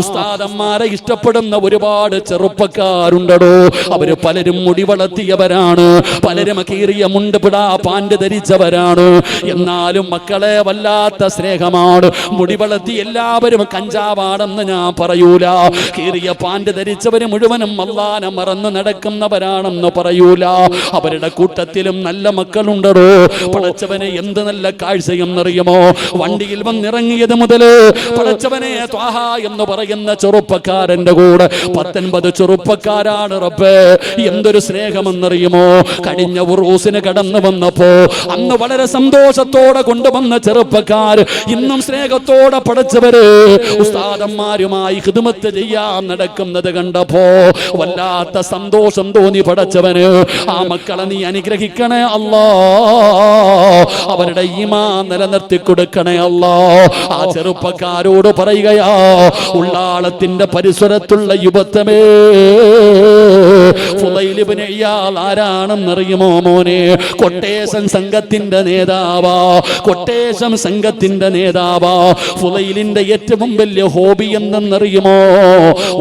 ഉസ്താദന്മാരെ ഇഷ്ടപ്പെടുന്ന ഒരുപാട് ചെറുപ്പക്കാരുണ്ടോ. അവര് പലരും മുടി വളർത്തിയവരാണ്, പലരും കീറിയ മുണ്ട് പിടാ പാൻറ് ധരിച്ചവരാണ്. എന്നാലും മക്കളെ, വല്ലാത്ത സ്നേഹമാണ്. മുടി വളർത്തി എല്ലാവരും കഞ്ചാവാണെന്ന് ഞാൻ പറയൂല. കീറിയ പാൻറ് ധരിച്ചവര് മുഴുവനും അല്ലാഹനെ മറന്ന് നടക്കുന്നവരാണെന്ന് പറയൂല. അവരുടെ കൂട്ടത്തിലും നല്ല മക്കളുണ്ടോ. പടച്ചവനെ, എന്ത് നല്ല കാഴ്ചയെന്നറിയുമോ. വണ്ടിയിൽ വന്നിറങ്ങിയത് മുതല് പടച്ചവനെ ത്വാഹ എന്ന് പറയുന്ന ചെറുപ്പക്കാരന്റെ കൂടെ 19 ചെറുപ്പക്കാരാണ്. റബ്ബേ, എന്തൊരു സ്നേഹമെന്നറിയുമോ. കഴിഞ്ഞ ഉറൂസിന് കടന്നു വന്നപ്പോ അന്ന് വളരെ സന്തോഷത്തോടെ കൊണ്ടുവന്ന ചെറുപ്പക്കാർ ഇന്നും സ്നേഹത്തോടെ പടച്ചവര് ഉസ്താദന്മാരുമായി ഖിദ്മത്ത് ചെയ്യാൻ നടക്കുന്നത് കണ്ടപ്പോ വല്ലാത്ത സന്തോഷം തോന്നി. പടച്ചവന് ആ മക്കളെ നീ അനുഗ്രഹിക്കണേ അല്ലാ, അവരുടെ ഈമാൻ നിലനിർത്തി കൊടുക്കണേ അല്ലാ. ആ ചെറുപ്പക്കാരോട് പറയുകയാ, ഉള്ളാളത്തിന്റെ പരിസരത്തുള്ള യുവത്വമേ, ഫുളൈൽ ഇബ്നു അയ്യാദ് ആരാണെന്നറിയുമോ മോനെ? കൊട്ടേഷൻ സംഘത്തിന്റെ നേതാവാ, കൊട്ടേഷൻ സംഘത്തിന്റെ നേതാവാ. ഫുളൈലിന്റെ ഏറ്റവും വലിയ ഹോബി എന്തെന്നറിയുമോ?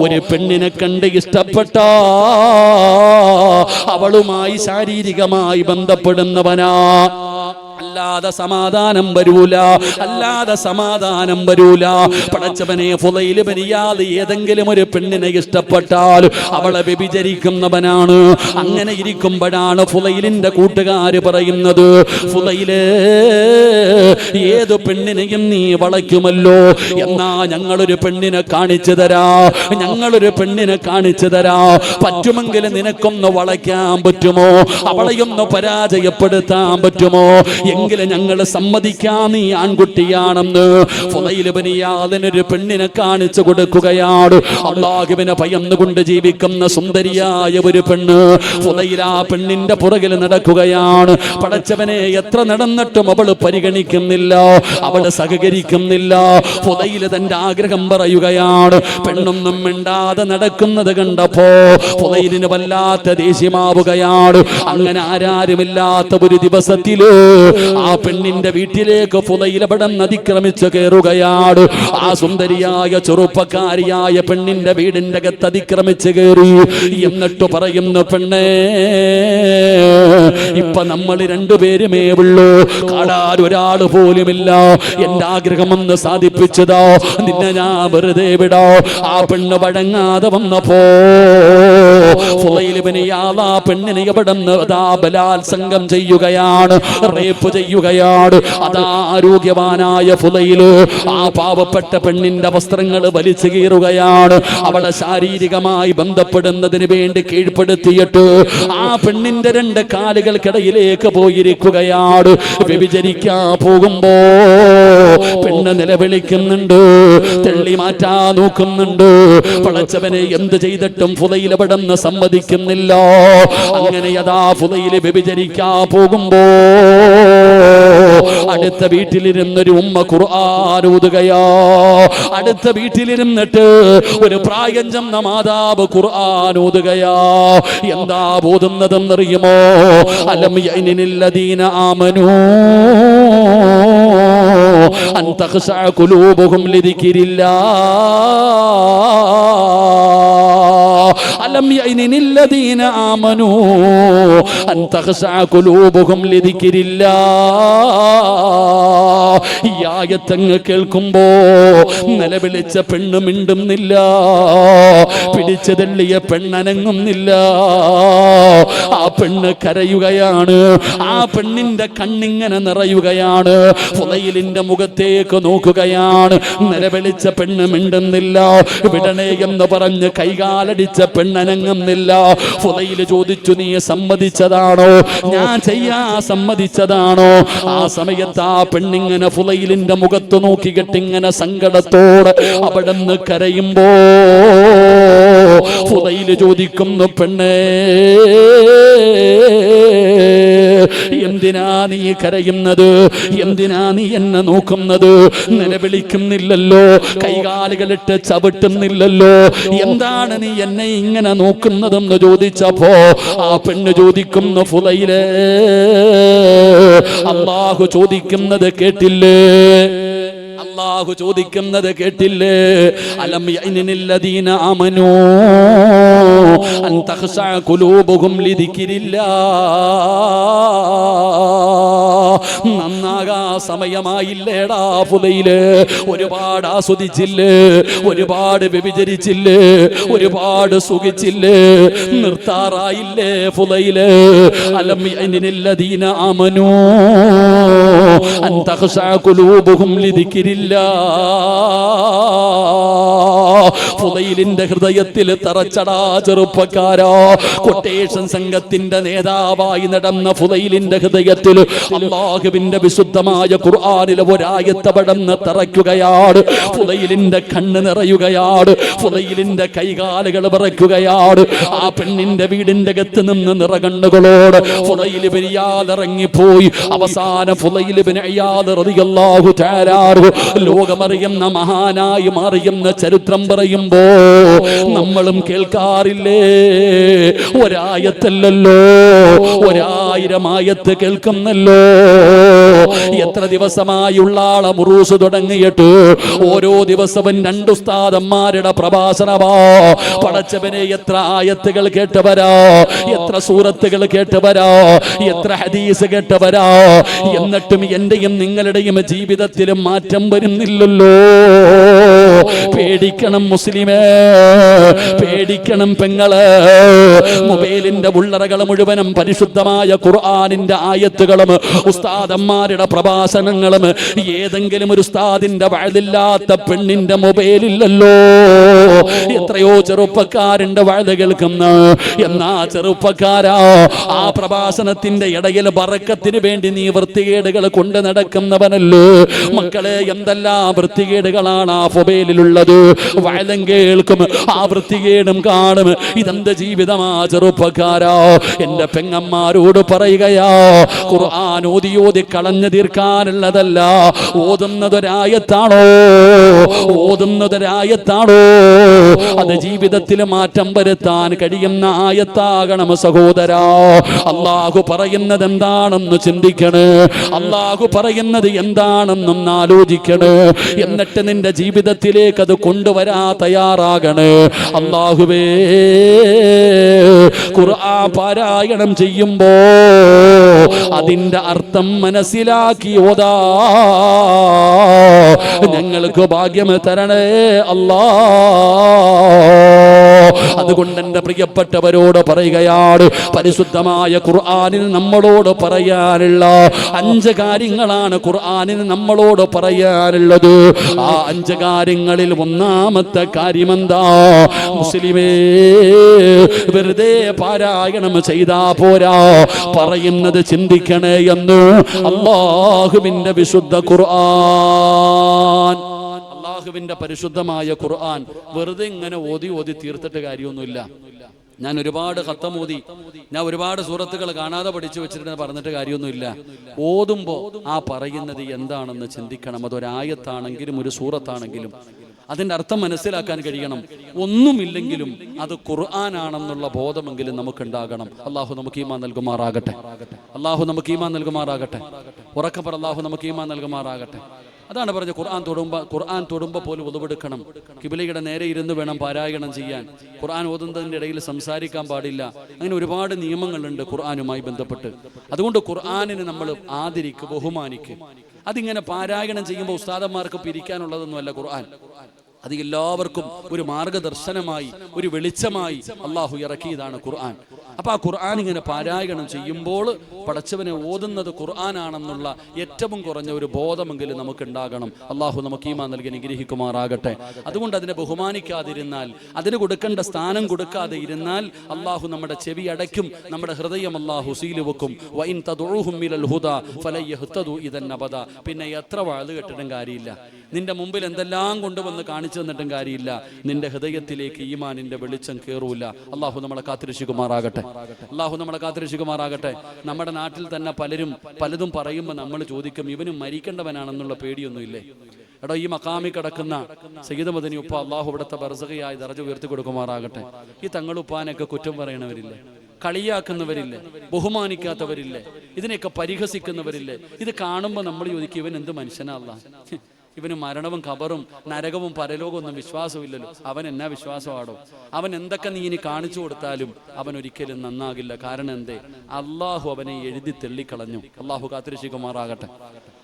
ഒരു പെണ്ണിനെ കണ്ട് ഇഷ്ടപ്പെട്ട അവളുമായി ശാരീരികമായി ബന്ധപ്പെടുന്നവനാ. അല്ലാതെ സമാധാനം വരൂല, അല്ലാതെ സമാധാനം വരൂല. പടച്ചവനെ, ഫുളൈൽ ഇബ്നു അയ്യാദ് ഏതെങ്കിലും ഒരു പെണ്ണിനെ ഇഷ്ടപ്പെട്ടാൽ അവളെ വ്യഭിചരിക്കുന്നവനാണ്. അങ്ങനെ ഇരിക്കുമ്പോഴാണ് ഫുളൈലിന്റെ കൂട്ടുകാര് പറയുന്നത്, ഫുളൈലേ, ഏതു പെണ്ണിനെയും നീ വളയ്ക്കുമല്ലോ, എന്നാ ഞങ്ങളൊരു പെണ്ണിനെ കാണിച്ചു തരാ, ഞങ്ങളൊരു പെണ്ണിനെ കാണിച്ചു തരാ. പറ്റുമെങ്കിൽ നിനക്കൊന്ന് വളയ്ക്കാൻ പറ്റുമോ? അവളെയൊന്ന് പരാജയപ്പെടുത്താൻ പറ്റുമോ? എങ്കിലും ഞങ്ങൾ സമ്മതിക്കാൻ, നീ ആൺകുട്ടിയാണെന്ന്. ഫുളൈൽ ഇബ്നു അയ്യാദിനൊരു പെണ്ണിനെ കാണിച്ചു കൊടുക്കുകയാണ്. അല്ലാഹുവിനെ ഭയന്നുകൊണ്ട് ജീവിക്കുന്ന സുന്ദരിയായ ഒരു പെണ്ണ്. ഫുളൈൽ ആ പെണ്ണിന്റെ പുറകിൽ നടക്കുകയാണ്. പടച്ചവനെ, എത്ര നടന്നിട്ടും അവള് പരിഗണിക്കുന്നില്ല, അവള് സഹകരിക്കുന്നില്ല. ഫുളൈൽ തന്റെ ആഗ്രഹം പറയുകയാണ്. പെണ്ണൊന്നും മിണ്ടാതെ നടക്കുന്നത് കണ്ടപ്പോ ഫുളൈലിന് വല്ലാത്ത ദേഷ്യമാവുകയാണ്. അങ്ങനെ ആരാരുമില്ലാത്ത ഒരു ദിവസത്തില് ആ പെണ്ണിന്റെ വീട്ടിലേക്ക് ഫുളൈൽ അവിടെ അതിക്രമിച്ച് കയറുകയാണ്. ആ സുന്ദരിയായ ചെറുപ്പക്കാരിയായ പെണ്ണിന്റെ വീടിന്റെ അകത്ത് അതിക്രമിച്ച് കയറി. എന്നിട്ട് പറയുന്നു, പെണ്ണേ, ഇപ്പൊ നമ്മൾ രണ്ടുപേരുമേ ഉള്ളൂ, കാണാൻ ഒരാൾ പോലുമില്ല. എന്റെ ആഗ്രഹമൊന്ന് സാധിപ്പിച്ചതോ, നിന്നെ ഞാൻ വെറുതെ വിടോ? ആ പെണ്ണ് വഴങ്ങാതെ വന്നപ്പോ ഫുളൈൽ ഇബ്നു അയ്യാദ് ആ പെണ്ണിനെ അവിടെ ബലാത്സംഗം ചെയ്യുകയാണ്, റേപ്പ് ചെയ്യുകയാണ്. അതാ ആരോഗ്യവാനായ ഫുളൈൽ ആ പാവപ്പെട്ട പെണ്ണിന്റെ വസ്ത്രങ്ങൾ വലിച്ചു കീറുകയാണ്. അവളെ ശാരീരികമായി ബന്ധപ്പെടുന്നതിന് വേണ്ടി കീഴ്പ്പെടുത്തിയിട്ട് ആ പെണ്ണിന്റെ 2 കാലുകൾക്കിടയിലേക്ക് പോയിരിക്കുകയാണ്. വ്യഭിചരിക്കാൻ പോകുമ്പോ പെണ്ണ് നിലവിളിക്കുന്നുണ്ട്, തെള്ളി മാറ്റാൻ നോക്കുന്നുണ്ട്. പടച്ചവനെ, എന്ത് ചെയ്തിട്ടും ഫുളൈൽ അവിടെ നിന്ന് സമ്മതിക്കുന്നില്ല. അങ്ങനെ അതാ ഫുളൈൽ വ്യഭിചരിക്കാൻ പോകുമ്പോ അടുത്ത വീട്ടിലിരുന്നൊരു ഉമ്മ ഖുർആൻ ഓതുകയാ. അടുത്ത വീട്ടിലിരുന്നിട്ട് ഒരു പ്രായം ചെന്ന മാതാവ് ഖുർആൻ ഓതുകയാ. എന്താ ഓതുന്നതെന്നറിയുമോ? അലം യഅനില്ലദീന ആമനൂ അൻ തഖ്ശഅ ഖുലൂബുഹും ലിദിക്രില്ലാഹ്. അലം യഅനില്ലദീന ആമനൂ അൻ തഖ്ശഅ ഖുലൂബുഹും ലിദിക്രില്ലാഹ്. ഈ ആയത്തങ്ങ് കേൾക്കുമ്പോ നിലവിളിച്ച പെണ്ണ് മിണ്ടുന്നില്ല, പിടിച്ചു തള്ളിയ പെണ്ണനങ്ങുന്നില്ല. ആ പെണ്ണ് കരയുകയാണ്, ആ പെണ്ണിന്റെ കണ്ണിങ്ങനെ നിറയുകയാണ്. ഫുളൈലിന്റെ മുഖത്തേക്ക് നോക്കുകയാണ്, നിലവിളിച്ച പെണ്ണ് മിണ്ടുന്നില്ല. വിടണേ എന്ന് പറഞ്ഞ് കൈകാലടിച്ച പെണ്ണനങ്ങുന്നില്ല. ഫുളൈല് ചോദിച്ചു, നീ സമ്മതിച്ചതാണോ? ഞാൻ ചെയ്യാ സമ്മതിച്ചതാണോ? ആ സമയത്ത് ആ പെണ്ണിങ്ങനെ ഫുളൈലിന്റെ മുഖത്ത് നോക്കിക്കെട്ടിങ്ങനെ സങ്കടത്തോടെ അവിടുന്ന് കരയുമ്പോ ഫുളൈല് ചോദിക്കുന്നു, പെണ്ണേ എന്തിനാ നീ കരയുന്നത്? എന്തിനാ നീ എന്നെ നോക്കുന്നത്? നിലവിളിക്കുന്നില്ലല്ലോ, കൈകാലുകളിട്ട് ചവിട്ടുന്നില്ലല്ലോ, എന്താണ് നീ എന്നെ ഇങ്ങനെ നോക്കുന്നതെന്ന് ചോദിച്ചപ്പോ ആ പെണ്ണ് ചോദിക്കുന്നു, ഫുളൈലേ അല്ലാഹു ചോദിക്കുന്നത് കേട്ടില്ലേ? അല്ലാഹു ചോദിക്കുന്നത് കേട്ടില്ലേ? അലം യഅനില്ലദീന ആമനൂ അൻ തഖ്ശഅ ഖുലൂബുഹും ലിദിക്രില്ലാഹ്. നന്നാകാ സമയമായില്ലേടാ ഫുളൈല്? ഒരുപാട് ആസ്വദിച്ചില്ലേ, ഒരുപാട് വ്യഭിചരിച്ചില്ലേ, ഒരുപാട് സുഖിച്ചില്ലേ, നിർത്താറായില്ലേ ഫുളൈല്? അലം യഅനില്ലദീന ആമനൂ അൻ തഖ്ശഅ ഖുലൂബുഹും ലിദിക്രില്ലാഹ്. ഫുളൈലിന്റെ ഹൃദയത്തിൽ തറച്ചടാ ചെറുപ്പക്കാരാ. കൊട്ടേഷൻ സംഘത്തിന്റെ നേതാവായി നടന്ന ഫുളൈലിന്റെ ഹൃദയത്തിൽ അല്ലാഹുവിന്റെ വിശുദ്ധമായ ഖുർആനിലെ ഒരായത്ത് പടന്ന് തറയ്ക്കുകയാണ്. ഫുളൈലിന്റെ കണ്ണ് നിറയുകയാണ്, ഫുളൈലിന്റെ കൈകാലുകൾ വിറയ്ക്കുകയാണ്. ആ പെണ്ണിന്റെ വീടിന്റെ അകത്ത് നിന്ന് നിറകണ്ണുകളോട് ഫുളൈൽ ഇബ്നു ഇയാദ് ഇറങ്ങിപ്പോയി. അവസാനം ഫുളൈൽ ഇബ്നു ഇയാദ് റളിയല്ലാഹു തആല ലോകമറിയുന്ന മഹാനായി മാറിയെന്ന ചരിത്രം പറയുമ്പോ നമ്മളും കേൾക്കാറില്ലേ? ഒരായത്തല്ലല്ലോ, 1000 ആയത്ത് കേൾക്കുന്നല്ലോ. എത്ര ദിവസമായുള്ള ആളെ മുറൂസ് തുടങ്ങിയിട്ട് ഓരോ ദിവസവും 2 ഉസ്താദന്മാരുടെ പ്രഭാഷണമാ. പടച്ചവനെ എത്ര ആയത്തുകൾ കേട്ടവരാ, എത്ര സൂറത്തുകൾ കേട്ടവരാ, എത്ര ഹദീസ് കേട്ടവരാ. എന്നിട്ടും എന്റെയും നിങ്ങളുടെയും ജീവിതത്തിൽ മാറ്റം വരുന്നില്ലല്ലോ. പേടിക്കണം മുസ്ലിമേ, പേടിക്കണം പെങ്ങള്. മൊബൈലിന്റെ ഉള്ളറകൾ മുഴുവനും പരിശുദ്ധമായ ഖുർആനിന്റെ ആയത്തുകളും ഉസ്താദന്മാരുടെ പ്രഭാഷണങ്ങളും. ഏതെങ്കിലും ഒരു ഉസ്താദിന്റെ വഅദില്ലാത്ത പെണ്ണിന്റെ മൊബൈലില്ലല്ലോ. എത്രയോ ചെറുപ്പക്കാരുണ്ട് വഅദ് കേൾക്കുന്ന. എന്നാ ചെറുപ്പക്കാരാ, ആ പ്രഭാഷണത്തിന്റെ ഇടയിൽ ബറക്കത്തിന് വേണ്ടി നീ വൃത്തികേടുകൾ കൊണ്ട് നടക്കുന്നവനല്ലേ? മക്കളെ, എന്തെല്ലാം വൃത്തികേടുകളാണ് ആ മൊബൈലിലുള്ളത്. വഅദും കേൾക്കും, ആ വൃത്തികേടും കാണും. ഇതെന്ത് ജീവിതമാ ചെറുപ്പക്കാരാ? എന്റെ പെങ്ങന്മാരോട് പറയുകയാ, ഖുർആൻ ഓതി കളഞ്ഞു തീർക്കാനുള്ളതല്ല. ഓതുന്നതൊരായത്താണോ, ഓതുന്നതൊരായത്താണോ, അത് ജീവിതത്തിൽ മാറ്റം വരുത്താൻ കഴിയുന്ന ആയത്താകണം സഹോദരാ. അല്ലാഹു പറയുന്നത് എന്താണെന്ന് ചിന്തിക്കണേ, അല്ലാഹു പറയുന്നത് എന്താണെന്നും ആലോചിക്കണേ. എന്നിട്ട് നിന്റെ ജീവിതത്തിലേക്ക് അത് കൊണ്ടുവരാ തയ്യാറാകണേ. അല്ലാഹുവേ, ഖുർആൻ പാരായണം ചെയ്യുമ്പോ അതിന്റെ അർത്ഥം മനസ്സിലാക്കി ഓതാ ഞങ്ങൾക്ക് ഭാഗ്യം തരണേ അല്ലാ. അതുകൊണ്ട് എന്റെ പ്രിയപ്പെട്ടവരോട് പറയുകയാണ്, പരിശുദ്ധമായ ഖുർആനിൽ നമ്മളോട് പറയാനുള്ള 5 കാര്യങ്ങളാണ് ഖുർആനിൽ നമ്മളോട് പറയാനുള്ളത്. ആ 5 കാര്യങ്ങളിൽ ഒന്നാമത്തെ കാര്യമെന്താ? മുസ്ലിമേ, വെറുതെ പാരായണം ചെയ്താ പോരാ, പറയുന്നത് ചിന്തിക്കണേ എന്ന് അല്ലാഹുവിന്റെ വിശുദ്ധ ഖുർആൻ. അല്ലാഹുവിന്റെ പരിശുദ്ധമായ ഖുർആൻ വെറുതെ ഇങ്ങനെ ഓതി തീർത്തിട്ട് കാര്യമൊന്നുമില്ല. ഞാൻ ഒരുപാട് ഖത്തം ഓതി, ഞാൻ ഒരുപാട് സൂറത്തുകൾ കാണാതെ പഠിച്ചു വെച്ചിട്ട് പറഞ്ഞിട്ട് കാര്യമൊന്നുമില്ല. ഓതുമ്പോ ആ പറയുന്നത് എന്താണെന്ന് ചിന്തിക്കണം. അതൊരായത്താണെങ്കിലും ഒരു സൂറത്താണെങ്കിലും അതിന്റെ അർത്ഥം മനസ്സിലാക്കാൻ കഴിയണം. ഒന്നുമില്ലെങ്കിലും അത് ഖുർആനാണെന്നുള്ള ബോധമെങ്കിലും നമുക്കുണ്ടാകണം. അല്ലാഹു നമുക്ക് ഈമാൻ നൽകുമാറാകട്ടെ. അല്ലാഹു നമുക്ക് ഈമാൻ നൽകുമാറാകട്ടെ. ഉറക്കെ പറ, അല്ലാഹു നമുക്ക് ഈമാൻ നൽകുമാറാകട്ടെ. അതാണ് പറഞ്ഞത്, ഖുർആൻ തൊടുമ്പോൾ പോലും ഉളവെടുക്കണം. കിബിലയുടെ നേരെ ഇരുന്ന് വേണം പാരായണം ചെയ്യാൻ. ഖുർആൻ ഓതുന്നതിൻ്റെ ഇടയിൽ സംസാരിക്കാൻ പാടില്ല. അങ്ങനെ ഒരുപാട് നിയമങ്ങളുണ്ട് ഖുർആനുമായി ബന്ധപ്പെട്ട്. അതുകൊണ്ട് ഖുർആനിനെ നമ്മൾ ആദരിക്കുക, ബഹുമാനിക്കുക. അതിങ്ങനെ പാരായണം ചെയ്യുമ്പോൾ ഉസ്താദന്മാർക്ക് പിരിക്കാനുള്ളതൊന്നുമല്ല ഖുർആൻ. അത് എല്ലാവർക്കും ഒരു മാർഗദർശനമായി, ഒരു വെളിച്ചമായി അള്ളാഹു ഇറക്കിയതാണ് ഖുർആൻ. അപ്പൊ ആ ഖുർആൻ ഇങ്ങനെ പാരായണം ചെയ്യുമ്പോൾ പടച്ചവനെ ഓതുന്നത് ഖുർആനാണെന്നുള്ള ഏറ്റവും കുറഞ്ഞ ഒരു ബോധമെങ്കിലും നമുക്ക് ഉണ്ടാകണം. അള്ളാഹു നമുക്ക് ഈമാൻ നൽകി അനുഗ്രഹിക്കുമാറാകട്ടെ. അതുകൊണ്ട് അതിനെ ബഹുമാനിക്കാതിരുന്നാൽ, അതിന് കൊടുക്കേണ്ട സ്ഥാനം കൊടുക്കാതെ ഇരുന്നാൽ അള്ളാഹു നമ്മുടെ ചെവി അടയ്ക്കും, നമ്മുടെ ഹൃദയം അള്ളാഹു സീല് വെക്കും. വഇൻ തദഉഹും മിനൽ ഹുദാ ഫലൻ യഹ്തദു ഇദൻ അബദ. പിന്നെ എത്ര വാഴ് കെട്ടിട്ടും കാര്യമില്ല, നിന്റെ മുമ്പിൽ എന്തെല്ലാം കൊണ്ടുവന്ന് കാണിച്ചു തന്നിട്ടും കാര്യമില്ല, നിന്റെ ഹൃദയത്തിലേക്ക് ഈമാനിന്റെ വെളിച്ചം കയറൂല. അള്ളാഹു നമ്മളെ കാത്തിരക്ഷിക്കുമാറാകട്ടെ. അള്ളാഹു നമ്മളെ കാത്തിരക്ഷിക്കുമാറാകട്ടെ. നമ്മുടെ നാട്ടിൽ തന്നെ പലതും പറയുമ്പോൾ നമ്മൾ ചോദിക്കും, ഇവനും മരിക്കേണ്ടവനാണെന്നുള്ള പേടിയൊന്നുമില്ലേ? എടോ, ഈ മക്കാമി കിടക്കുന്ന സയ്യിദ് മദനി ഉപ്പ അള്ളാഹു ഇവിടുത്തെ ബർസഖയായി ദർജ ഉയർത്തി കൊടുക്കുമാറാകട്ടെ. ഈ തങ്ങളുപ്പാനൊക്കെ കുറ്റം പറയണവരില്ലേ, കളിയാക്കുന്നവരില്ലേ, ബഹുമാനിക്കാത്തവരില്ലേ, ഇതിനെയൊക്കെ പരിഹസിക്കുന്നവരില്ലേ? ഇത് കാണുമ്പോൾ നമ്മൾ ചോദിക്കും, ഇവൻ എന്ത് മനുഷ്യനാ അല്ലാഹ്? ഇവന് മരണവും ഖബറും നരകവും പരലോകവും ഒന്നും വിശ്വാസമില്ലല്ലോ. അവൻ എന്നാ വിശ്വാസമാടോ? അവൻ എന്തൊക്കെ നീ ഇനി കാണിച്ചു കൊടുത്താലും അവൻ ഒരിക്കലും നന്നാകില്ല. കാരണം എന്തേ? അള്ളാഹു അവനെ എഴുതി തെള്ളിക്കളഞ്ഞു. അള്ളാഹു കാത്തിരക്ഷിക്കുമാറാകട്ടെ.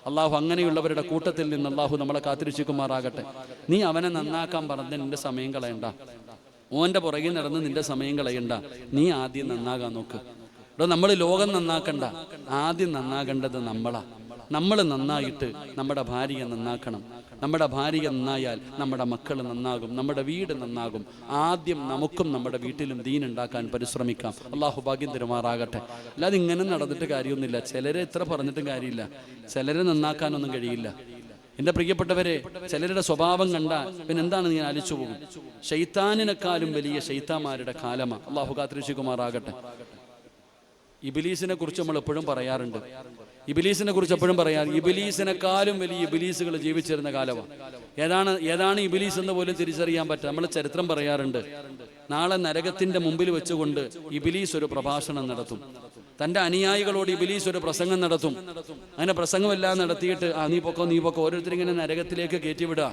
അള്ളാഹു അങ്ങനെയുള്ളവരുടെ കൂട്ടത്തിൽ നിന്ന് അള്ളാഹു നമ്മളെ കാത്തിരക്ഷിക്കുമാറാകട്ടെ. നീ അവനെ നന്നാക്കാൻ പറഞ്ഞ് നിന്റെ സമയം കളയണ്ട, ഓന്റെ പുറകിൽ നടന്ന് നിന്റെ സമയം കളയണ്ട. നീ ആദ്യം നന്നാകാൻ നോക്ക്. നമ്മൾ ലോകം നന്നാക്കണ്ട, ആദ്യം നന്നാകേണ്ടത് നമ്മളാ. നമ്മൾ നന്നായിട്ട് നമ്മുടെ ഭാര്യയെ നന്നാക്കണം. നമ്മുടെ ഭാര്യ നന്നായാൽ നമ്മുടെ മക്കൾ നന്നാകും, നമ്മുടെ വീട് നന്നാകും. ആദ്യം നമുക്കും നമ്മുടെ വീട്ടിലും ദീൻ ഉണ്ടാക്കാൻ പരിശ്രമിക്കാം. അള്ളാഹു ഭാഗ്യം തരുമാറാകട്ടെ. അല്ലാതെ ഇങ്ങനെ നടന്നിട്ട് കാര്യമൊന്നുമില്ല. ചിലരെ എത്ര പറഞ്ഞിട്ടും കാര്യമില്ല, ചിലരെ നന്നാക്കാനൊന്നും കഴിയില്ല. എൻ്റെ പ്രിയപ്പെട്ടവരെ, ചിലരുടെ സ്വഭാവം കണ്ട പിന്നെ എന്താണ് ഞാൻ ആലോചിച്ചു പോകും. ശൈത്താനിനെക്കാളും വലിയ ശൈത്താന്മാരുടെ കാലമാണ്. അള്ളാഹു കാത്തിരക്ഷിക്കുമാറാകട്ടെ. ഇബിലീസിനെ കുറിച്ച് നമ്മൾ എപ്പോഴും പറയാറുണ്ട്. ഇബിലീസിനെക്കാളും വലിയ ഇബിലീസുകൾ ജീവിച്ചിരുന്ന കാലമാണ്. ഏതാണ് ഇബിലീസ് എന്ന് പോലും തിരിച്ചറിയാൻ പറ്റും. നമ്മൾ ചരിത്രം പറയാറുണ്ട്. നാളെ നരകത്തിന്റെ മുമ്പിൽ വെച്ചുകൊണ്ട് ഇബിലീസ് ഒരു പ്രഭാഷണം നടത്തും. തന്റെ അനുയായികളോട് ഇബിലീസ് ഒരു പ്രസംഗം നടത്തും. അങ്ങനെ പ്രസംഗമെല്ലാം നടത്തിയിട്ട് നീ പൊക്കോ ഓരോരുത്തരിങ്ങനെ നരകത്തിലേക്ക് കയറ്റിവിടുക.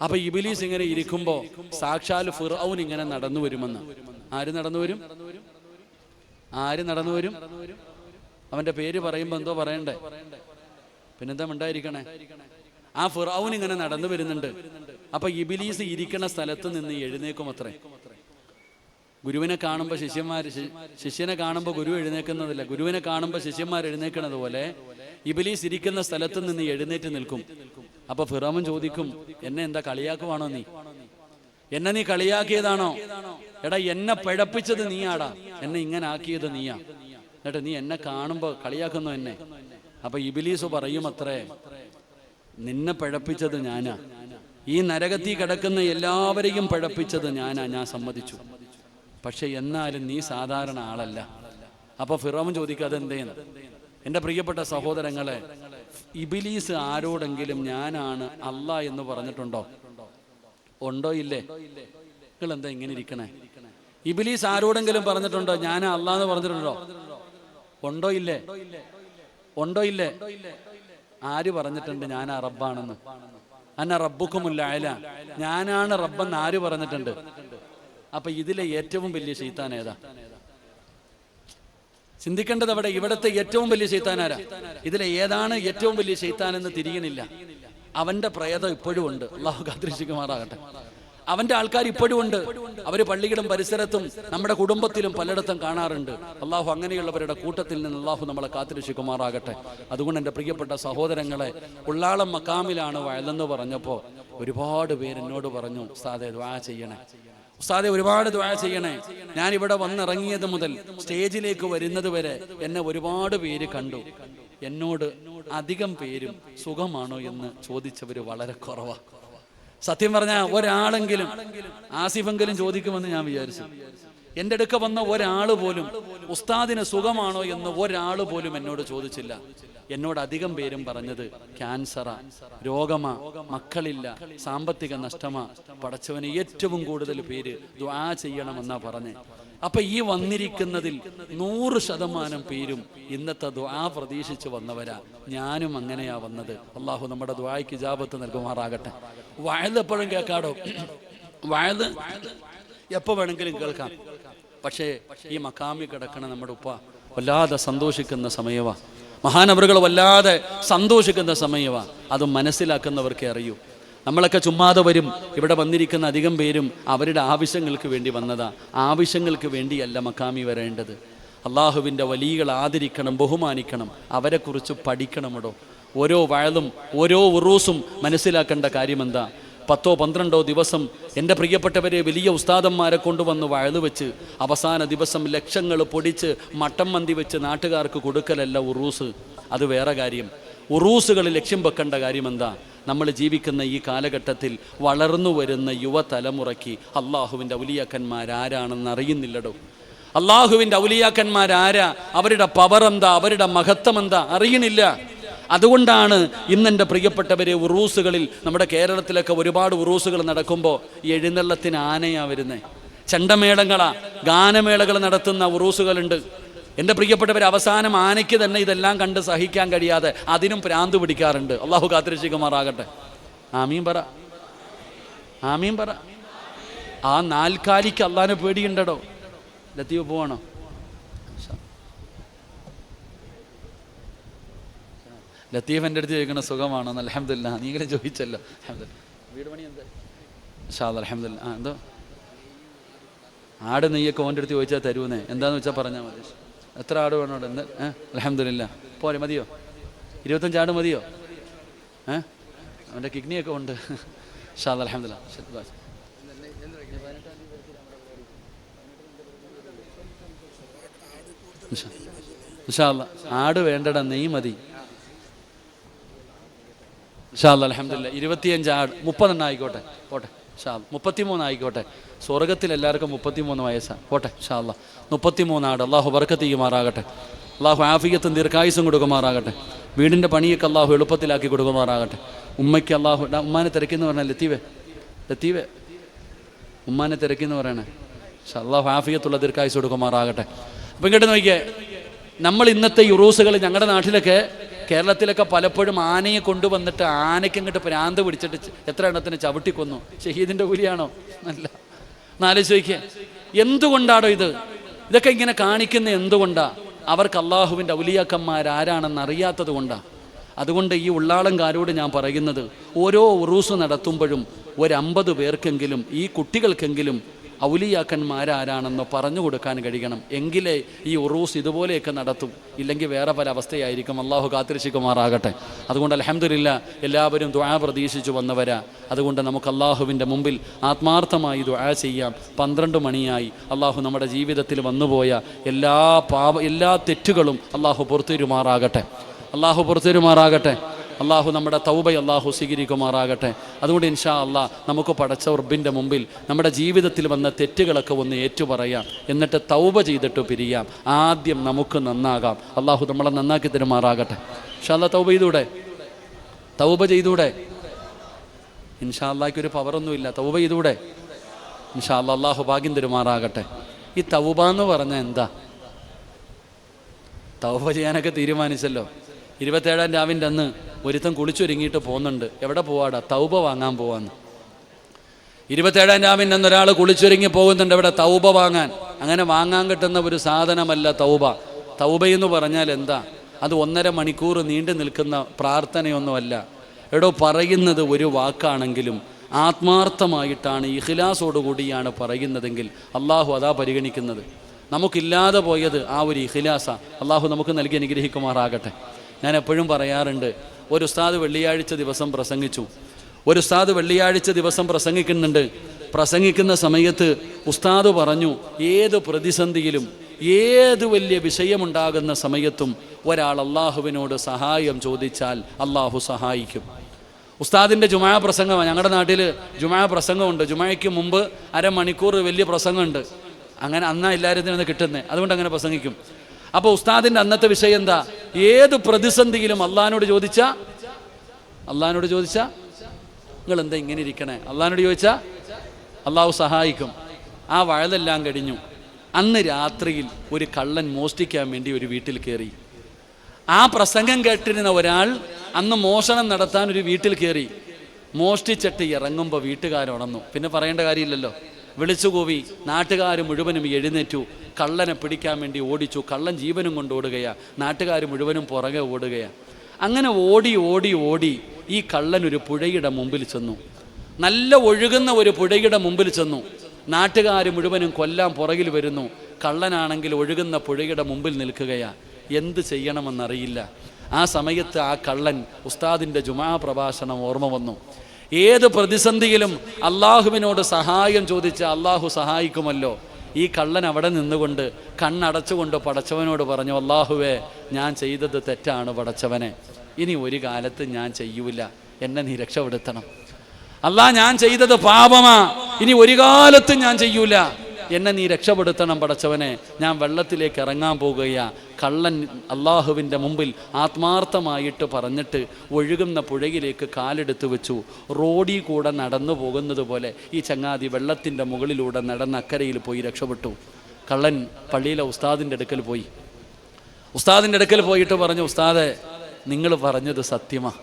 അപ്പൊ ഇബിലീസ് ഇങ്ങനെ ഇരിക്കുമ്പോ സാക്ഷാൽ ഫിർഔൻ ഇങ്ങനെ നടന്നു വരുമെന്ന്. ആര് നടന്നു വരും? അവന്റെ പേര് പറയുമ്പോ എന്തോ പറയണ്ടേ? പിന്നെന്താ ഉണ്ടായിരിക്കണേ? ആ ഫിർഔൻ ഇങ്ങനെ നടന്നു വരുന്നുണ്ട്. അപ്പൊ ഇബിലീസ് ഇരിക്കണ സ്ഥലത്ത് നിന്ന് എഴുന്നേക്കും അത്രേ. ഗുരുവിനെ കാണുമ്പോൾ ശിഷ്യനെ കാണുമ്പോൾ ഗുരു എഴുന്നേക്കുന്നതില്ല, ഗുരുവിനെ കാണുമ്പോൾ ശിഷ്യന്മാർ എഴുന്നേക്കുന്നത് പോലെ ഇബിലീസ് ഇരിക്കുന്ന സ്ഥലത്ത് നിന്ന് എഴുന്നേറ്റ് നിൽക്കും. അപ്പൊ ഫിർഔൻ ചോദിക്കും, എന്നെ എന്താ കളിയാക്കുവാണോ നീ? എന്നെ നീ കളിയാക്കിയതാണോ? എടാ, എന്നെ പിഴപ്പിച്ചത് നീയാടാ, എന്നെ ഇങ്ങനെ ആക്കിയത് നീയാ, എന്നിട്ട് നീ എന്നെ കാണുമ്പോ കളിയാക്കുന്നു എന്നെ. അപ്പൊ ഇബിലീസ് പറയും അത്രേ, നിന്നെ പിഴപ്പിച്ചത് ഞാനാ, ഈ നരകത്തിൽ കിടക്കുന്ന എല്ലാവരെയും പിഴപ്പിച്ചത് ഞാനാ, ഞാൻ സമ്മതിച്ചു. പക്ഷെ എന്നാലും നീ സാധാരണ ആളല്ല. അപ്പൊ ഫിറോൻ ചോദിക്കുക, അതെന്തേന്ന്? എൻ്റെ പ്രിയപ്പെട്ട സഹോദരങ്ങളെ, ഇബിലീസ് ആരോടെങ്കിലും ഞാനാണ് അല്ലാഹ് എന്ന് പറഞ്ഞിട്ടുണ്ടോ? ഉണ്ടോ? ഇല്ലേ? നിങ്ങൾ എന്താ ഇങ്ങനെ ഇരിക്കണേ? ഇബിലീസ് ആരോടെങ്കിലും പറഞ്ഞിട്ടുണ്ടോ ഞാൻ അല്ലാഹ് എന്ന് പറഞ്ഞിട്ടുണ്ടോ? ഉണ്ടോ ഇല്ലേ? ആര് പറഞ്ഞിട്ടുണ്ട് ഞാൻ റബ്ബാണെന്ന്? അന്ന റബ്ബുക്കുമുൽ അഅല, ഞാനാണ് റബ്ബെന്ന് ആര് പറഞ്ഞിട്ടുണ്ട്? അപ്പൊ ഇതിലെ ഏറ്റവും വലിയ ശൈത്താൻ ഏതാ? ചിന്തിക്കേണ്ടത് അവിടെ. ഇവിടുത്തെ ഏറ്റവും വലിയ ശൈത്താൻ ആരാ? ഇതിലെ ഏതാണ് ഏറ്റവും വലിയ ശൈത്താൻ എന്ന് തിരിയണില്ല. അവന്റെ പ്രേതം ഇപ്പോഴും ഉണ്ട്. അള്ളാഹു കാത്തിരക്ഷിക്കുമാറാകട്ടെ. അവന്റെ ആൾക്കാർ ഇപ്പോഴും ഉണ്ട്. അവര് പള്ളികളും പരിസരത്തും നമ്മുടെ കുടുംബത്തിലും പലയിടത്തും കാണാറുണ്ട്. അള്ളാഹു അങ്ങനെയുള്ളവരുടെ കൂട്ടത്തിൽ നിന്ന് അള്ളാഹു നമ്മളെ കാത്തിരക്ഷിക്കുമാറാകട്ടെ. അതുകൊണ്ട് എൻ്റെ പ്രിയപ്പെട്ട സഹോദരങ്ങളെ, ഉള്ളാളം മക്കാമിലാണ് വയലെന്ന് പറഞ്ഞപ്പോൾ ഒരുപാട് പേര് എന്നോട് പറഞ്ഞു, ഉസ്താദേ ദുആ ചെയ്യണേ, ഉസ്താദെ ഒരുപാട് ദുആ ചെയ്യണേ. ഞാൻ ഇവിടെ വന്നിറങ്ങിയത് മുതൽ സ്റ്റേജിലേക്ക് വരുന്നത് വരെ എന്നെ ഒരുപാട് പേര് കണ്ടു. എന്നോട് അധികം പേരും സുഖമാണോ എന്ന് ചോദിച്ചവര് വളരെ കുറവാണ്. സത്യം പറഞ്ഞാൽ ഒരാളെങ്കിലും, ആസിഫെങ്കിലും ചോദിക്കുമെന്ന് ഞാൻ വിചാരിച്ചു. എൻ്റെ അടുക്ക വന്ന ഒരാൾ പോലും ഉസ്താദിന് സുഖമാണോ എന്ന് ഒരാൾ പോലും എന്നോട് ചോദിച്ചില്ല. എന്നോട് അധികം പേരും പറഞ്ഞത് ക്യാൻസറാ, രോഗമാ, മക്കളില്ല, സാമ്പത്തിക നഷ്ടമാ. പടച്ചവന് ഏറ്റവും കൂടുതൽ പേര് ദുആ ചെയ്യണമെന്നാ പറഞ്ഞേ. അപ്പൊ ഈ വന്നിരിക്കുന്നതിൽ 100% പേരും ഇന്നത്തെ ദുആ പ്രതീക്ഷിച്ച് വന്നവരാ. ഞാനും അങ്ങനെയാ വന്നത്. അള്ളാഹു നമ്മുടെ ദുആയ്ക്ക് ഇജാബത്ത് നൽകുമാറാകട്ടെ. വഅദ് എപ്പോഴും കേൾക്കാടോ, വഅദ് എപ്പോ വേണമെങ്കിലും കേൾക്കാം. പക്ഷേ ഈ മക്കാമി കിടക്കണ നമ്മുടെ ഉപ്പ വല്ലാതെ സന്തോഷിക്കുന്ന സമയവാ. മഹാനവറുകൾ വല്ലാതെ സന്തോഷിക്കുന്ന സമയമാണ്. അത് മനസ്സിലാക്കുന്നവർക്കേ അറിയൂ. നമ്മളൊക്കെ ചുമ്മാതെ വരും. ഇവിടെ വന്നിരിക്കുന്ന അധികം പേരും അവരുടെ ആവശ്യങ്ങൾക്ക് വേണ്ടി വന്നതാ. ആവശ്യങ്ങൾക്ക് വേണ്ടിയല്ല മക്കാമി വരേണ്ടത്. അള്ളാഹുവിൻ്റെ വലികൾ ആദരിക്കണം, ബഹുമാനിക്കണം, അവരെക്കുറിച്ച് പഠിക്കണമടോ. ഓരോ വഴലും ഓരോ ഉറൂസും മനസ്സിലാക്കേണ്ട കാര്യമെന്താ? 10-12 ദിവസം എൻ്റെ പ്രിയപ്പെട്ടവരെ വലിയ ഉസ്താദന്മാരെ കൊണ്ടുവന്ന് വഴല് വെച്ച് അവസാന ദിവസം ലക്ഷങ്ങൾ പൊടിച്ച് മട്ടം മന്തി വെച്ച് നാട്ടുകാർക്ക് കൊടുക്കലല്ല ഉറൂസ്. അത് വേറെ കാര്യം. ഉറൂസുകൾ ലക്ഷ്യം വെക്കേണ്ട കാര്യമെന്താ? നമ്മൾ ജീവിക്കുന്ന ഈ കാലഘട്ടത്തിൽ വളർന്നു വരുന്ന യുവതലമുറയ്ക്ക് അള്ളാഹുവിൻ്റെ ഔലിയാക്കന്മാരാരാണെന്ന് അറിയുന്നില്ലടോ. അള്ളാഹുവിൻ്റെ ഔലിയാക്കന്മാരാരാ, അവരുടെ പവർ എന്താ, അവരുടെ മഹത്വം എന്താ അറിയണില്ല. അതുകൊണ്ടാണ് ഇന്നെൻ്റെ പ്രിയപ്പെട്ടവരെ ഉറൂസുകളിൽ, നമ്മുടെ കേരളത്തിലൊക്കെ ഒരുപാട് ഉറൂസുകൾ നടക്കുമ്പോൾ എഴുന്നള്ളത്തിന് ആനയാ വരുന്നത്, ചെണ്ടമേളങ്ങളാ, ഗാനമേളകൾ നടത്തുന്ന ഉറൂസുകളുണ്ട്. എൻ്റെ പ്രിയപ്പെട്ടവർ, അവസാനം ആനയ്ക്ക് തന്നെ ഇതെല്ലാം കണ്ട് സഹിക്കാൻ കഴിയാതെ അതിനും ഭ്രാന്ത് പിടിക്കാറുണ്ട്. അള്ളാഹു കാത്തിരക്ഷിക്കുമാറാകട്ടെ. ആമീൻ പറ, ആമീൻ പറ. ആ നാൽക്കാലിക്ക് അള്ളാഹിനെ പേടിയുണ്ടോ? ലത്തീഫ് പോവാണോ? ലത്തീഫ് എൻ്റെ അടുത്ത് ചോദിക്കണ സുഖമാണോ? അൽഹംദുലില്ലാ. നീ ഇങ്ങനെ ചോദിച്ചല്ലോ. വീട് പണി എന്താ? അൽഹംദുലില്ലാ. എന്തോ ആട് നെയ്യൊക്കെ ഓൻ്റെ അടുത്ത് ചോദിച്ചാൽ തരുമെന്നേ. എന്താന്ന് വെച്ചാൽ പറഞ്ഞാൽ മതി. എത്ര ആട് വേണോ? എന്ത്? അൽഹംദുലില്ലാ. പോരെ, മതിയോ? 25 ആട് മതിയോ? അവൻ്റെ കിഡ്നിയൊക്കെ ഉണ്ട്. അൽഹംദുലില്ലാ. ആട് വേണ്ടടാ, നെയ്യ് മതി. അൽഹംദുലില്ലാ. 25 ആട്, 30 ആയിക്കോട്ടെ, പോട്ടെ. 33 ആയിക്കോട്ടെ. സ്വർഗത്തിൽ എല്ലാവർക്കും 33 വയസ്സാണ്. പോട്ടെ. 33 ആട്. അള്ളാഹു ബർക്കത്ത് ചെയ്യുമാറാകട്ടെ. അള്ളാഹു ആഫിയത്തും ദീർഘായുസും കൊടുക്കുമാറാകട്ടെ. വീടിൻ്റെ പണിയൊക്കെ അള്ളാഹു എളുപ്പത്തിലാക്കി കൊടുക്കുമാറാകട്ടെ. ഉമ്മയ്ക്ക് അള്ളാഹു, ഉമ്മാനെ തിരക്കിന്ന് പറഞ്ഞാൽ ലത്തീവേ ഉമ്മാനെ തിരക്കിന്ന് പറയണേ. അള്ളാഹു ആഫിയത്തുള്ള ദീർഘായുസ് കൊടുക്കുമാറാകട്ടെ. അപ്പം ഇങ്ങോട്ട് നോക്കിയേ, നമ്മൾ ഇന്നത്തെ ഉറൂസുകൾ ഞങ്ങളുടെ നാട്ടിലൊക്കെ, കേരളത്തിലൊക്കെ പലപ്പോഴും ആനയെ കൊണ്ടുവന്നിട്ട് ആനയ്ക്ക് ഇങ്ങോട്ട് ഭ്രാന്ത് പിടിച്ചിട്ട് എത്ര എണ്ണത്തിന് ചവിട്ടിക്കൊന്നു. ഷഹീദിൻ്റെ കൂലിയാണോ? അല്ല. എന്നാലോചിച്ച് നോക്കിയേ, എന്തുകൊണ്ടാണോ ഇത്? ഇതൊക്കെ ഇങ്ങനെ കാണിക്കുന്ന എന്തുകൊണ്ടാ? അവർക്ക് അള്ളാഹുവിൻ്റെ ഔലിയാക്കന്മാരാരാണെന്ന് അറിയാത്തത് കൊണ്ടാണ്. അതുകൊണ്ട് ഈ ഉള്ളാളംകാരോട് ഞാൻ പറയുന്നത്, ഓരോ ഉറൂസ് നടത്തുമ്പോഴും 50 പേർക്കെങ്കിലും, ഈ കുട്ടികൾക്കെങ്കിലും ഔലിയാക്കന്മാരാരാണെന്ന് പറഞ്ഞു കൊടുക്കാൻ കഴിയണം. എങ്കിലേ ഈ ഉറൂസ് ഇതുപോലെയൊക്കെ നടത്തും. ഇല്ലെങ്കിൽ വേറെ പല അവസ്ഥയായിരിക്കും. അള്ളാഹു കാത്തിരക്ഷിക്കുമാറാകട്ടെ. അതുകൊണ്ട് അൽഹംദുലില്ലാ, എല്ലാവരും ദുആ പ്രതീക്ഷിച്ചു വന്നവരാ. അതുകൊണ്ട് നമുക്ക് അള്ളാഹുവിൻ്റെ മുമ്പിൽ ആത്മാർത്ഥമായി ദുആ ചെയ്യാം. 12 മണിയായി. അള്ളാഹു നമ്മുടെ ജീവിതത്തിൽ വന്നുപോയ എല്ലാ തെറ്റുകളും അള്ളാഹു പുറത്തുതരുമാറാകട്ടെ. അള്ളാഹു പുറത്തുതരുമാറാകട്ടെ. അള്ളാഹു നമ്മുടെ തൗബ അള്ളാഹു സ്വീകരിക്കുമാറാകട്ടെ. അതുകൊണ്ട് ഇൻഷാ അള്ളാഹ് നമുക്ക് പടച്ച റബ്ബിൻ്റെ മുമ്പിൽ നമ്മുടെ ജീവിതത്തിൽ വന്ന തെറ്റുകളൊക്കെ ഒന്ന് ഏറ്റുപറയാം. എന്നിട്ട് തൗബ ചെയ്തിട്ട് പിരിയാം. ആദ്യം നമുക്ക് നന്നാകാം. അള്ളാഹു നമ്മളെ നന്നാക്കി തരുമാറാകട്ടെ. ഇൻഷാ അള്ളാഹ് തൗബ ചെയ്തൂടെ? ഇൻഷാ അള്ളാഹ്ക്കൊരു പവറൊന്നുമില്ല. തൗബ ചെയ്തൂടെ? ഇൻഷാ അള്ളാഹ് അള്ളാഹു ഭാഗ്യം തരുമാറാകട്ടെ. ഈ തൗബ എന്ന് പറഞ്ഞാൽ എന്താ? തൗബ ചെയ്യാനൊക്കെ തീരുമാനിച്ചല്ലോ. 27-ാം രാവിൻ്റെ അന്ന് ഒരുത്തൻ കുളിച്ചൊരുങ്ങിയിട്ട് പോകുന്നുണ്ട്. എവിടെ പോവാടാ? തൗബ വാങ്ങാൻ പോവാന്ന്. 27-ാം രാവിൻ്റെ അന്ന് ഒരാൾ കുളിച്ചൊരുങ്ങി പോകുന്നുണ്ട്. എവിടെ? തൗബ വാങ്ങാൻ. അങ്ങനെ വാങ്ങാൻ കിട്ടുന്ന ഒരു സാധനമല്ല തൗബ. തൗബയെന്ന് പറഞ്ഞാൽ എന്താ? അത് 1.5 മണിക്കൂർ നീണ്ടു നിൽക്കുന്ന പ്രാർത്ഥനയൊന്നുമല്ല. എടോ, പറയുന്നത് ഒരു വാക്കാണെങ്കിലും ആത്മാർത്ഥമായിട്ടാണ്, ഇഖ്ലാസോടുകൂടിയാണ് പറയുന്നതെങ്കിൽ അള്ളാഹു അതാ പരിഗണിക്കുന്നത്. നമുക്കില്ലാതെ പോയത് ആ ഒരു ഇഖ്ലാസാ. അള്ളാഹു നമുക്ക് നൽകി അനുഗ്രഹിക്കുമാറാകട്ടെ. ഞാൻ എപ്പോഴും പറയാറുണ്ട്, ഒരു ഉസ്താദ് വെള്ളിയാഴ്ച ദിവസം പ്രസംഗിച്ചു. ഒരു ഉസ്താദ് വെള്ളിയാഴ്ച ദിവസം പ്രസംഗിക്കുന്നുണ്ട്. പ്രസംഗിക്കുന്ന സമയത്ത് ഉസ്താദ് പറഞ്ഞു, ഏത് പ്രതിസന്ധിയിലും ഏത് വലിയ വിഷയമുണ്ടാകുന്ന സമയത്തും ഒരാൾ അള്ളാഹുവിനോട് സഹായം ചോദിച്ചാൽ അള്ളാഹു സഹായിക്കും. ഉസ്താദിൻ്റെ ജുമാ പ്രസംഗമാണ്. ഞങ്ങളുടെ നാട്ടിൽ ജുമാ പ്രസംഗമുണ്ട്. ജുമായ്ക്ക് മുമ്പ് 1/2 മണിക്കൂർ വലിയ പ്രസംഗമുണ്ട്. അങ്ങനെ അന്നാ എല്ലാവരും നിന്ന് കിട്ടുന്നത്. അതുകൊണ്ട് അങ്ങനെ പ്രസംഗിക്കും. അപ്പോൾ ഉസ്താദിൻ്റെ അന്നത്തെ വിഷയം എന്താ? ഏത് പ്രതിസന്ധിയിലും അള്ളാഹിനോട് ചോദിച്ചാൽ നിങ്ങൾ എന്താ ഇങ്ങനെ ഇരിക്കണേ? അള്ളാഹിനോട് ചോദിച്ചാൽ അള്ളാഹു സഹായിക്കും. ആ വഴലെല്ലാം കഴിഞ്ഞു. അന്ന് രാത്രിയിൽ ഒരു കള്ളൻ മോഷ്ടിക്കാൻ വേണ്ടി ഒരു വീട്ടിൽ കയറി. ആ പ്രസംഗം കേട്ടിരുന്ന ഒരാൾ അന്ന് മോഷണം നടത്താൻ ഒരു വീട്ടിൽ കയറി. മോഷ്ടിച്ചിട്ട് ഇറങ്ങുമ്പോൾ വീട്ടുകാരുണർന്നു. പിന്നെ പറയേണ്ട കാര്യമില്ലല്ലോ. വിളിച്ചുകൂവി. നാട്ടുകാർ മുഴുവനും എഴുന്നേറ്റു. കള്ളനെ പിടിക്കാൻ വേണ്ടി ഓടിച്ചു. കള്ളൻ ജീവനും കൊണ്ട് ഓടുകയാണ്. നാട്ടുകാർ മുഴുവനും പുറകെ ഓടുകയാണ്. അങ്ങനെ ഓടി ഓടി ഓടി ഈ കള്ളൻ ഒരു പുഴയുടെ മുമ്പിൽ ചെന്നു. നല്ല ഒഴുകുന്ന ഒരു പുഴയുടെ മുമ്പിൽ ചെന്നു. നാട്ടുകാർ മുഴുവനും കൊല്ലാൻ പുറകിൽ വരുന്നു. കള്ളനാണെങ്കിൽ ഒഴുകുന്ന പുഴയുടെ മുമ്പിൽ നിൽക്കുകയാണ്. എന്ത് ചെയ്യണമെന്നറിയില്ല. ആ സമയത്ത് ആ കള്ളൻ ഉസ്താദിൻ്റെ ജുമാ പ്രഭാഷണം ഓർമ്മ വന്നു. ഏത് പ്രതിസന്ധിയിലും അള്ളാഹുവിനോട് സഹായം ചോദിച്ച് അള്ളാഹു സഹായിക്കുമല്ലോ. ഈ കള്ളൻ അവിടെ നിന്നുകൊണ്ട് കണ്ണടച്ചുകൊണ്ട് പടച്ചവനോട് പറഞ്ഞു, അള്ളാഹുവേ, ഞാൻ ചെയ്തത് തെറ്റാണ് പടച്ചവനെ, ഇനി ഒരു കാലത്ത് ഞാൻ ചെയ്യൂല, എന്നെ നീ രക്ഷപ്പെടുത്തണം. അല്ലാഹ്, ഞാൻ ചെയ്തത് പാപമാ, ഇനി ഒരു കാലത്തും ഞാൻ ചെയ്യൂല, എന്നെ നീ രക്ഷപ്പെടുത്തണം പടച്ചവനെ, ഞാൻ വെള്ളത്തിലേക്ക് ഇറങ്ങാൻ പോകുകയാ. കള്ളൻ അള്ളാഹുവിൻ്റെ മുമ്പിൽ ആത്മാർത്ഥമായിട്ട് പറഞ്ഞിട്ട് ഒഴുകുന്ന പുഴയിലേക്ക് കാലെടുത്ത് വെച്ചു. റോഡിൽ കൂടെ നടന്നു പോകുന്നത് പോലെ ഈ ചങ്ങാതി വെള്ളത്തിൻ്റെ മുകളിലൂടെ നടന്ന് അക്കരയിൽ പോയി രക്ഷപ്പെട്ടു. കള്ളൻ പള്ളിയിലെ ഉസ്താദിൻ്റെ അടുക്കൽ പോയി. ഉസ്താദിൻ്റെ അടുക്കൽ പോയിട്ട് പറഞ്ഞു, ഉസ്താദെ, നിങ്ങൾ പറഞ്ഞത് സത്യമാണ്.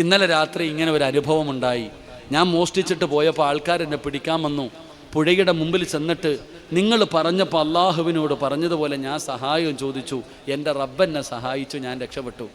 ഇന്നലെ രാത്രി ഇങ്ങനെ ഒരു അനുഭവം ഉണ്ടായി. ഞാൻ മോഷ്ടിച്ചിട്ട് പോയപ്പോൾ ആൾക്കാരെന്നെ പിടിക്കാൻ വന്നു. പുഴയുടെ മുമ്പിൽ ചെന്നിട്ട് നിങ്ങൾ പറഞ്ഞപ്പോൾ അള്ളാഹുവിനോട് പറഞ്ഞതുപോലെ ഞാൻ സഹായം ചോദിച്ചു. എൻ്റെ റബ്ബെന്നെ സഹായിച്ചു, ഞാൻ രക്ഷപ്പെട്ടു.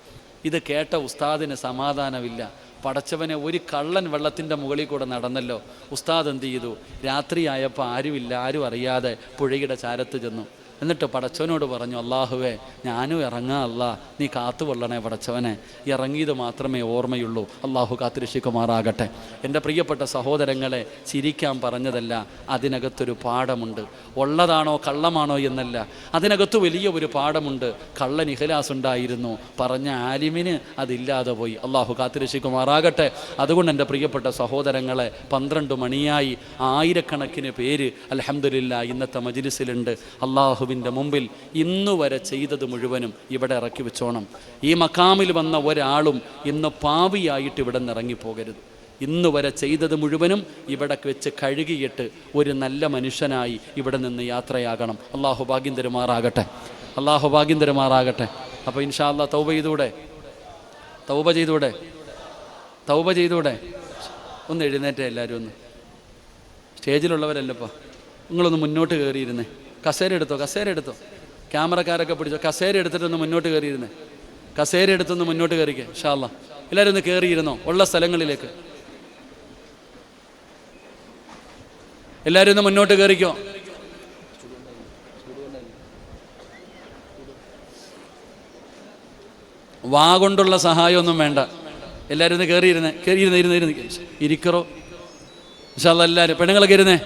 ഇത് കേട്ട ഉസ്താദിന് സമാധാനമില്ല. പടച്ചവനെ, ഒരു കള്ളൻ വെള്ളത്തിൻ്റെ മുകളിൽ കൂടെ നടന്നല്ലോ. ഉസ്താദ് എന്ത് ചെയ്തു? രാത്രിയായപ്പോൾ ആരുമില്ല, ആരും അറിയാതെ പുഴയുടെ ചാരത്ത് ചെന്നു. എന്നിട്ട് പടച്ചവനോട് പറഞ്ഞു, അള്ളാഹുവേ, ഞാനും ഇറങ്ങാം, അല്ലാ നീ കാത്തുകൊള്ളണേ പടച്ചവനെ. ഇറങ്ങിയത് മാത്രമേ ഓർമ്മയുള്ളൂ. അള്ളാഹു കാത്തുരക്ഷിക്കുമാറാകട്ടെ. എൻ്റെ പ്രിയപ്പെട്ട സഹോദരങ്ങളെ, ചിരിക്കാൻ പറഞ്ഞതല്ല, അതിനകത്തൊരു പാഠമുണ്ട്. ഉള്ളതാണോ കള്ളമാണോ എന്നല്ല, അതിനകത്ത് വലിയ ഒരു പാഠമുണ്ട്. കള്ളൻ ഇഖ്ലാസ് ഉണ്ടായിരുന്നു, പറഞ്ഞ ആലിമിന് അതില്ലാതെ പോയി. അള്ളാഹു കാത്തുരക്ഷിക്കുമാറാകട്ടെ. അതുകൊണ്ട് എൻ്റെ പ്രിയപ്പെട്ട സഹോദരങ്ങളെ, 12 മണിയായി ആയിരക്കണക്കിന് പേര് അൽഹംദുലില്ലാ ഇന്നത്തെ മജ്ലിസിലുണ്ട്. അള്ളാഹു മുമ്പിൽ ഇന്നുവരെ ചെയ്തത് മുഴുവനും ഇവിടെ ഇറക്കി വെച്ചോണം. ഈ മക്കാമിൽ വന്ന ഒരാളും ഇന്ന് പാപിയായിട്ട് ഇവിടെ നിന്ന് ഇറങ്ങിപ്പോകരുത്. ഇന്നുവരെ ചെയ്തത് മുഴുവനും ഇവിടെ വെച്ച് കഴുകിയിട്ട് ഒരു നല്ല മനുഷ്യനായി ഇവിടെ നിന്ന് യാത്രയാകണം. അള്ളാഹു ഭാഗ്യം തരുമാറാകട്ടെ. അള്ളാഹു ഭാഗ്യം തരുമാറാകട്ടെ. അപ്പോൾ ഇൻഷാ അല്ലാഹ് തൗബ ചെയ്തൂടെ. ഒന്ന് എഴുന്നേറ്റേ എല്ലാവരും. ഒന്ന് സ്റ്റേജിലുള്ളവരല്ലപ്പോൾ നിങ്ങളൊന്ന് മുന്നോട്ട് കയറിയിരുന്നേ. കസേര എടുത്തോ. ക്യാമറക്കാരൊക്കെ പിടിച്ചോ. കസേര എടുത്തിട്ടൊന്ന് മുന്നോട്ട് കയറിയിരുന്നേ. കസേര എടുത്തൊന്ന് മുന്നോട്ട് കയറിക്കേ. ഇൻഷാ അല്ലാഹ് എല്ലാവരും ഒന്ന് കയറിയിരുന്നോ ഉള്ള സ്ഥലങ്ങളിലേക്ക്. എല്ലാവരും ഒന്ന് മുന്നോട്ട് കയറിക്കോ. വാ കൊണ്ടുള്ള സഹായമൊന്നും വേണ്ട. എല്ലാവരും ഒന്ന് കയറിയിരുന്നേ. ഇരിക്കറോ. ഇൻഷാ അല്ലാഹ് എല്ലാവരും പെണ്ണുങ്ങളൊക്കെ ഇരുന്നേ.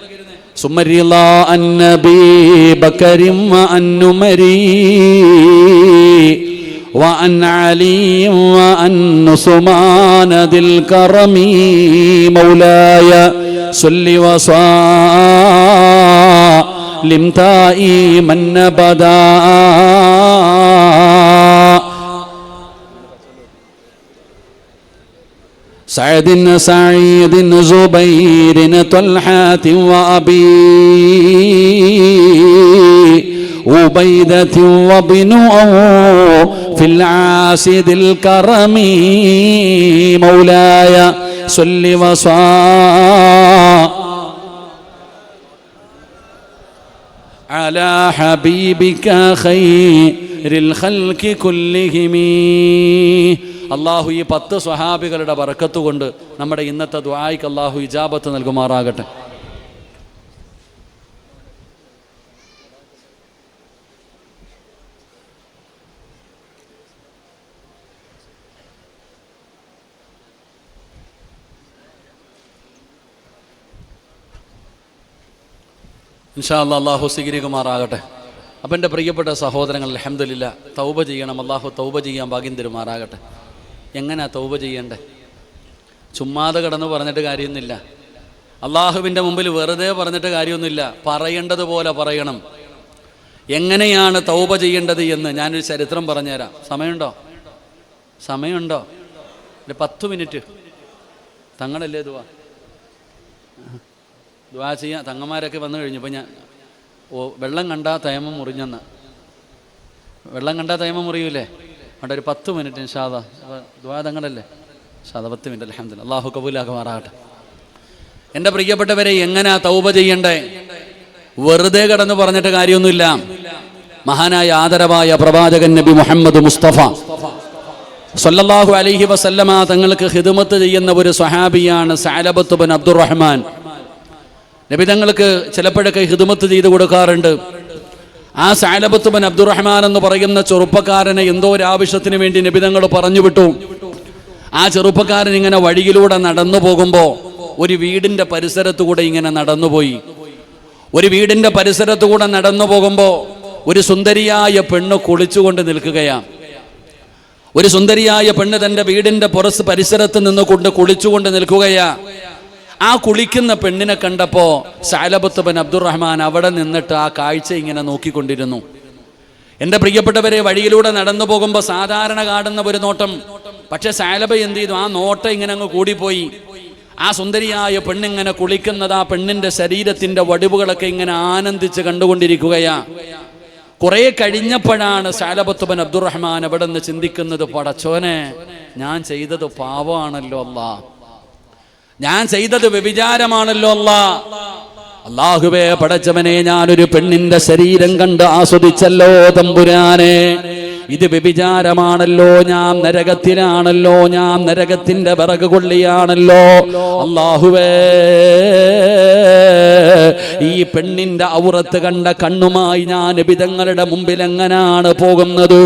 ثم رضا النبي بكر وعن عمري وعن علي وعن عثمان ذي الكرم مولاي صل وسلم دائما ابدا سعد سعيد زبير طلحة وأبي عبيدة وابن في العاسد الكرم مولاي صل وسلم على حبيبك خير الخلق كلهم. അള്ളാഹു ഈ 10 സ്വഹാബികളുടെ ബറക്കത്ത് കൊണ്ട് നമ്മുടെ ഇന്നത്തെ ദുആയ്ക്ക് അള്ളാഹു ഇജാബത്ത് നൽകുമാറാകട്ടെ. ഇൻഷാ അല്ലാഹ് അള്ളാഹു സ്വീകരിക്കുമാറാകട്ടെ. അപ്പം എൻ്റെ പ്രിയപ്പെട്ട സഹോദരങ്ങൾ, അൽഹംദുലില്ലാ തൗബ ചെയ്യണം. അള്ളാഹു തൗബ ചെയ്യാൻ ഭാഗ്യം തരുമാറാകട്ടെ. എങ്ങനെയാ തൗബ ചെയ്യണ്ടേ? ചുമ്മാതെ കിടന്ന് പറഞ്ഞിട്ട് കാര്യമൊന്നുമില്ല. അള്ളാഹുവിൻ്റെ മുമ്പിൽ വെറുതെ പറഞ്ഞിട്ട് കാര്യമൊന്നുമില്ല. പറയേണ്ടതുപോലെ പറയണം. എങ്ങനെയാണ് തൗബ ചെയ്യേണ്ടത് എന്ന് ഞാനൊരു ചരിത്രം പറഞ്ഞുതരാം. സമയമുണ്ടോ? ഒരു 10 മിനിറ്റ്. തങ്ങളല്ലേ ദുആ ചെയ്യാം. തങ്ങന്മാരൊക്കെ വന്നു കഴിഞ്ഞപ്പോൾ ഞാൻ വെള്ളം കണ്ടാ തയമം മുറിഞ്ഞെന്ന്. വെള്ളം കണ്ടാ തയമം മുറിയൂലേ? അവിടെ ഒരു 10 മിനിറ്റ് ഇൻഷാ അല്ലാഹ്. ദുആ തങ്ങളല്ലേ? ഇൻഷാ അല്ലാഹ് 10 മിനിറ്റ്. അൽഹംദുലില്ലാഹ്. അല്ലാഹു കബൂലാക്കുമാറാകട്ടെ. എൻ്റെ പ്രിയപ്പെട്ടവരെ, എങ്ങനെയാ തൗബ ചെയ്യണ്ടേ? വെറുതെ കിടന്ന് പറഞ്ഞിട്ട് കാര്യമൊന്നുമില്ല. മഹാനായ ആദരവായ പ്രവാചകൻ നബി മുഹമ്മദ് മുസ്തഫ സല്ലല്ലാഹു അലൈഹി വസല്ലമ തങ്ങൾക്ക് ഖിദ്മത്ത് ചെയ്യുന്ന ഒരു സ്വഹാബിയാണ് സഅലബത്ത് ബിൻ അബ്ദുറഹ്മാൻ. നബി തങ്ങൾക്ക് ചിലപ്പോഴൊക്കെ ഖിദ്മത്ത് ചെയ്തു കൊടുക്കാറുണ്ട്. ആ സഅലബത്ത് ബിൻ അബ്ദുറഹ്മാൻ എന്ന് പറയുന്ന ചെറുപ്പക്കാരനെ എന്തോ ഒരു ആവശ്യത്തിന് വേണ്ടി നബി തങ്ങൾ പറഞ്ഞു വിട്ടു. ആ ചെറുപ്പക്കാരൻ ഇങ്ങനെ വഴിയിലൂടെ നടന്നു പോകുമ്പോൾ ഒരു വീടിന്റെ പരിസരത്തുകൂടെ ഇങ്ങനെ നടന്നുപോയി. ഒരു വീടിന്റെ പരിസരത്തുകൂടെ നടന്നു പോകുമ്പോൾ ഒരു സുന്ദരിയായ പെണ്ണ് കുളിച്ചുകൊണ്ട് നിൽക്കുകയാണ്. ഒരു സുന്ദരിയായ പെണ്ണ് തൻ്റെ വീടിന്റെ പരിസരത്ത് നിന്നുകൊണ്ട് കുളിച്ചുകൊണ്ട് നിൽക്കുകയാ. ആ കുളിക്കുന്ന പെണ്ണിനെ കണ്ടപ്പോ സഅലബത്ത് ബിൻ അബ്ദുറഹ്മാൻ അവിടെ നിന്നിട്ട് ആ കാഴ്ച ഇങ്ങനെ നോക്കിക്കൊണ്ടിരുന്നു. എൻ്റെ പ്രിയപ്പെട്ടവരെ, വഴിയിലൂടെ നടന്നു പോകുമ്പോൾ സാധാരണ കാണുന്ന ഒരു നോട്ടം, പക്ഷെ സഅലബ എന്ത് ചെയ്തു? ആ നോട്ടം ഇങ്ങനെ അങ്ങ് കൂടിപ്പോയി. ആ സുന്ദരിയായ പെണ്ണിങ്ങനെ കുളിക്കുന്നത്, ആ പെണ്ണിന്റെ ശരീരത്തിന്റെ വടിവുകളൊക്കെ ഇങ്ങനെ ആനന്ദിച്ച് കണ്ടുകൊണ്ടിരിക്കുകയാ. കുറെ കഴിഞ്ഞപ്പോഴാണ് സഅലബത്ത് ബിൻ അബ്ദുറഹ്മാൻ അവിടെ നിന്ന് ചിന്തിക്കുന്നത്, പടച്ചോനെ, ഞാൻ ചെയ്തത് പാവമാണല്ലോ അല്ലാ, ഞാൻ ചെയ്തത് വ്യഭിചാരമാണല്ലോ അല്ലാ. അല്ലാഹുവേ പടച്ചവനെ, ഞാനൊരു പെണ്ണിന്റെ ശരീരം കണ്ട് ആസ്വദിച്ചല്ലോ തമ്പുരാനെ, ഇത് വ്യഭിചാരമാണല്ലോ, ഞാൻ നരകത്തിലാണല്ലോ, ഞാൻ നരകത്തിന്റെ വിറക് കൊള്ളിയാണല്ലോ. അല്ലാഹുവേ, ഈ പെണ്ണിന്റെ ഔറത്ത് കണ്ട കണ്ണുമായി ഞാൻ നബിതങ്ങളുടെ മുമ്പിൽ എങ്ങനാണ് പോകുന്നത്?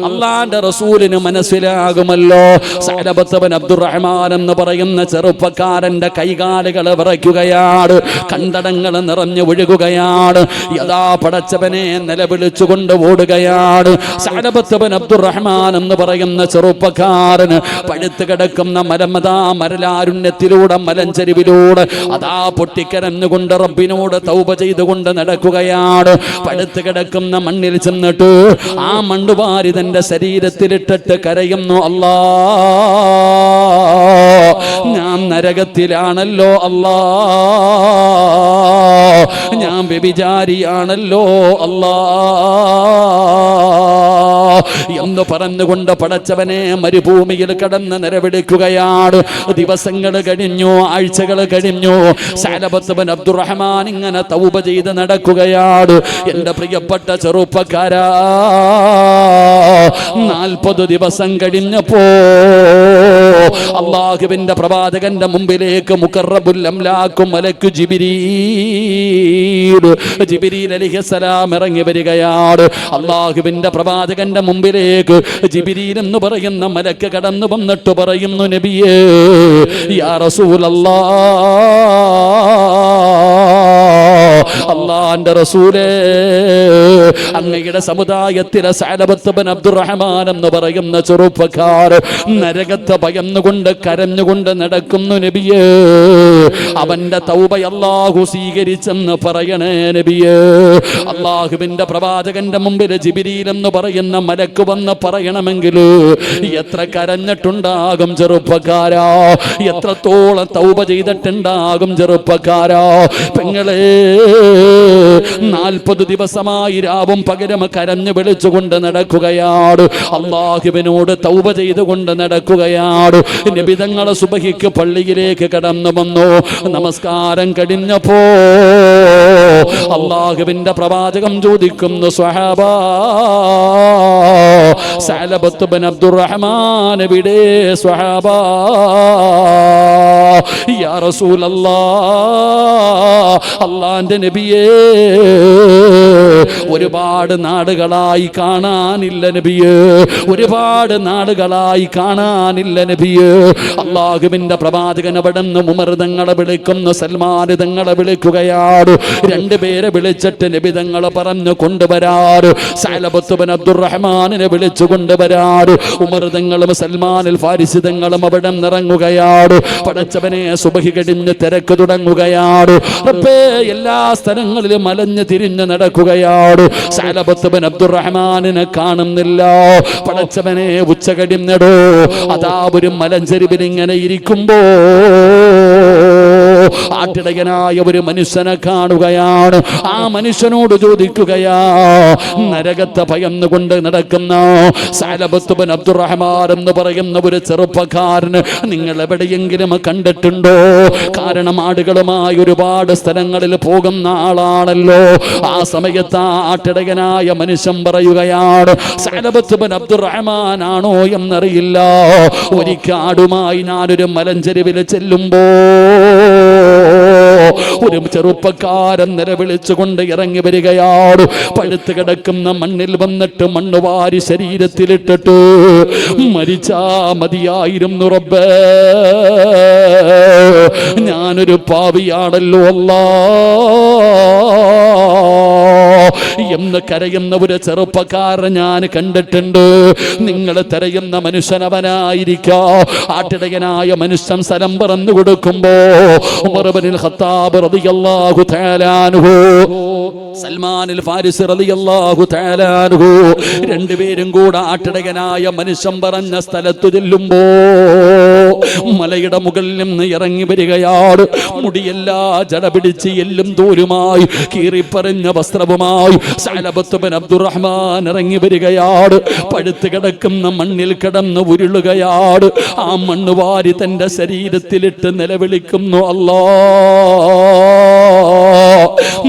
അള്ളാന്റെ റസൂലിന് മനസ്സിലാകുമല്ലോ. സഅലബത്ത് ബിൻ അബ്ദുറഹ്മാൻ എന്ന് പറയുന്ന ചെറുപ്പക്കാരന്റെ കൈകാലുകൾ വിറയ്ക്കുകയാണ്, കണ്ടടങ്ങൾ നിറഞ്ഞു ഒഴുകുകയാണ്. യഥാ പടച്ചവനെ നിലവിളിച്ചുകൊണ്ട് ഓടുകയാണ്. സഅലബത്ത് ബിൻ അബ്ദുറഹ്മാൻ എന്ന് പറയുന്ന ചെറുപ്പക്കാരന് പഴുത്ത് കിടക്കുന്ന മരലാരുണ്യത്തിലൂടെ, മലഞ്ചെരിവിലൂടെ അതാ പൊട്ടിക്കരഞ്ഞുകൊണ്ട് റബ്ബിനോട് തൗബ ചെയ്തുകൊണ്ട് നടക്കുകയാണ്. പഴുത്ത് കിടക്കുന്ന മണ്ണിൽ ചെന്നിട്ട് ആ മണ്ണുവാരി തന്റെ ശരീരത്തിലിട്ടിട്ട് കരയുന്നു, അല്ലാ, ഞാൻ നരകത്തിലാണല്ലോ അല്ലാ, ഞാൻ വ്യഭിചാരിയാണല്ലോ അല്ലാ എന്ന് പറഞ്ഞുകൊണ്ട് പടച്ചവനെ മരുഭൂമിയിൽ കടന്ന് നിലവിളിക്കുകയാണ്. ദിവസങ്ങൾ കഴിഞ്ഞു, ആഴ്ചകൾ കഴിഞ്ഞു. സഅലബത്ത് ബിൻ അബ്ദുറഹ്മാൻ ഇങ്ങനെ തൗബ ചെയ്ത് നടക്കുകയാണ്. എൻ്റെ പ്രിയപ്പെട്ട ചെറുപ്പക്കാരാ, 40 ദിവസം കഴിഞ്ഞപ്പോ അല്ലാഹുവിന്റെ പ്രവാചകന്റെ മുമ്പിലേക്ക് മുഖറബുൽ അംലാഖു മലക്കു ജിബ്രീൽ അലൈഹിസ്സലാം ഇറങ്ങി വരികയാണ്. അല്ലാഹുവിന്റെ പ്രവാചകന്റെ മുമ്പിലേക്ക് ജിബ്രീൽ എന്ന് പറയുന്ന മലക്ക് കടന്നു വന്നിട്ട് പറയുന്നു, നബിയേ, യാ റസൂലല്ലാഹ്, അല്ലാഹുവിന്റെ റസൂലേ, അങ്ങയുടെ സമുദായത്തിലെ സഅലബത്ത് ബിൻ അബ്ദുറഹ്മാൻ എന്ന് പറയുന്ന ചെറുപ്പക്കാർ നരകത്തെ ഭയന്നുകൊണ്ട് കരഞ്ഞുകൊണ്ട് നടക്കുന്നു നബിയേ, അവന്റെ തൗബ അല്ലാഹു സ്വീകരിച്ചെന്ന് പറയണേ നബിയേ. അല്ലാഹുവിന്റെ പ്രവാചകന്റെ മുമ്പിൽ ജിബ്രീൽ എന്ന് പറയുന്ന മലക്ക് വന്ന് പറയണമെങ്കിൽ എത്ര കരഞ്ഞിട്ടുണ്ടാകും ചെറുപ്പക്കാരാ, എത്രത്തോളം തൗബ ചെയ്തിട്ടുണ്ടാകും ചെറുപ്പക്കാരാ. പെങ്ങളെ, 40 ദിവസമായി രാവും പകരം കരഞ്ഞു വിളിച്ചുകൊണ്ട് നടക്കുകയാണ്, അല്ലാഹുവിനോട് തൗബ ചെയ്തുകൊണ്ട് നടക്കുകയാണ്. നബി തങ്ങളെ സുബഹിക്ക് പള്ളിയിലേക്ക് കടന്നു വന്നു. നമസ്കാരം കഴിഞ്ഞപ്പോ അല്ലാഹുവിന്റെ പ്രവാചകം ചോദിക്കുന്നു, സ്വഹാബാ, സഅലബത്ത് ബിൻ അബ്ദുറഹ്മാൻ എവിടെ? സ്വഹാബാ, യാ റസൂലല്ലാഹ്, അല്ലാഹുവിന്റെ നബിയേ, ഒരുപാട് നാടുകളായി കാണാനില്ല നബിയേ, ഒരുപാട് നാടുകളായി കാണാനില്ല നബിയേ. അല്ലാഹുവിന്റെ പ്രവാചകൻ അവിടെ നിന്ന് ഉമർ തങ്ങളെ വിളിക്കുന്നു, സൽമാൻ തങ്ങളെ വിളിക്കുകയാണ്. 2 പേരെ വിളിച്ചിട്ട് നബി തങ്ങൾ പറഞ്ഞു കൊണ്ടുവരാറ്. സഅലബത്ത് ബിൻ അബ്ദുറഹ്മാനിനെ വിളിച്ചു കൊണ്ടുവരാറ്. ഉമർ തങ്ങളും സൽമാനിൽ ഫാരിസി തങ്ങളും അവിടെ നിറങ്ങുകയാണ്. പടച്ചവനെ, സുബഹി കഴിഞ്ഞ് തിരക്ക് തുടങ്ങുകയാണ്. റബ്ബേ, എല്ലാ സ്ഥലങ്ങളിലും മലഞ്ഞ് തിരിഞ്ഞ് നടക്കുകയാണ്. സഅലബത്ത് ബിൻ അബ്ദുറഹ്മാനിനെ കാണുന്നില്ല. പടച്ചവനെ, ഉച്ച കഴിഞ്ഞടോ അതാ ഒരു മലഞ്ചെരിവിൽ ഇങ്ങനെ ഇരിക്കുമ്പോ ആ ആട്ടിടയനായ ഒരു മനുഷ്യനെ കാണുകയാണ്. ആ മനുഷ്യനോട് ചോദിക്കുകയാ, നരകത്തെ ഭയന്നുകൊണ്ട് നടക്കുന്ന സഅലബത്ത് ബിൻ അബ്ദുറഹ്മാൻ എന്ന് പറയുന്ന ഒരു ചെറുപ്പക്കാരന് നിങ്ങൾ എവിടെയെങ്കിലും കണ്ടിട്ടുണ്ടോ? കാരണം ആടുകളുമായി ഒരുപാട് സ്ഥലങ്ങളിൽ പോകുന്ന ആളാണല്ലോ. ആ സമയത്ത് ആട്ടിടയനായ മനുഷ്യൻ പറയുകയാണ്, സഅലബത്ത് ബിൻ അബ്ദുറഹ്മാൻ ആണോ എന്നറിയില്ല. ഒരിക്കൽ ആടുമായി ഞാനൊരു മലഞ്ചെരുവിൽ ചെല്ലുമ്പോ ഒരു ചെറുപ്പക്കാരൻ നിലവിളിച്ചുകൊണ്ട് ഇറങ്ങി വരികയാണ്. പഴുത്ത് കിടക്കുന്ന മണ്ണിൽ വന്നിട്ട് മണ്ണ് വാരി ശരീരത്തിലിട്ടിട്ട് മരിച്ചാ മതിയായിരുന്നു റബ്ബേ, ഞാനൊരു പാപിയാണല്ലോ അല്ലാ എന്ന് കരയുന്ന ഒരു ചെറുപ്പക്കാരൻ ഞാൻ കണ്ടിട്ടുണ്ട്. നിങ്ങൾ തിരയുന്ന മനുഷ്യനവനായിരിക്കാം. ആട്ടിടയനായ മനുഷ്യൻ സ്ഥലം പറന്നു കൊടുക്കുമ്പോ ഉമർ ഇബ്നുൽ ഖത്താബ് റളിയല്ലാഹു തആല അൻഹു, സൽമാനുൽ ഫാരിസി റളിയല്ലാഹു തആല അൻഹു രണ്ടുപേരും കൂടെ ആട്ടിടയനായ മനുഷ്യൻ പറഞ്ഞ സ്ഥലത്ത് ചെല്ലുമ്പോ മലയുടെ മുകളിൽ നിന്ന് ഇറങ്ങി വരികയാണ്. മുടിയെല്ലാം ജട പിടിച്ച് എല്ലും തോലുമായി കീറിപ്പറഞ്ഞ വസ്ത്രവുമായി സഅലബത്ത് ബിൻ അബ്ദുറഹ്മാൻ ഇറങ്ങി വരികയാണ്. പഴുത്ത് കിടക്കുന്ന മണ്ണിൽ കിടന്ന് ഉരുളുകയാണ്. ആ മണ്ണ് വാരി തന്റെ ശരീരത്തിലിട്ട് നിലവിളിക്കുന്നു, അല്ലാ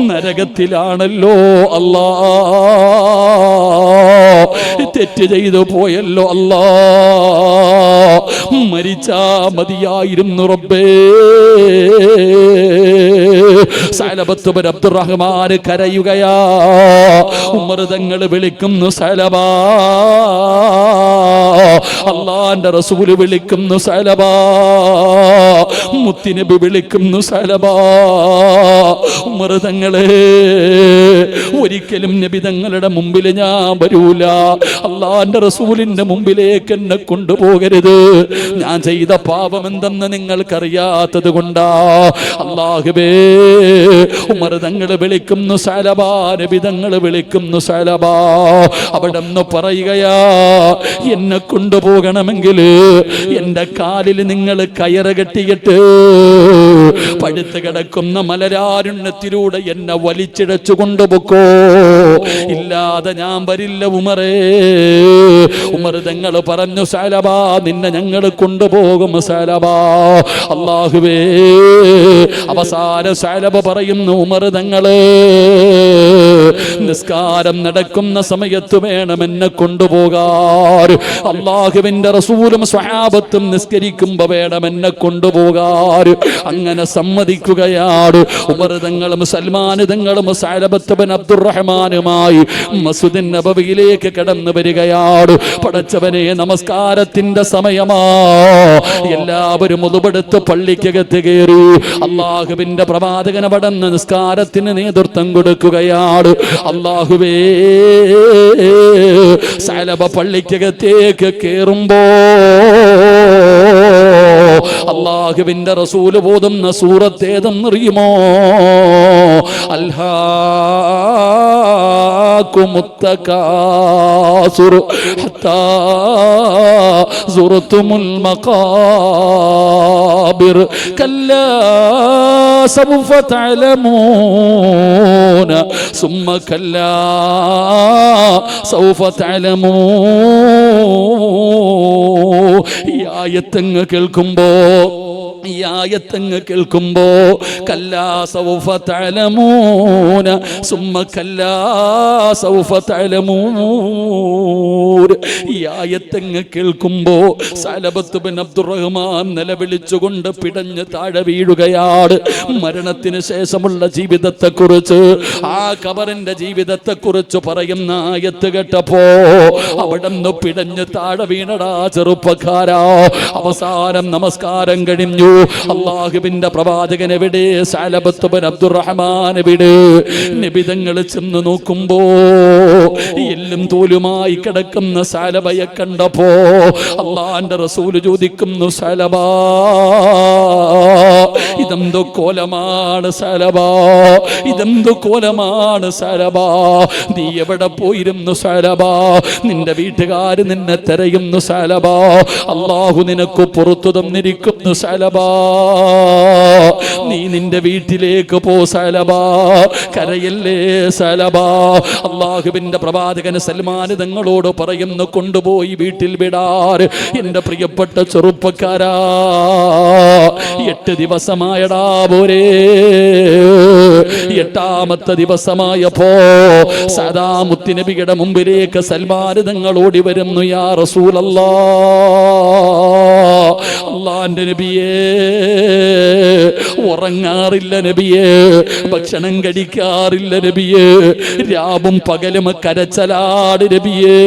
നരകത്തിലാണല്ലോ അല്ലാ, തെറ്റ് ചെയ്തു പോയല്ലോ അല്ലാ, മരിച്ചാ മതിയായിരുന്നു റബ്ബേ. സഅലബത്ത് ബിൻ അബ്ദുറഹ്മാൻ കരയുകയാ. ഉമർ തങ്ങൾ വിളിക്കുന്നു, സഅലബാ, അല്ലാഹുവിന്റെ റസൂല് വിളിക്കുന്നു, സഅലബാ, മുത്തുനബി വിളിക്കുന്നു, സഅലബാ. ഉമർ തങ്ങളെ, ഒരിക്കലും നബി തങ്ങളുടെ മുമ്പിൽ ഞാൻ വരൂല, അല്ലാഹുവിന്റെ റസൂലിന്റെ മുമ്പിലേക്ക് എന്നെ കൊണ്ടുപോകരുത്. ഞാൻ ചെയ്ത പാപം എന്തെന്ന് നിങ്ങൾക്കറിയാത്തത് കൊണ്ടാ. അല്ലാഹുവേ, ഉമർ തങ്ങൾ വിളിക്കുന്നു, സഅലബാ, നബി തങ്ങൾ വിളിക്കുന്നു, സഅലബാ. അവിടെ നിന്ന് പറയുകയാ, എന്നെ കൊണ്ടുപോകണമെങ്കിൽ എന്റെ കാലിൽ നിങ്ങൾ കയറ് കെട്ടിയിട്ട് പഴുത്ത് കിടക്കുന്ന മലരാരുണ്യത്തിലൂടെ എന്നെ വലിച്ചിഴച്ചു കൊണ്ടുപോക്കോ, ഇല്ലാതെ ഞാൻ വരില്ല ഉമറേ. ഉമർ തങ്ങൾ പറഞ്ഞു, സഅലബാ, നിന്നെ ഞങ്ങൾ കൊണ്ടുപോകും സഅലബാ. അല്ലാഹുവേ, അവസാനം സഅലബ പറയുന്നു, ഉമർ തങ്ങളെ, നിസ്കാരം നടക്കുന്ന സമയത്ത് വേണം എന്നെ കൊണ്ടുപോകാൻ. അല്ലാഹുവിന്റെ റസൂലും സ്വഹാബത്തും നിസ്കരിക്കുമ്പോ വേണം എന്നെ കൊണ്ടുപോകാൻ. അങ്ങനെ സമ്മതിക്കുകയാണ്. ഉമർ തങ്ങളും സൽമാൻ തങ്ങളും സഅലബത്ത് ബിൻ അബ്ദുറഹ്മാനുമായി മസ്ജിദുൻ നബവിയിലേക്ക് കടന്നു വരികയാണ്. പടച്ചവനെ, നമസ്കാരത്തിന്റെ സമയമാ. എല്ലാവരും ഉളുവെടുത്ത് പള്ളിക്കകത്ത് കയറി. അല്ലാഹുവിന്റെ പ്രവാചകൻ പടന്ന് നിസ്കാരത്തിന് നേതൃത്വം കൊടുക്കുകയാണ്. അല്ലാഹുവേ, സഅലബ പള്ളിക്കകത്തേക്ക് കേറുമ്പോ അല്ലാഹുവിന്റെ റസൂൽ ഓതുന്ന സൂറത്ത് ഏതെന്നറിയുമോ? അൽഹാകുമുത് തകാസുർ ഹത്താ സുർതുമുൽ മഖാബിർ കല്ലാ സൗഫ തഅലമൂന സുമ്മ കല്ലാ സൗഫ തഅലമൂൻ. ഈ ആയത്തങ്ങ് കേൾക്കുമ്പോ കല്ലാ സൗഫ തഅലമൂന സുമ്മ കല്ലാ സൗഫ തഅലമൂൻ. ഈ ആയത്തങ്ങ് കേൾക്കുമ്പോ സഅലബത്ത് ബിൻ അബ്ദുറഹ്മാൻ നിലവിളിച്ചുകൊണ്ട് പിടഞ്ഞ് താഴെ വീഴുകയാണ്. മരണത്തിന് ശേഷമുള്ള ജീവിതത്തെക്കുറിച്ച്, ആ ഖബറിന്റെ ജീവിതത്തെക്കുറിച്ച് പറയുന്ന ആയത്ത് കേട്ടപ്പോ അവിടുന്ന് പിടഞ്ഞ് താഴെ വീണടാ ചെറുപ്പക്കാരാ. അവസാനം നമസ്കാരം കഴിഞ്ഞു. അല്ലാഹുവിന്റെ പ്രവാചകൻ എവിടെ? സഅലബത്ത് ബിൻ അബ്ദുറഹ്മാൻ എവിടെ? നബി തങ്ങൾ ചെന്ന് നോക്കുമ്പോ എല്ലും തോലുമായി കിടക്കുന്ന സഅലബയെ കണ്ടപ്പോ അല്ലാഹുവിന്റെ റസൂൽ ചോദിക്കുന്നു, സഅലബാ, ഇതെന്തോ കോലമാണ് സഅലബാ, ഇതെന്തോ കോലമാണ് സഅലബാ, നീ എവിടെ പോയിരുന്നു സഅലബാ? നിന്റെ വീട്ടുകാര് നിന്നെ തിരയുന്നു സഅലബാ, അല്ലാഹു നിനക്ക് പുറത്തു തന്നിരിക്കുന്നു സഅലബാ. സഅലബാ, നീ നിന്റെ വീട്ടിലേക്ക് പോ സഅലബാ, കരയല്ലേ സഅലബാ. അല്ലാഹുവിന്റെ പ്രവാചകൻ സൽമാൻ തങ്ങളോട് പറയുന്നു, കൊണ്ടുപോയി വീട്ടിൽ വിടാർ. എന്റെ പ്രിയപ്പെട്ട ചെറുപ്പക്കാരാ, 8 ദിവസമായടാ പോരേ. 8ാമത്തെ ദിവസമായപ്പോ സദാ മുത്തുനബിയുടെ മുമ്പിലേക്ക് സൽമാൻ തങ്ങൾ ഓടി വരുന്നു. യാ റസൂലല്ലാഹ്, അല്ലാഹുവിന്റെ നബിയേ, ഉറങ്ങാറില്ല നബിയേ, ഭക്ഷണം കഴിക്കാറില്ല നബിയേ, രാവും പകലും കരച്ചലാട് നബിയേ.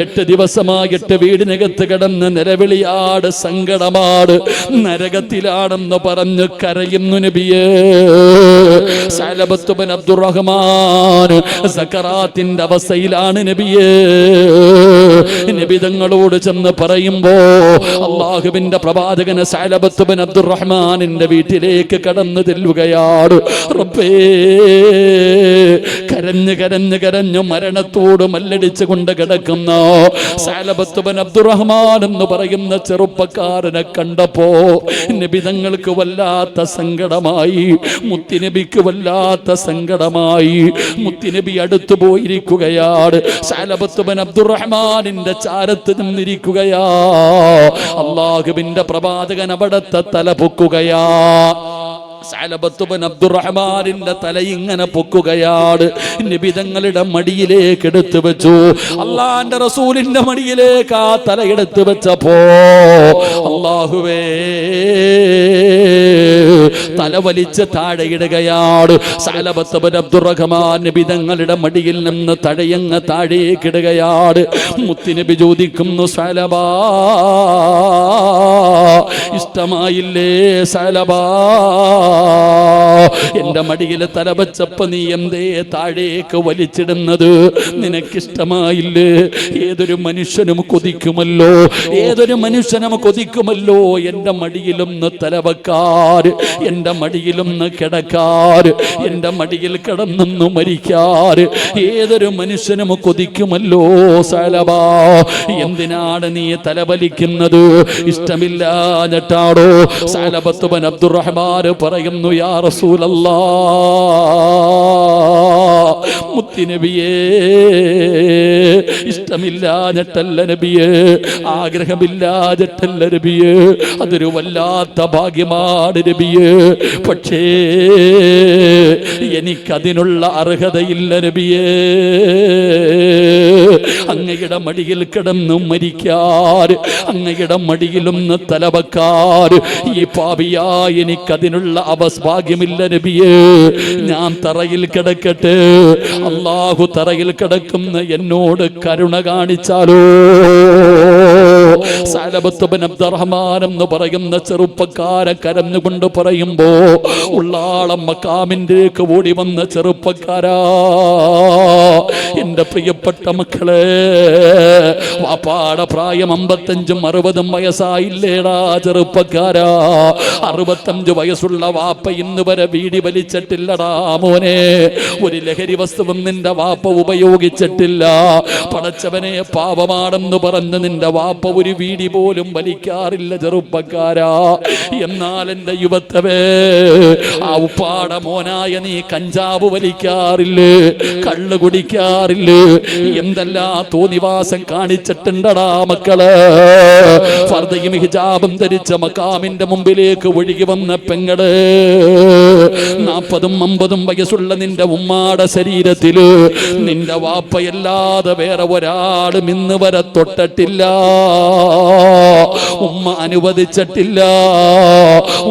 8 ദിവസമായി 8 വീടിനകത്ത് കിടന്ന് നിലവിളിയാട്, സങ്കടമാട്, നരകത്തിലാണെന്ന് പറഞ്ഞ് കരയുന്നു നബിയേ. സഅലബത്ത് ബിൻ അബ്ദുറഹ്മാൻ സക്കറാത്തിന്റെ അവസ്ഥയിലാണ് നബിയേ. നബി തങ്ങളോട് ചെന്ന് പറയുമ്പോ അല്ലാഹുവിന്റെ പ്രവാചകന് സഅലബത്ത് ബിൻ അബ്ദുറഹ്മാനിന്റെ വീട്ടിലേക്ക് കടന്നു ചെല്ലുകയാണ്. റബ്ബേ, കരഞ്ഞ് കരഞ്ഞ് കരഞ്ഞു മരണത്തോട് മല്ലടിച്ചു കൊണ്ട് കിടക്കുന്ന സഅലബത്ത് ബിൻ അബ്ദുറഹ്മാൻ എന്ന് പറയുന്ന ചെറുപ്പക്കാരനെ കണ്ടപ്പോ നബി തങ്ങൾക്ക് വല്ലാത്ത സങ്കടമായി, മുത്തുനബിക്ക് വല്ലാത്ത സങ്കടമായി. മുത്തുനബി അടുത്തു പോയിരിക്കുകയാണ്. സഅലബത്ത് ബിൻ അബ്ദുറഹ്മാനിന്റെ ചാരത്ത് നിന്നിരിക്കുകയാ. അല്ലാഹുവിന്റെ പ്രവാചകൻ അവിടത്തെ തല പൊക്കുകയാ. സഅലബത്ത് ബിൻ അബ്ദുറഹ്മാനിന്റെ തല ഇങ്ങനെ പൊക്കുകയാണ്. നബി തങ്ങളുടെ മടിയിലേക്ക് എടുത്തു വെച്ചു. അല്ലാഹുവിന്റെ റസൂലിന്റെ മടിയിലേക്ക് ആ തല എടുത്തു വെച്ചപ്പോ അല്ലാഹുവേ, തല വലിച്ച് താഴെ ഇടുകയാണ്. സഅലബത്ത് ബിൻ അബ്ദുറഹ്മാൻ നബി തങ്ങളുടെ മടിയിൽ നിന്ന് തടയങ്ങ് താഴേക്ക് ഇടുകയാണ്. മുത്തുനബി ചോദിക്കുന്നു, സഅലബാ, ഇഷ്ടമായില്ലേ സഅലബാ? എന്റെ മടിയിൽ തലവച്ചപ്പോ നീ എന്തേ താഴേക്ക് വലിച്ചിടുന്നത്? നിനക്കിഷ്ടമായില്ലേ? ഏതൊരു മനുഷ്യനും കൊതിക്കുമല്ലോ, ഏതൊരു മനുഷ്യനും കൊതിക്കുമല്ലോ എന്റെ മടിയിലൊന്ന് തലവെക്കാർ, എന്റെ മടിയിലൊന്ന് കിടക്കാർ, എന്റെ മടിയിൽ കിടന്നൊന്നു മരിക്കാർ. ഏതൊരു മനുഷ്യനും കൊതിക്കുമല്ലോ സഅലബാ. എന്തിനാണ് നീ തലവലിക്കുന്നത്? ഇഷ്ടമില്ലാഞ്ഞിട്ടാണോ? സഅലബത്ത് ബിൻ അബ്ദുറഹ്മാൻ പറയുന്നു, യാ റസൂലല്ലാഹ്, മുത്തുനബിയേ, ഇഷ്ടമില്ലാഞ്ഞിട്ടല്ല നബിയേ, ആഗ്രഹമില്ലാഞ്ഞിട്ടല്ല നബിയേ, അതൊരു വല്ലാത്ത ഭാഗ്യമാണ് നബിയേ. പക്ഷേ എനിക്കതിനുള്ള അർഹതയില്ല നബിയേ. അങ്ങയുടെ മടിയിൽ കിടന്നു മരിക്കാർ, അങ്ങയുടെ മടിയിലൊന്ന് തലവെക്കാർ ഈ പാപിയായി എനിക്കതിനുള്ള ഭാഗ്യമില്ല നബിയേ. ഞാൻ തറയിൽ കിടക്കട്ടെ, അല്ലാഹു തറയിൽ കിടക്കുന്ന എന്നോട് കരുണ കാണിച്ചാലോ? സഅലബത്ത് ബിൻ അബ്ദുറഹ്മാൻ എന്ന് പറയുന്ന ചെറുപ്പക്കാരൻ കരഞ്ഞുകൊണ്ട് പറയുമ്പോ ഉള്ളാളം മക്കാമിലേക്ക് ഓടി വന്ന ചെറുപ്പക്കാരാ, എന്റെ പ്രിയപ്പെട്ട മക്കളെ, വാപ്പാടെ പ്രായം 55ഉം 60ഉം വയസ്സായില്ലേടാ ചെറുപ്പക്കാരാ. 65 വയസ്സുള്ള വാപ്പ ഇന്ന് വരെ വീടി വലിച്ചിട്ടില്ലടാ മോനെ. ഒരു ലഹരി വസ്തുവും നിന്റെ വാപ്പ ഉപയോഗിച്ചിട്ടില്ല. പടച്ചവനെ, പാപമാണെന്ന് പറഞ്ഞ് നിന്റെ വാപ്പ ഒരു വീടി പോലും വലിക്കാറില്ല ചെറുപ്പക്കാരാ. എന്നാൽ എന്റെ യുവത്വേ, ആ ഉപ്പാട മോനായ നീ കഞ്ചാവ് വലിക്കാറില്ലേ, കള്ള് കുടിക്കാറില്ലേ, എന്തെല്ലാം തോന്നിവാസം കാണിച്ചിട്ടുണ്ടടാ മക്കള്. ഫർദയും ഹിജാബും ധരിച്ച മക്കാമിന്റെ മുമ്പിലേക്ക് ഒഴുകി വന്ന പെങ്ങള്, 40ഉം 50ഉം വയസ്സുള്ള നിന്റെ ഉമ്മാടെ ശരീരത്തില് നിന്റെ വാപ്പയല്ലാതെ വേറെ ഒരാളും ഇന്ന് വരെ തൊട്ടിട്ടില്ല. ഉമ്മ അനുവദിച്ചിട്ടില്ല.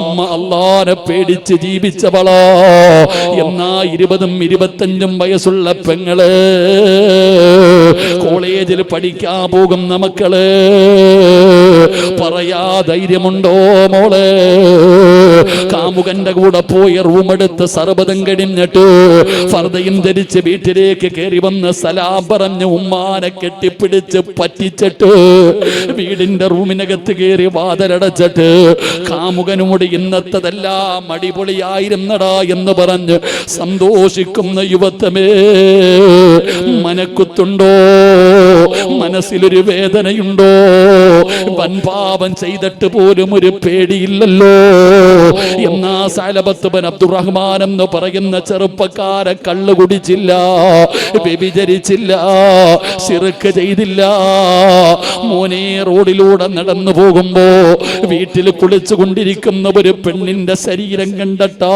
ഉമ്മ അല്ലാഹനെ പേടിച്ച് ജീവിച്ചവളാ. എന്നാ 20ഉം 25ഉം വയസ്സുള്ള പെങ്ങള്, കോളേജിൽ പഠിക്കാൻ പോകുന്ന മക്കള്, പറയാ ധൈര്യമുണ്ടോ മോളെ? കാമുകന്റെ കൂടെ പോയി റൂമെടുത്ത് സർബതം കഴിഞ്ഞിട്ട് ഫർദയും ധരിച്ച് വീട്ടിലേക്ക് കയറി വന്ന് സലാം പറഞ്ഞ് ഉമ്മാനെ കെട്ടിപ്പിടിച്ച് പറ്റിച്ചിട്ട് വീടിന്റെ റൂമിനകത്ത് കയറി വാതിലടച്ചിട്ട് കാമുകനോട് ഇന്നത്തതെല്ലാം അടിപൊളിയായിരുന്നടാ എന്ന് പറഞ്ഞ് സന്തോഷിക്കുന്ന യുവത്വമേ, മനക്കുത്തുണ്ടോ? മനസ്സിലൊരു വേദനയുണ്ടോ? വൻപാപം ചെയ്തിട്ട് പോലും ഒരു പേടിയില്ലല്ലോ. എന്നാ സഅലബത്ത് ബിൻ അബ്ദുറഹ്മാൻ എന്ന് പറയുന്ന ചെറുപ്പക്കാരൻ കള്ളു കുടിച്ചില്ല, വ്യഭിചരിച്ചില്ല, ശിർക്ക് ചെയ്തില്ല. മോനെ റോഡിലൂടെ നടന്നു പോകുമ്പോ വീട്ടിൽ കുളിച്ചു കൊണ്ടിരിക്കുന്ന ഒരു പെണ്ണിന്റെ ശരീരം കണ്ടട്ടാ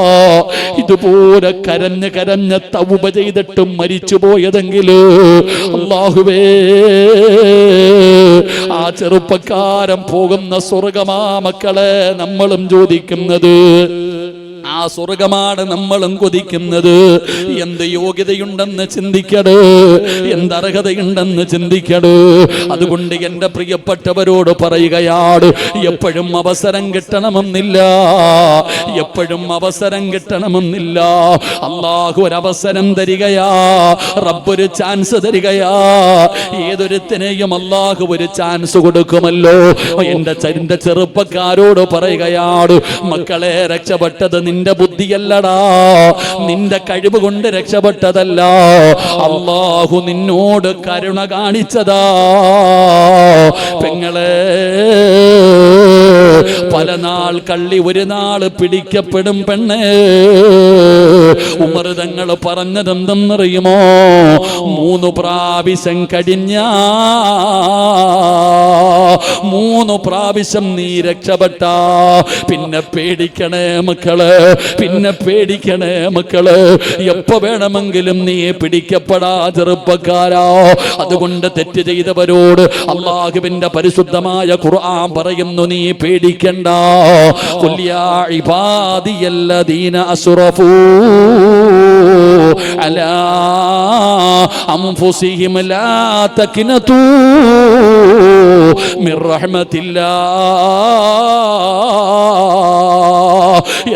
ഇതുപോലെ കരഞ്ഞ് കരഞ്ഞ് തൗബ ചെയ്തിട്ടും മരിച്ചു പോയതെങ്കില് അല്ലാഹുവേ, ആ ചെറുപ്പക്കാരൻ പോകുന്ന സ്വർഗമാ മക്കളെ നമ്മളും ചോദിക്കുന്നത്. ആ സ്വർഗമാണ് നമ്മളും കൊതിക്കുന്നത്. എന്ത് യോഗ്യതയുണ്ടെന്ന് ചിന്തിക്കട്, എന്ത് അർഹതയുണ്ടെന്ന് ചിന്തിക്കട്. അതുകൊണ്ട് എന്റെ പ്രിയപ്പെട്ടവരോട് പറയുകയാണ്, എപ്പോഴും അവസരം കിട്ടണമെന്നില്ല, എപ്പോഴും അവസരം കിട്ടണമെന്നില്ല. അല്ലാഹു ഒരവസരം തരികയാ, റബ്ബൊരു ചാൻസ് തരികയാ. ഏതൊരുത്തിനെയും അല്ലാഹു ഒരു ചാൻസ് കൊടുക്കുമല്ലോ. എന്റെ ചെറുപ്പക്കാരോട് പറയുകയാണ്, മക്കളെ, രക്ഷപ്പെട്ടത് നിന്റെ ബുദ്ധിയല്ലടാ, നിന്റെ കഴിവ് കൊണ്ട് രക്ഷപ്പെട്ടതല്ല, അല്ലാഹു നിന്നോട് കരുണ കാണിച്ചതാ. പെങ്ങളെ, പല നാൾ കള്ളി ഒരു നാള് പിടിക്കപ്പെടും പെണ്ണേ. ഉമർ തങ്ങൾ പറഞ്ഞതെന്തെന്നറിയുമോ? 3 പ്രാവശ്യം കഴിഞ്ഞ 3 പ്രാവശ്യം നീ രക്ഷപ്പെട്ട പിന്നെ പേടിക്കണേ മക്കള്, പിന്നെ പേടിക്കണേ മക്കള്. എപ്പോ വേണമെങ്കിലും നീ പിടിക്കപ്പെടാ ചെറുപ്പക്കാരാ. അതുകൊണ്ട് തെറ്റ് ചെയ്തവരോട് അല്ലാഹുവിന്റെ പരിശുദ്ധമായ ഖുർആൻ പറയുന്നു, നീ പേടിക്കണ്ട. ഖുൽ യാ ഇബാദിയല്ലദീന അസ്റഫൂ അലാ അൻഫുസിഹിം ലാ തഖ്നതൂ മിർ റഹ്മത്തില്ലാഹ്.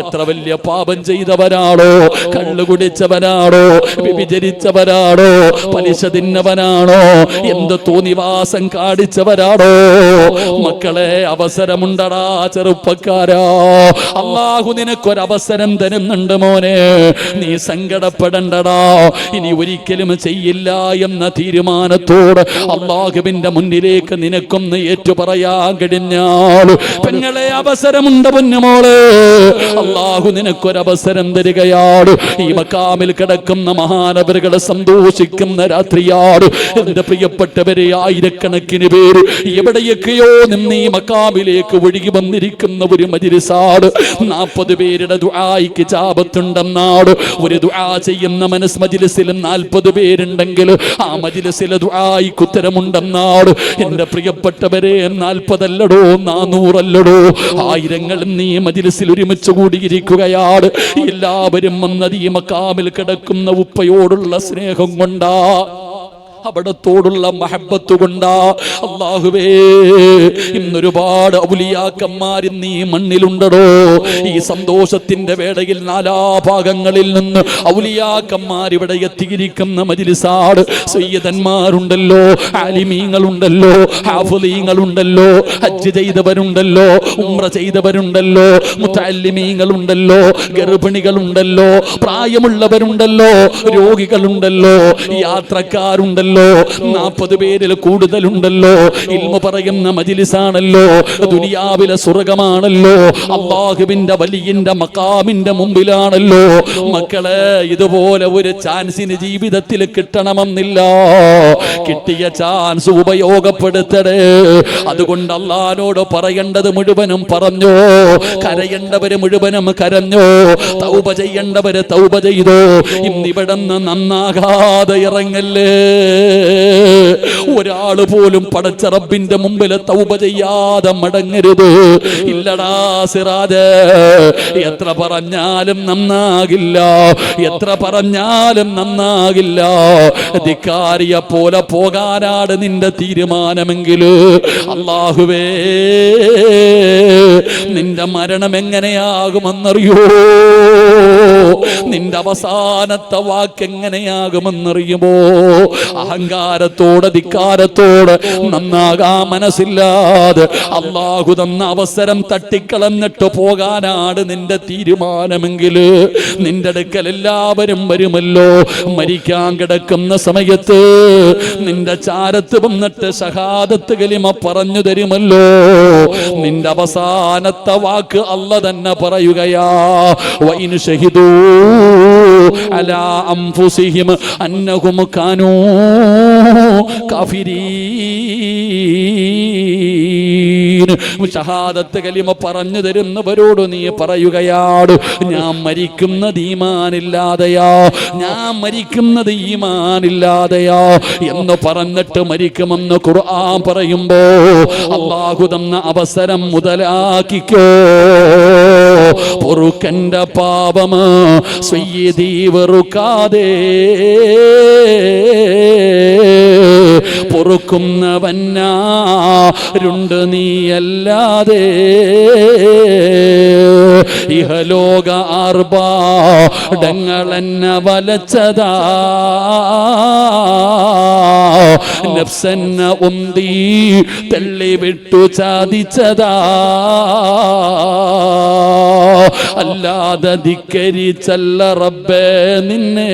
എത്ര വലിയ പാപം ചെയ്തവരാണോ, കള്ളു കുടിച്ചവരാണോ, വ്യഭിചരിച്ചവരാണോ, പലിശ തിന്നവനാണോ, എന്ത് തോന്നിവാസം കാണിച്ചവരാണോ, മക്കളെ, അവസരമുണ്ടടാ ചെറുപ്പക്കാരാ. അല്ലാഹു നിനക്കൊരവസരം തരുന്നുണ്ട് മോനെ, നീ സങ്കടപ്പെടണ്ടടാ. ഇനി ഒരിക്കലും ചെയ്യില്ല എന്ന തീരുമാനത്തോട് അല്ലാഹുവിന്റെ മുന്നിലേക്ക് നിനക്കൊന്ന് ഏറ്റുപറയാൻ കഴിഞ്ഞാൽ, പെങ്ങളെ, അവസരമുണ്ട് പൊന്നുമോളെ. അല്ലാഹു നിനക്കൊരവസരം തരികയാണ്. ഈ മക്കാമിൽ കിടക്കുന്ന മഹാനവറുകളെ സന്തോഷിക്കുന്ന രാത്രിയാണ്. എന്റെ പ്രിയപ്പെട്ടവരെ, ആയിരക്കണക്കിന് പേര് എവിടെയൊക്കെയോ നിന്ന് ഈ മക്കാമിലേക്ക് ഒഴുകി വന്നിരിക്കുന്ന ഒരു മജ്‌ലിസാണ്. 40 പേരുടെ ദുആയ്ക്ക് ഇജാബത്തുണ്ടെന്നാണ്. ഒരു ദുആ ചെയ്യുന്ന മജ്‌ലിസിൽ 40 പേരുണ്ടെങ്കിൽ ആ മജ്‌ലിസിലെ ദുആയ്ക്ക് ഉത്തരമുണ്ടെന്നാണ്. എന്റെ പ്രിയപ്പെട്ടവരെ, 40 അല്ലടോ, 400 അല്ലടോ, ആയിരങ്ങളും നീ മജ്‌ലിസിൽ ഒരുമിച്ച് കൂടിയിരിക്കുകയാണ്. എല്ലാവരും വന്നത് ഈ മക്കാമിൽ കിടക്കുന്ന ഉപ്പയോടുള്ള സ്നേഹം കൊണ്ടാ, അവിടത്തോടുള്ള മഹബത്ത് കൊണ്ടാ. അല്ലാഹുവേ, ഇന്നൊരുപാട് ഔലിയാക്കന്മാർ ഇന്ന് ഈ മണ്ണിലുണ്ടടോ. ഈ സന്തോഷത്തിന്റെ വേളയിൽ നാലാഭാഗങ്ങളിൽ നിന്ന് ഔലിയാക്കന്മാർ ഇവിടെ എത്തിയിരിക്കുന്ന മജ്‌ലിസാണ്. സയ്യിദന്മാരുണ്ടല്ലോ, ആലിമീങ്ങളുണ്ടല്ലോ, ഹാഫിളീങ്ങളുണ്ടല്ലോ, ഹജ്ജ് ചെയ്തവരുണ്ടല്ലോ, ഉംറ ചെയ്തവരുണ്ടല്ലോ, മുതഅല്ലിമീങ്ങളുണ്ടല്ലോ, ഗർഭിണികളുണ്ടല്ലോ, പ്രായമുള്ളവരുണ്ടല്ലോ, രോഗികളുണ്ടല്ലോ, യാത്രക്കാരുണ്ടല്ലോ, 40 പേരിൽ കൂടുതലുണ്ടല്ലോ. ഇൽമു പറയുന്ന മജ്‌ലിസാണല്ലോ, ദുനിയാവിലെ സ്വർഗമാണല്ലോ, അല്ലാഹുവിന്റെ വലിയന്റെ മഖാമിന്റെ മുമ്പിലാണല്ലോ. മക്കളെ, ഇതുപോലെ ഒരു ചാൻസിന് ജീവിതത്തിൽ കിട്ടണമെന്നില്ല. കിട്ടിയ ചാൻസ് ഉപയോഗപ്പെടുത്തണേ. അതുകൊണ്ട് അല്ലാഹുവോട് പറയേണ്ടത് മുഴുവനും പറഞ്ഞോ, കരയേണ്ടവര് മുഴുവനും കരഞ്ഞോ, തൗബ ചെയ്യേണ്ടവര് തൗബ ചെയ്തോ. ഇന്നിവിടുന്ന് നന്നാകാതെ ഇറങ്ങല്ലേ. ഒരാള് പോലും പടച്ച റബ്ബിന്റെ മുമ്പിൽ തൗബ ചെയ്യാതെ മടങ്ങരുത്. ഇല്ലടാ സിറാജ്, എത്ര പറഞ്ഞാലും നന്നാകില്ല, എത്ര പറഞ്ഞാലും നന്നാകില്ല. ധിക്കാരിയെ പോലെ പോകാനാണ് നിന്റെ തീരുമാനമെങ്കില്, അല്ലാഹുവേ, നിന്റെ മരണം എങ്ങനെയാകുമെന്നറിയോ? നിന്റെ അവസാനത്തെ വാക്ക് എങ്ങനെയാകുമെന്നറിയുമോ? അഹങ്കാരത്തോട് ധിക്കാരത്തോട് നന്നാകാൻ മനസ്സില്ലാതെ അള്ളാഹു തന്ന അവസരം തട്ടിക്കളഞ്ഞിട്ട് പോകാനാണ് നിന്റെ തീരുമാനമെങ്കിൽ നിന്റെ അടുക്കൽ എല്ലാവരും വരുമല്ലോ. മരിക്കാൻ കിടക്കുന്ന സമയത്ത് നിന്റെ ചാരത്ത് വന്നിട്ട് ഷഹാദത്ത് കലിമ പറഞ്ഞു തരുമല്ലോ. നിന്റെ അവസാനത്തെ വാക്ക് അല്ല തന്നെ പറയുകയാ, വഇൻ ഷഹിദൂ അലാ അൻഫുസിഹിം അന്നഹും കാനൂ കാഫിരീൻ. ഷഹാദത്ത് കലിമ പറഞ്ഞു തരുന്നവരോട് നീ പറയുകയാണ്, ഞാൻ മരിക്കുന്നത് ഈമാനില്ലാതെയാ, ഞാൻ മരിക്കുന്നത് ഈമാനില്ലാതെയാ എന്ന് പറഞ്ഞിട്ട് മരിക്കുമെന്ന് ഖുർആൻ പറയുമ്പോ അല്ലാഹു തന്ന അവസരം മുതലാക്കിക്കോ. പൊറുക്കന്റെ പാപം സയ്യിദീ വെറുക്കാതെ പൊറുക്കുന്നവനാരുണ്ട് നീയല്ലാതെ. ഇഹലോക ആർഭാടങ്ങളെന്നെ വലച്ചതാ, നഫ്സെന്നെ ഉന്തി തള്ളിവിട്ടു ചാദിച്ചതാ, അല്ലാതെ ധിക്കരിച്ചല്ല റബ്ബേ നിന്നെ.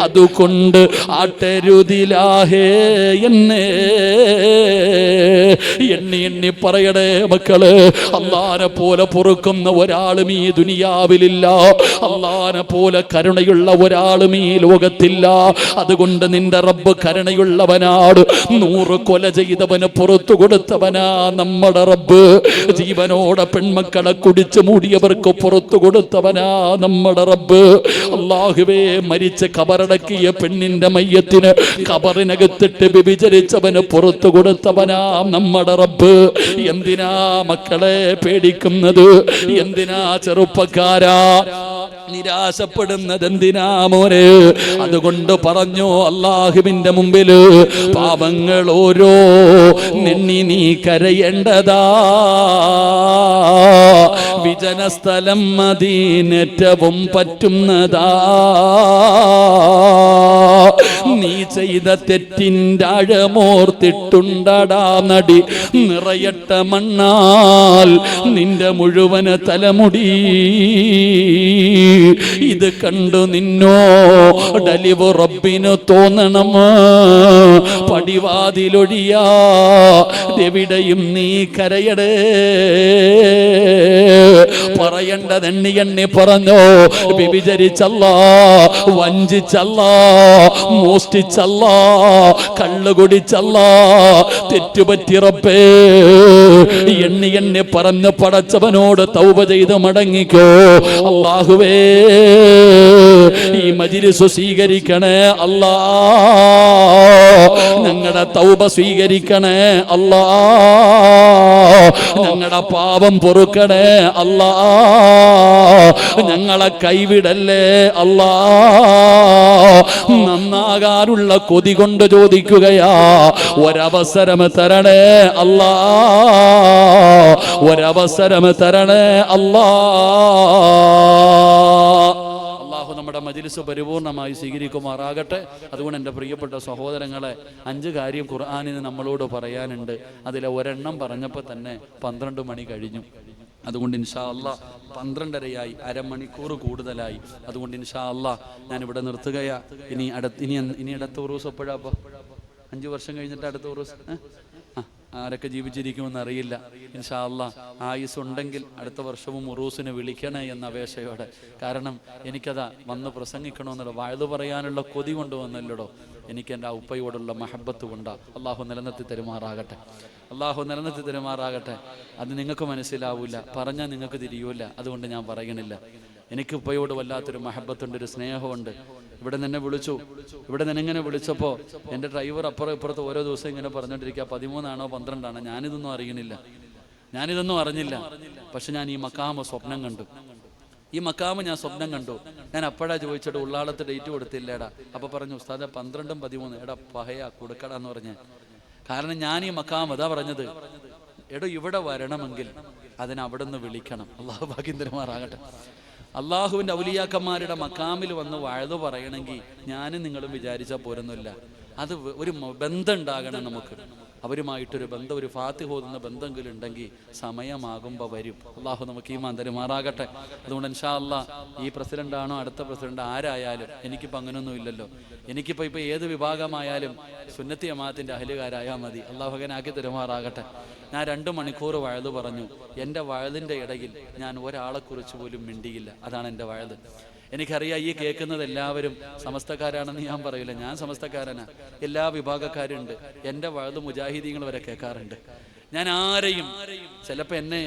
അതുകൊണ്ട് ആട്ടരുതിലാഹേ എന്നെ. എണ്ണി എണ്ണി പറയടേ മക്കള്, അല്ലാഹനെ പോലെ പൊറുക്കുന്ന ഒരാളും ഈ ദുനിയാവിലില്ല, അല്ലാഹനെ പോലെ കരുണയുള്ള ഒരാളും ഈ ലോകത്തില്ല. അതുകൊണ്ട് നിന്റെ റബ്ബ് കരുണയുള്ളവനാണ്. 100 കൊല ചെയ്തവന് പുറത്തു കൊടുത്തവനാ നമ്മുടെ റബ്ബ്. ജീവനോടെ പെൺമക്കളെ കുടിച്ചു മൂടിയവർക്ക് പുറത്തു കൊടുത്തവനാ നമ്മുടെ റബ്ബ്. അല്ലാഹുവേ, മരിച്ച് കബറടക്കിയ പെണ്ണിന്റെ മയ്യത്തിന് കബറിനകത്തിട്ട് വ്യഭിചരിച്ചവന് പുറത്തു കൊടുത്തവനാ നമ്മുടെ റബ്ബ്. എന്തിനാ മക്കളെ പേടിക്കുന്നത്? എന്തിനാ ചെറുപ്പക്കാരാ നിരാശപ്പെടുന്നത്? എന്തിനാ മോനെ? അതുകൊണ്ട് പറഞ്ഞു അല്ലാഹുവിന്റെ മുമ്പില് പാപങ്ങൾ ഓരോ നെണ്ണി നീ കരയേണ്ടതാ. വിജനസ്ഥലം മദീനറ്റവും പറ്റുന്നതാ. നീ ചെയ്ത തെറ്റിൻ്റെ ആഴമോർത്തിട്ടുണ്ടടാ നടി, നിറയട്ട മണ്ണാൽ നിന്റെ മുഴുവൻ തലമുടി. ഇത് കണ്ടു നിന്നോടലിവ് റബ്ബിന് തോന്നണം. പടിവാതിലൊഴിയാതെവിടെയും നീ കരയടേ. പറയേണ്ടത് എണ്ണി എണ്ണി പറഞ്ഞോ. വ്യഭിചരിച്ചല്ല, വഞ്ചിച്ചല്ല, മോഷ്ടിച്ചല്ല, കള്ളുകുടിച്ചല്ല, തെറ്റുപറ്റി റബ്ബേ എണ്ണി എണ്ണി പറഞ്ഞ് പടച്ചവനോട് തൗബ ചെയ്ത് മടങ്ങിക്കോ. അല്ലാഹുവേ, ഈ മജ്‌ലിസ് സ്വീകരിക്കണേ അല്ലാ, ഞങ്ങളുടെ തൗബ സ്വീകരിക്കണേ അല്ലാ, ഞങ്ങളുടെ പാപം പൊറുക്കണേ അല്ലാ, ഞങ്ങളെ കൈവിടല്ലേ അല്ലാ. നന്നാകാനുള്ള കൊതി കൊണ്ട് ചോദിക്കുകയാ, ഒരവസരം തരണേ അല്ലാ, ഒരവസരം തരണേ അല്ലാ. അല്ലാഹു നമ്മുടെ മജ്‌ലിസ് പരിപൂർണമായി സ്വീകരിക്കുമാറാകട്ടെ. അതുകൊണ്ട് എൻ്റെ പ്രിയപ്പെട്ട സഹോദരങ്ങളെ, 5 കാര്യം ഖുർആനിന് നമ്മളോട് പറയാനുണ്ട്. അതിലെ ഒരെണ്ണം പറഞ്ഞപ്പോൾ തന്നെ 12 മണി കഴിഞ്ഞു. അതുകൊണ്ട് ഇൻഷാ അല്ലാഹ് 12:30 അരമണിക്കൂർ കൂടുതലായി. അതുകൊണ്ട് ഇൻഷാ അല്ലാഹ് ഞാനിവിടെ നിർത്തുകയാ. ഇനി അടുത്ത ഉറൂസ് എപ്പോഴാ? അപ്പോൾ 5 വർഷം കഴിഞ്ഞിട്ട് അടുത്ത ഉറൂസ്. ആരൊക്കെ ജീവിച്ചിരിക്കുമെന്ന് അറിയില്ല. ഇൻഷാ അല്ലാഹ് ആയുസ് ഉണ്ടെങ്കിൽ അടുത്ത വർഷവും ഉറൂസിനെ വിളിക്കണേ എന്ന അപേക്ഷയോടെ. കാരണം എനിക്കതാ വന്ന് പ്രസംഗിക്കണമെന്നുള്ള വാഴ്തു പറയാനുള്ള കൊതി കൊണ്ടുവന്നല്ലോടോ. എനിക്ക് എൻ്റെ ആ ഉപ്പയോടുള്ള മഹബത്ത് കൊണ്ടാ. അള്ളാഹു നിലനിർത്തി തരുമാറാകട്ടെ, അള്ളാഹു നിലനിർത്തി തരുമാറാകട്ടെ. അത് നിങ്ങൾക്ക് മനസ്സിലാവില്ല, പറഞ്ഞാൽ നിങ്ങൾക്ക് തിരിയൂല. അതുകൊണ്ട് ഞാൻ പറയണില്ല. എനിക്ക് ഉപ്പയോട് വല്ലാത്തൊരു മഹബത്തുണ്ട്, ഒരു സ്നേഹമുണ്ട്. ഇവിടെ നിന്നെ വിളിച്ചു. ഇവിടെ നിന്നെങ്ങനെ വിളിച്ചപ്പോൾ എൻ്റെ ഡ്രൈവർ അപ്പുറം ഇപ്പുറത്ത് ഓരോ ദിവസം ഇങ്ങനെ പറഞ്ഞുകൊണ്ടിരിക്കുക, 13 ആണോ 12 ആണോ. ഞാനിതൊന്നും അറിഞ്ഞില്ല. പക്ഷെ ഞാൻ ഈ മക്കാമ സ്വപ്നം കണ്ടു. ഈ മക്കാമ ഞാൻ സ്വപ്നം കണ്ടു. ഞാൻ അപ്പോഴാ ചോദിച്ചിട്ട് ഉള്ളാളത്ത് ഡേറ്റ് കൊടുത്തില്ലേടാ. അപ്പോൾ പറഞ്ഞു, ഉസ്താദെ 12 13. എടാ പഹയാ കൊടുക്കടാന്ന് പറഞ്ഞ്. കാരണം ഞാൻ ഈ മക്കാം അതാ പറഞ്ഞത്, എടോ ഇവിടെ വരണമെങ്കിൽ അതിനവിടെ നിന്ന് വിളിക്കണം. അള്ളാഹു ഭാഗ്യം തരുമാറാകട്ടെ. അള്ളാഹുവിൻ്റെ ഔലിയാക്കന്മാരുടെ മക്കാമിൽ വന്ന് വഅദ് പറയണമെങ്കിൽ ഞാനും നിങ്ങളും വിചാരിച്ചാൽ പോരൊന്നുമില്ല. അത് ഒരു ബന്ധം ഉണ്ടാകണം നമുക്ക്, അവരുമായിട്ടൊരു ബന്ധം, ഒരു ഫാത്തിഹ ഓതുന്ന ബന്ധമെങ്കിലും ഉണ്ടെങ്കിൽ സമയമാകുമ്പോൾ വരും. അള്ളാഹു നമുക്ക് ഈമാൻ തരുമാറാകട്ടെ. അതുകൊണ്ട് ഇൻഷാ അല്ലാഹ് ഈ പ്രസിഡൻ്റാണോ അടുത്ത പ്രസിഡന്റ് ആരായാലും, എനിക്കിപ്പോൾ അങ്ങനെയൊന്നും ഇല്ലല്ലോ. എനിക്കിപ്പോൾ ഏത് വിഭാഗമായാലും സുന്നത്തി ജമാഅത്തിൻ്റെ അഹലുകാരായാൽ മതി. അള്ളാഹു അങ്ങനെ ആക്കി തരുമാറാകട്ടെ. ഞാൻ 2 മണിക്കൂർ വഅദ് പറഞ്ഞു. എൻ്റെ വഅദിൻ്റെ ഇടയിൽ ഞാൻ ഒരാളെക്കുറിച്ച് പോലും മിണ്ടിയില്ല. അതാണ് എൻ്റെ വഅദ്. എനിക്കറിയാം ഈ കേൾക്കുന്നത് എല്ലാവരും സമസ്തക്കാരാണെന്ന് ഞാൻ പറയില്ല. ഞാൻ സമസ്തക്കാരനാ, എല്ലാ വിഭാഗക്കാരുണ്ട്. എൻ്റെ വഅദ് മുജാഹിദീങ്ങൾ വരെ കേൾക്കാറുണ്ട്. ഞാൻ ആരെയും, ചിലപ്പോൾ എന്നെ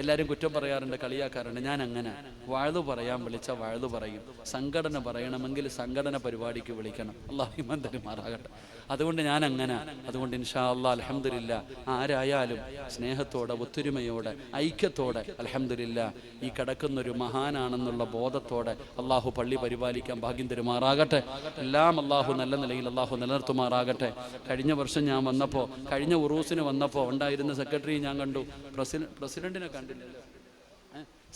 എല്ലാവരും കുറ്റം പറയാറുണ്ട്, കളിയാക്കാറുണ്ട്. ഞാൻ അങ്ങനെ വഅദ് പറയാൻ വിളിച്ച വഅദ് പറയും. സംഘടന പറയണമെങ്കിൽ സംഘടന പരിപാടിക്ക് വിളിക്കണം. അല്ലാഹു ഈമാൻ തരുമാറാകട്ടെ. അതുകൊണ്ട് ഞാൻ അങ്ങനെ. അതുകൊണ്ട് ഇൻഷാ അല്ലാഹ് അൽഹംദുലില്ലാ ആരായാലും സ്നേഹത്തോടെ, ഒത്തൊരുമയോടെ, ഐക്യത്തോടെ അൽഹംദുലില്ലാ ഈ കിടക്കുന്നൊരു മഹാനാണെന്നുള്ള ബോധത്തോടെ അള്ളാഹു പള്ളി പരിപാലിക്കാൻ ഭാഗ്യം തരുമാറാകട്ടെ. എല്ലാം അള്ളാഹു നല്ല നിലയിൽ അള്ളാഹു നിലനിർത്തുമാറാകട്ടെ. കഴിഞ്ഞ വർഷം ഞാൻ വന്നപ്പോൾ, കഴിഞ്ഞ ഉറൂസിന് വന്നപ്പോൾ ഉണ്ടായിരുന്ന സെക്രട്ടറി ഞാൻ കണ്ടു. പ്രസിഡന്റിനെ കണ്ടില്ലല്ലോ.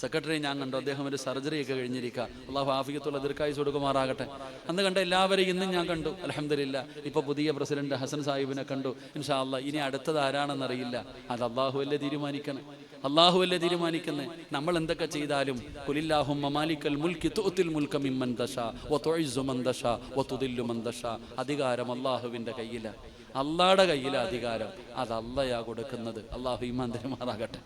സെക്രട്ടറി ഞാൻ കണ്ടു. അദ്ദേഹം ഒരു സർജറിയൊക്കെ കഴിഞ്ഞിരിക്കുക. അള്ളാഹു ആഫിയത്തുള്ള ദീർഘായുസ്സ് കൊടുക്കുമാറാകട്ടെ. അന്ന് കണ്ട എല്ലാവരെയും ഇന്നും ഞാൻ കണ്ടു. അൽഹംദുലില്ലാ ഇപ്പോൾ പുതിയ പ്രസിഡന്റ് ഹസൻ സാഹിബിനെ കണ്ടു. ഇൻഷാ അല്ലാഹ് ഇനി അടുത്തത് ആരാണെന്നറിയില്ല. അത് അള്ളാഹുവല്ലേ തീരുമാനിക്കണം. അള്ളാഹുവല്ലേ തീരുമാനിക്കുന്നത്. നമ്മൾ എന്തൊക്കെ ചെയ്താലും ഖുലില്ലാഹുമ്മ മാലിക്കൽ മുൽക്കി തുഅ്തിൽ മുൽക മിമ്മൻ തശാ വതുഇസ്സു മൻ തശാ വതുദില്ലു മൻ തശാ. അധികാരം അള്ളാഹുവിൻ്റെ കയ്യിലാണ്. അള്ളാഹുടെ കയ്യിലെ അധികാരം അത് അള്ളയാ കൊടുക്കുന്നത്. അള്ളാഹു ഈമാൻ തരുമാറാകട്ടെ.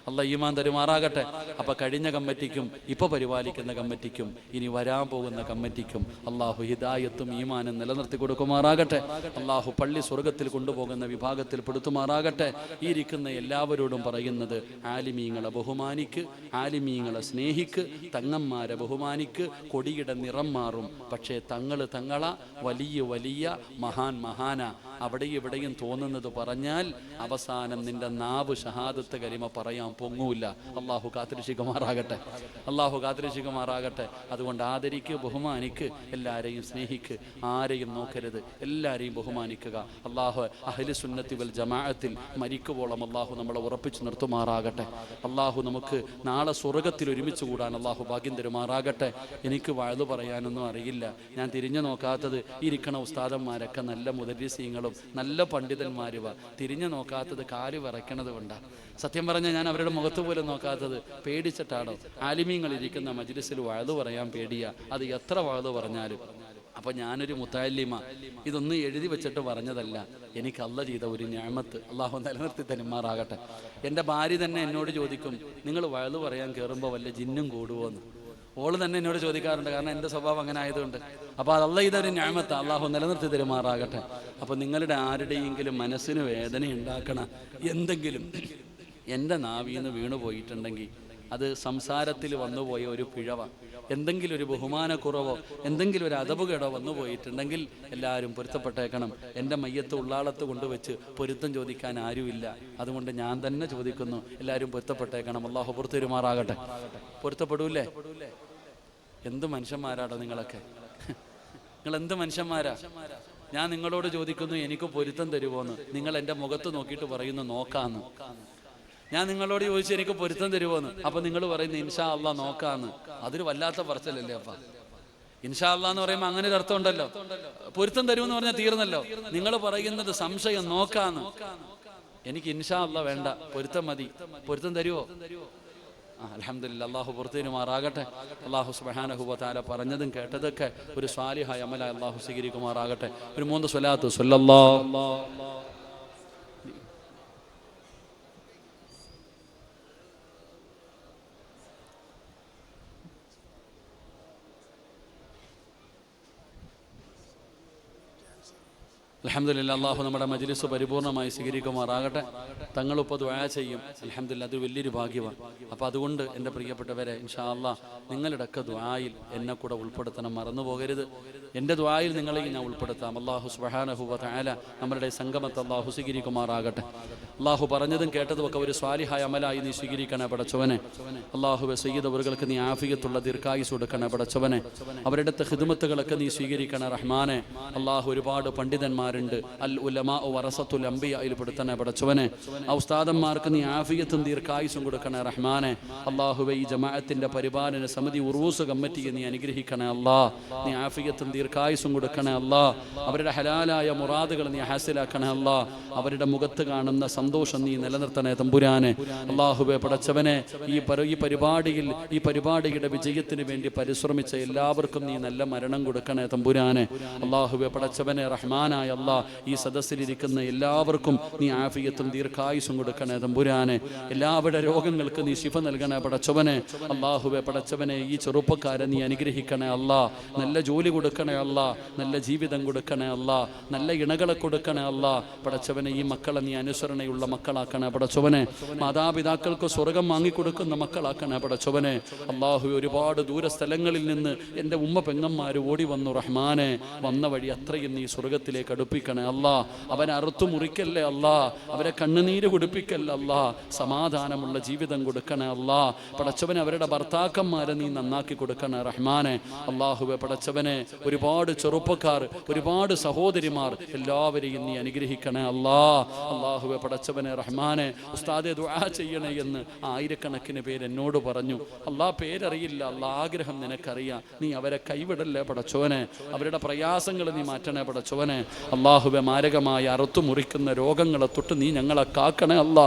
അള്ളാഹ് ഈമാൻ തരുമാറാകട്ടെ. അപ്പോൾ കഴിഞ്ഞ കമ്മിറ്റിക്കും ഇപ്പോൾ പരിപാലിക്കുന്ന കമ്മിറ്റിക്കും ഇനി വരാൻ പോകുന്ന കമ്മിറ്റിക്കും അള്ളാഹു ഹിദായത്തും ഈമാനും നിലനിർത്തി കൊടുക്കുമാറാകട്ടെ. അള്ളാഹു പള്ളി സ്വർഗത്തിൽ കൊണ്ടുപോകുന്ന വിഭാഗത്തിൽ പെടുത്തുമാറാകട്ടെ. ഈ ഇരിക്കുന്ന എല്ലാവരോടും പറയുന്നത്, ആലിമീങ്ങളെ ബഹുമാനിക്ക്, ആലിമീങ്ങളെ സ്നേഹിക്ക്, തങ്ങന്മാരെ ബഹുമാനിക്ക്. കൊടിയുടെ നിറം മാറും, പക്ഷേ തങ്ങളാ വലിയ വലിയ മഹാന. അവിടെയും ഇവിടെയും തോന്നുന്നത് പറഞ്ഞാൽ അവസാനം നിന്റെ നാവ് ഷഹാദത്ത് കലിമ പറയാൻ പൊങ്ങൂല്ല. അള്ളാഹു കാത്തിരക്ഷിക്കുമാറാകട്ടെ. അള്ളാഹു കാത്തിരക്ഷിക്കുമാറാകട്ടെ. അതുകൊണ്ട് ആദരിക്ക്, ബഹുമാനിക്ക്, എല്ലാവരെയും സ്നേഹിക്ക്, ആരെയും നോക്കരുത്, എല്ലാവരെയും ബഹുമാനിക്കുക. അള്ളാഹു അഹ്ലു സുന്നത്തി വൽ ജമാഅത്തിൽ മരിക്കുവോളം അള്ളാഹു നമ്മളെ ഉറപ്പിച്ചു നിർത്തുമാറാകട്ടെ. അള്ളാഹു നമുക്ക് നാളെ സ്വർഗത്തിൽ ഒരുമിച്ച് കൂടാൻ അള്ളാഹു ഭാഗ്യം തരുമാറാകട്ടെ. എനിക്ക് വഅദ് പറയാനൊന്നും അറിയില്ല. ഞാൻ തിരിഞ്ഞു നോക്കാത്തത് ഇരിക്കണ ഉസ്താദന്മാരൊക്കെ നല്ല മുദരിസീങ്ങളും നല്ല പണ്ഡിതന്മാരുവ. തിരിഞ്ഞു നോക്കാത്തത് കാല് വിറയ്ക്കണത് കൊണ്ടാണ്. സത്യം പറഞ്ഞാൽ ഞാൻ അവരുടെ മുഖത്ത് പോലും നോക്കാത്തത് പേടിച്ചിട്ടാണോ? ആലിമീങ്ങൾ ഇരിക്കുന്ന മജ്ലിസിൽ വഅദ് പറയാൻ പേടിയാ. അത് എത്ര വഅദ് പറഞ്ഞാലും. അപ്പോൾ ഞാനൊരു മുത്തഅല്ലിമ, ഇതൊന്നും എഴുതി വെച്ചിട്ട് പറഞ്ഞതല്ല. എനിക്ക് അല്ലാഹ് ചെയ്ത ഒരു നിഅമത്ത് അള്ളാഹു നിലനിർത്തി തരുമാറാകട്ടെ. എൻ്റെ ഭാര്യ തന്നെ എന്നോട് ചോദിക്കും, നിങ്ങൾ വഅദ് പറയാൻ കയറുമ്പോൾ വല്ല ജിന്നും കൂടുമോന്ന്. ഓള് തന്നെ എന്നോട് ചോദിക്കാറുണ്ട്. കാരണം എൻ്റെ സ്വഭാവം അങ്ങനെ ആയതുകൊണ്ട്. അപ്പോൾ അത് അല്ലാഹ് ഇതൊരു നിഅമത്ത് അള്ളാഹു നിലനിർത്തി തരുമാറാകട്ടെ. അപ്പോൾ നിങ്ങളുടെ ആരുടെയെങ്കിലും മനസ്സിന് വേദന ഉണ്ടാക്കണ എന്തെങ്കിലും എൻ്റെ നാവിന്ന് വീണു പോയിട്ടുണ്ടെങ്കിൽ അത് സംസാരത്തിൽ വന്നുപോയ ഒരു പിഴവ, എന്തെങ്കിലും ഒരു ബഹുമാനക്കുറവോ എന്തെങ്കിലും ഒരു അദബുകേടോ വന്നു പോയിട്ടുണ്ടെങ്കിൽ എല്ലാവരും പൊരുത്തപ്പെട്ടേക്കണം. എൻ്റെ മയ്യത്ത് ഉള്ളാളത്ത് കൊണ്ടുവച്ച് പൊരുത്തം ചോദിക്കാൻ ആരുമില്ല. അതുകൊണ്ട് ഞാൻ തന്നെ ചോദിക്കുന്നു, എല്ലാവരും പൊരുത്തപ്പെട്ടേക്കണം. അള്ളാഹു പുറത്തുമാറാകട്ടെ. പൊരുത്തപ്പെടൂല്ലേ? എന്ത് മനുഷ്യന്മാരാടോ നിങ്ങളൊക്കെ! നിങ്ങൾ എന്ത് മനുഷ്യന്മാരാ! ഞാൻ നിങ്ങളോട് ചോദിക്കുന്നു, എനിക്ക് പൊരുത്തം തരുമോന്ന്. നിങ്ങൾ എൻ്റെ മുഖത്ത് നോക്കിയിട്ട് പറയുന്നു നോക്കാന്ന്. ഞാൻ നിങ്ങളോട് ചോദിച്ചു എനിക്ക് പൊരുത്തം തരുമോന്ന്. അപ്പൊ നിങ്ങൾ പറയുന്നു ഇൻഷാ അല്ലാഹ് നോക്കാന്ന്. അതൊരു വല്ലാത്ത പറച്ചിലല്ലേ അപ്പ? ഇൻഷാ അല്ലാഹ് എന്ന് പറയുമ്പോൾ അങ്ങനെ ഒരു അർത്ഥം ഉണ്ടല്ലോ. പൊരുത്തം തരുമെന്ന് പറഞ്ഞാൽ തീർന്നല്ലോ. നിങ്ങൾ പറയുന്നത് സംശയം നോക്കാന്ന്. എനിക്ക് ഇൻഷാ അല്ലാഹ് വേണ്ട, പൊരുത്തം മതി. പൊരുത്തം തരുമോ? അൽഹംദുലില്ലാഹ്. അല്ലാഹു പുറത്തുമാറാകട്ടെ. അല്ലാഹു സുബ്ഹാനഹു വ തആല പറഞ്ഞതും കേട്ടതൊക്കെ ഒരു സ്വാലിഹായ അമലായി അല്ലാഹു സ്വീകരിക്കുമാറാകട്ടെ. ഒരു 3 സ്വലാത്ത് സ്വല്ലല്ലാഹു അൽഹംദുലില്ലാഹ്. അല്ലാഹു നമ്മുടെ മജ്ലിസ് പരിപൂർണമായി സ്വീകരിക്കുമാറാകട്ടെ. തങ്ങളിപ്പോൾ ദുആ ചെയ്യും. അൽഹംദുലില്ലാഹ്, അത് വലിയൊരു ഭാഗ്യമാണ്. അപ്പോൾ അതുകൊണ്ട് എൻ്റെ പ്രിയപ്പെട്ടവരെ, ഇൻഷാ അല്ലാഹ് നിങ്ങളുടെയൊക്കെ ദുആയിൽ എന്നെ കൂടെ ഉൾപ്പെടുത്തണം, മറന്നു പോകരുത്. എൻ്റെ ദുആയിൽ നിങ്ങളെയും ഞാൻ ഉൾപ്പെടുത്താം. അല്ലാഹു സുബ്ഹാനഹു വ തആല നമ്മുടെ സംഗമത്തെ അല്ലാഹു സ്വീകരിക്കുമാറാകട്ടെ. അല്ലാഹു പറഞ്ഞതും കേട്ടതുമൊക്കെ ഒരു സ്വാലിഹായ അമലായി നീ സ്വീകരിക്കണേ പടച്ചവനെ. അല്ലാഹുവേ, സയ്യിദ് അവർക്ക് നീ ആഫിയത്തുള്ള ദീർഘായുസ്സ് കൊടുക്കണേ പടച്ചവനെ. അവരുടെ ഖിദ്മത്തുകളൊക്കെ നീ സ്വീകരിക്കണേ റഹ്മാനെ. അല്ലാഹു ഒരുപാട് പണ്ഡിതന്മാർ ഉസ്താദന്മാരുണ്ട്, അൽ ഉലമാ വറസത്തുൽ അംബിയയിൽ പെടുത്തണേ പടച്ചവനെ. ആ ഉസ്താദന്മാർക്ക് നീ ആഫിയത്തും ദീർഘായുസും കൊടുക്കണേ റഹ്മാനെ. അള്ളാഹുവെ ഈ ജമാഅത്തിന്റെ പരിപാലന സമിതി ഉറൂസ് കമ്മിറ്റിയെ നീ അനുഗ്രഹിക്കണേ അല്ലാ. നീ ആഫിയത്തും ദീർഘായുസും കൊടുക്കണേ അല്ലാ. അവരുടെ ഹലാലായ മുറാദുകൾ നീ ഹാസിലാക്കണേ അല്ലാ. അവരുടെ മുഖത്ത് കാണുന്ന സന്തോഷം നീ നിലനിർത്തണേ തമ്പുരാനെ. അള്ളാഹുവെ പടച്ചവനെ, ഈ പരിപാടിയുടെ വിജയത്തിന് വേണ്ടി പരിശ്രമിച്ച എല്ലാവർക്കും നീ നല്ല മരണം കൊടുക്കണേ തമ്പുരാനെ. അള്ളാഹുവെ പടച്ചവനെ റഹ്മാനായ അല്ലാ, ഈ സദസ്സിലിരിക്കുന്ന എല്ലാവർക്കും നീ ആഫിയത്തും ദീർഘായുസും കൊടുക്കണേ തമ്പുരാനെ. എല്ലാവരുടെ രോഗങ്ങൾക്ക് നീ ശിഫ നൽകണേ പടച്ചവനെ. അള്ളാഹുവെ പടച്ചവനെ, ഈ ചെറുപ്പക്കാരെ നീ അനുഗ്രഹിക്കണേ അല്ലാ. നല്ല ജോലി കൊടുക്കണേ അല്ലാ. നല്ല ജീവിതം കൊടുക്കണേ അല്ലാ. നല്ല ഇണകളെ കൊടുക്കണേ അല്ലാ. പടച്ചവനെ, ഈ മക്കളെ നീ അനുസരണയുള്ള മക്കളാക്കണേ പടച്ചവനെ. മാതാപിതാക്കൾക്ക് സ്വർഗം വാങ്ങിക്കൊടുക്കുന്ന മക്കളാക്കണേ പടച്ചവനെ. അള്ളാഹു, ഒരുപാട് ദൂര സ്ഥലങ്ങളിൽ നിന്ന് എൻ്റെ ഉമ്മ പെങ്ങന്മാർ ഓടി വന്നു റഹ്മാനെ. വന്ന വഴി അത്രയും നീ സ്വർഗത്തിലേക്ക് അടുപ്പിക്കണേ അല്ലാ. അവനെ അറുത്തു മുറിക്കല്ലേ അല്ലാ. അവരെ കണ്ണുനീര് കുടിപ്പിക്കല്ലേ അല്ലാ. സമാധാനമുള്ള ജീവിതം കൊടുക്കണേ അല്ലാ. പടച്ചവനെ, അവരുടെ ഭർത്താക്കന്മാരെ നീ നന്നാക്കി കൊടുക്കണേ റഹ്മാനെ. അള്ളാഹുവെ പടച്ചവനെ, ഒരുപാട് ചെറുപ്പക്കാർ, ഒരുപാട് സഹോദരിമാർ, എല്ലാവരെയും നീ അനുഗ്രഹിക്കണേ അല്ലാ. അള്ളാഹുവെ പടച്ചവനെ റഹ്മാനെ, ഉസ്താദെ ദുആ ചെയ്യണേ എന്ന് ആയിരക്കണക്കിന് പേര് എന്നോട് പറഞ്ഞു. അല്ലാ, പേരറിയില്ല അല്ലാ, ആഗ്രഹം നിനക്കറിയാം. നീ അവരെ കൈവിടല്ലേ പടച്ചോനെ. അവരുടെ പ്രയാസങ്ങൾ നീ മാറ്റണേ പടച്ചോനെ. അള്ളാഹുവെ, മാരകമായ അറുത്തു മുറിക്കുന്ന രോഗങ്ങളെ തൊട്ട് നീ ഞങ്ങളെ കാക്കണേ അല്ലാ.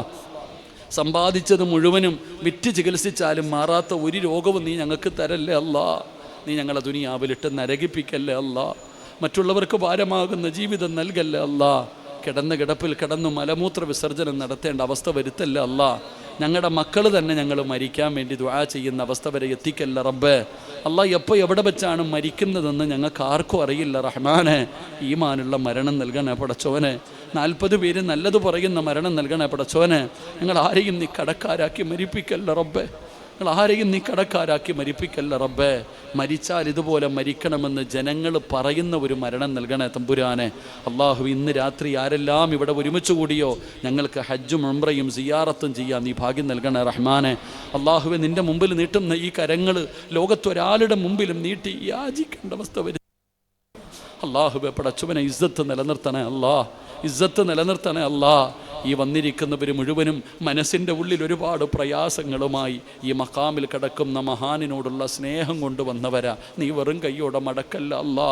സമ്പാദിച്ചത് മുഴുവനും വിറ്റ് ചികിത്സിച്ചാലും മാറാത്ത ഒരു രോഗവും നീ ഞങ്ങൾക്ക് തരല്ലേ അല്ലാ. നീ ഞങ്ങളെ ദുനിയാവിലിട്ട് നരകിപ്പിക്കല്ലേ അല്ലാ. മറ്റുള്ളവർക്ക് ഭാരമാകുന്ന ജീവിതം നൽകല്ലേ അല്ലാ. കിടന്ന കിടപ്പിൽ കിടന്നു മലമൂത്ര വിസർജനം നടത്തേണ്ട അവസ്ഥ വരുത്തല്ല അല്ലാ. ഞങ്ങളുടെ മക്കൾ തന്നെ ഞങ്ങൾ മരിക്കാൻ വേണ്ടി ദുആ ചെയ്യുന്ന അവസ്ഥ വരെ എത്തിക്കല്ല റബ്ബേ. അല്ലാ, എപ്പോൾ എവിടെ വെച്ചാണ് മരിക്കുന്നതെന്ന് ഞങ്ങൾക്ക് ആർക്കും അറിയില്ല റഹ്മാനെ. ഈമാനുള്ള മരണം നൽകണേ പടച്ചോനെ. 40 പേര് നല്ലത് പറയുന്ന മരണം നൽകണേ പടച്ചോനെ. ഞങ്ങൾ ആരെയും നീ കടക്കാരാക്കി മരിപ്പിക്കല്ല റബ്ബേ. ഞങ്ങൾ ആരെയും നീ കടക്കാരാക്കി മരിപ്പിക്കല്ല റബ്ബേ. മരിച്ചാൽ ഇതുപോലെ മരിക്കണമെന്ന് ജനങ്ങൾ പറയുന്ന ഒരു മരണം നൽകണേ തമ്പുരാനെ. അള്ളാഹു, ഇന്ന് രാത്രി ആരെല്ലാം ഇവിടെ ഒരുമിച്ച് കൂടിയോ ഞങ്ങൾക്ക് ഹജ്ജും ഉംറയും സിയാറത്തും ചെയ്യാൻ നീ ഭാഗ്യം നൽകണേ റഹ്മാനെ. അള്ളാഹുവെ, നിൻ്റെ മുമ്പിൽ നീട്ടുന്ന ഈ കരങ്ങൾ ലോകത്തൊരാളുടെ മുമ്പിലും നീട്ടി യാചിക്കേണ്ട അവസ്ഥ വരും. അള്ളാഹുവെ പടച്ചവനെ, ഇസ്സത്ത് നിലനിർത്തണേ അല്ലാ. ഇസ്സത്ത് നിലനിർത്തണേ അല്ലാ. ഈ വന്നിരിക്കുന്നവർ മുഴുവനും മനസ്സിൻ്റെ ഉള്ളിൽ ഒരുപാട് പ്രയാസങ്ങളുമായി ഈ മഖാമിൽ കിടക്കുന്ന മഹാനിനോടുള്ള സ്നേഹം കൊണ്ടുവന്നവരാ. നീ വെറും കൈയോടെ മടക്കല്ല അല്ലാ.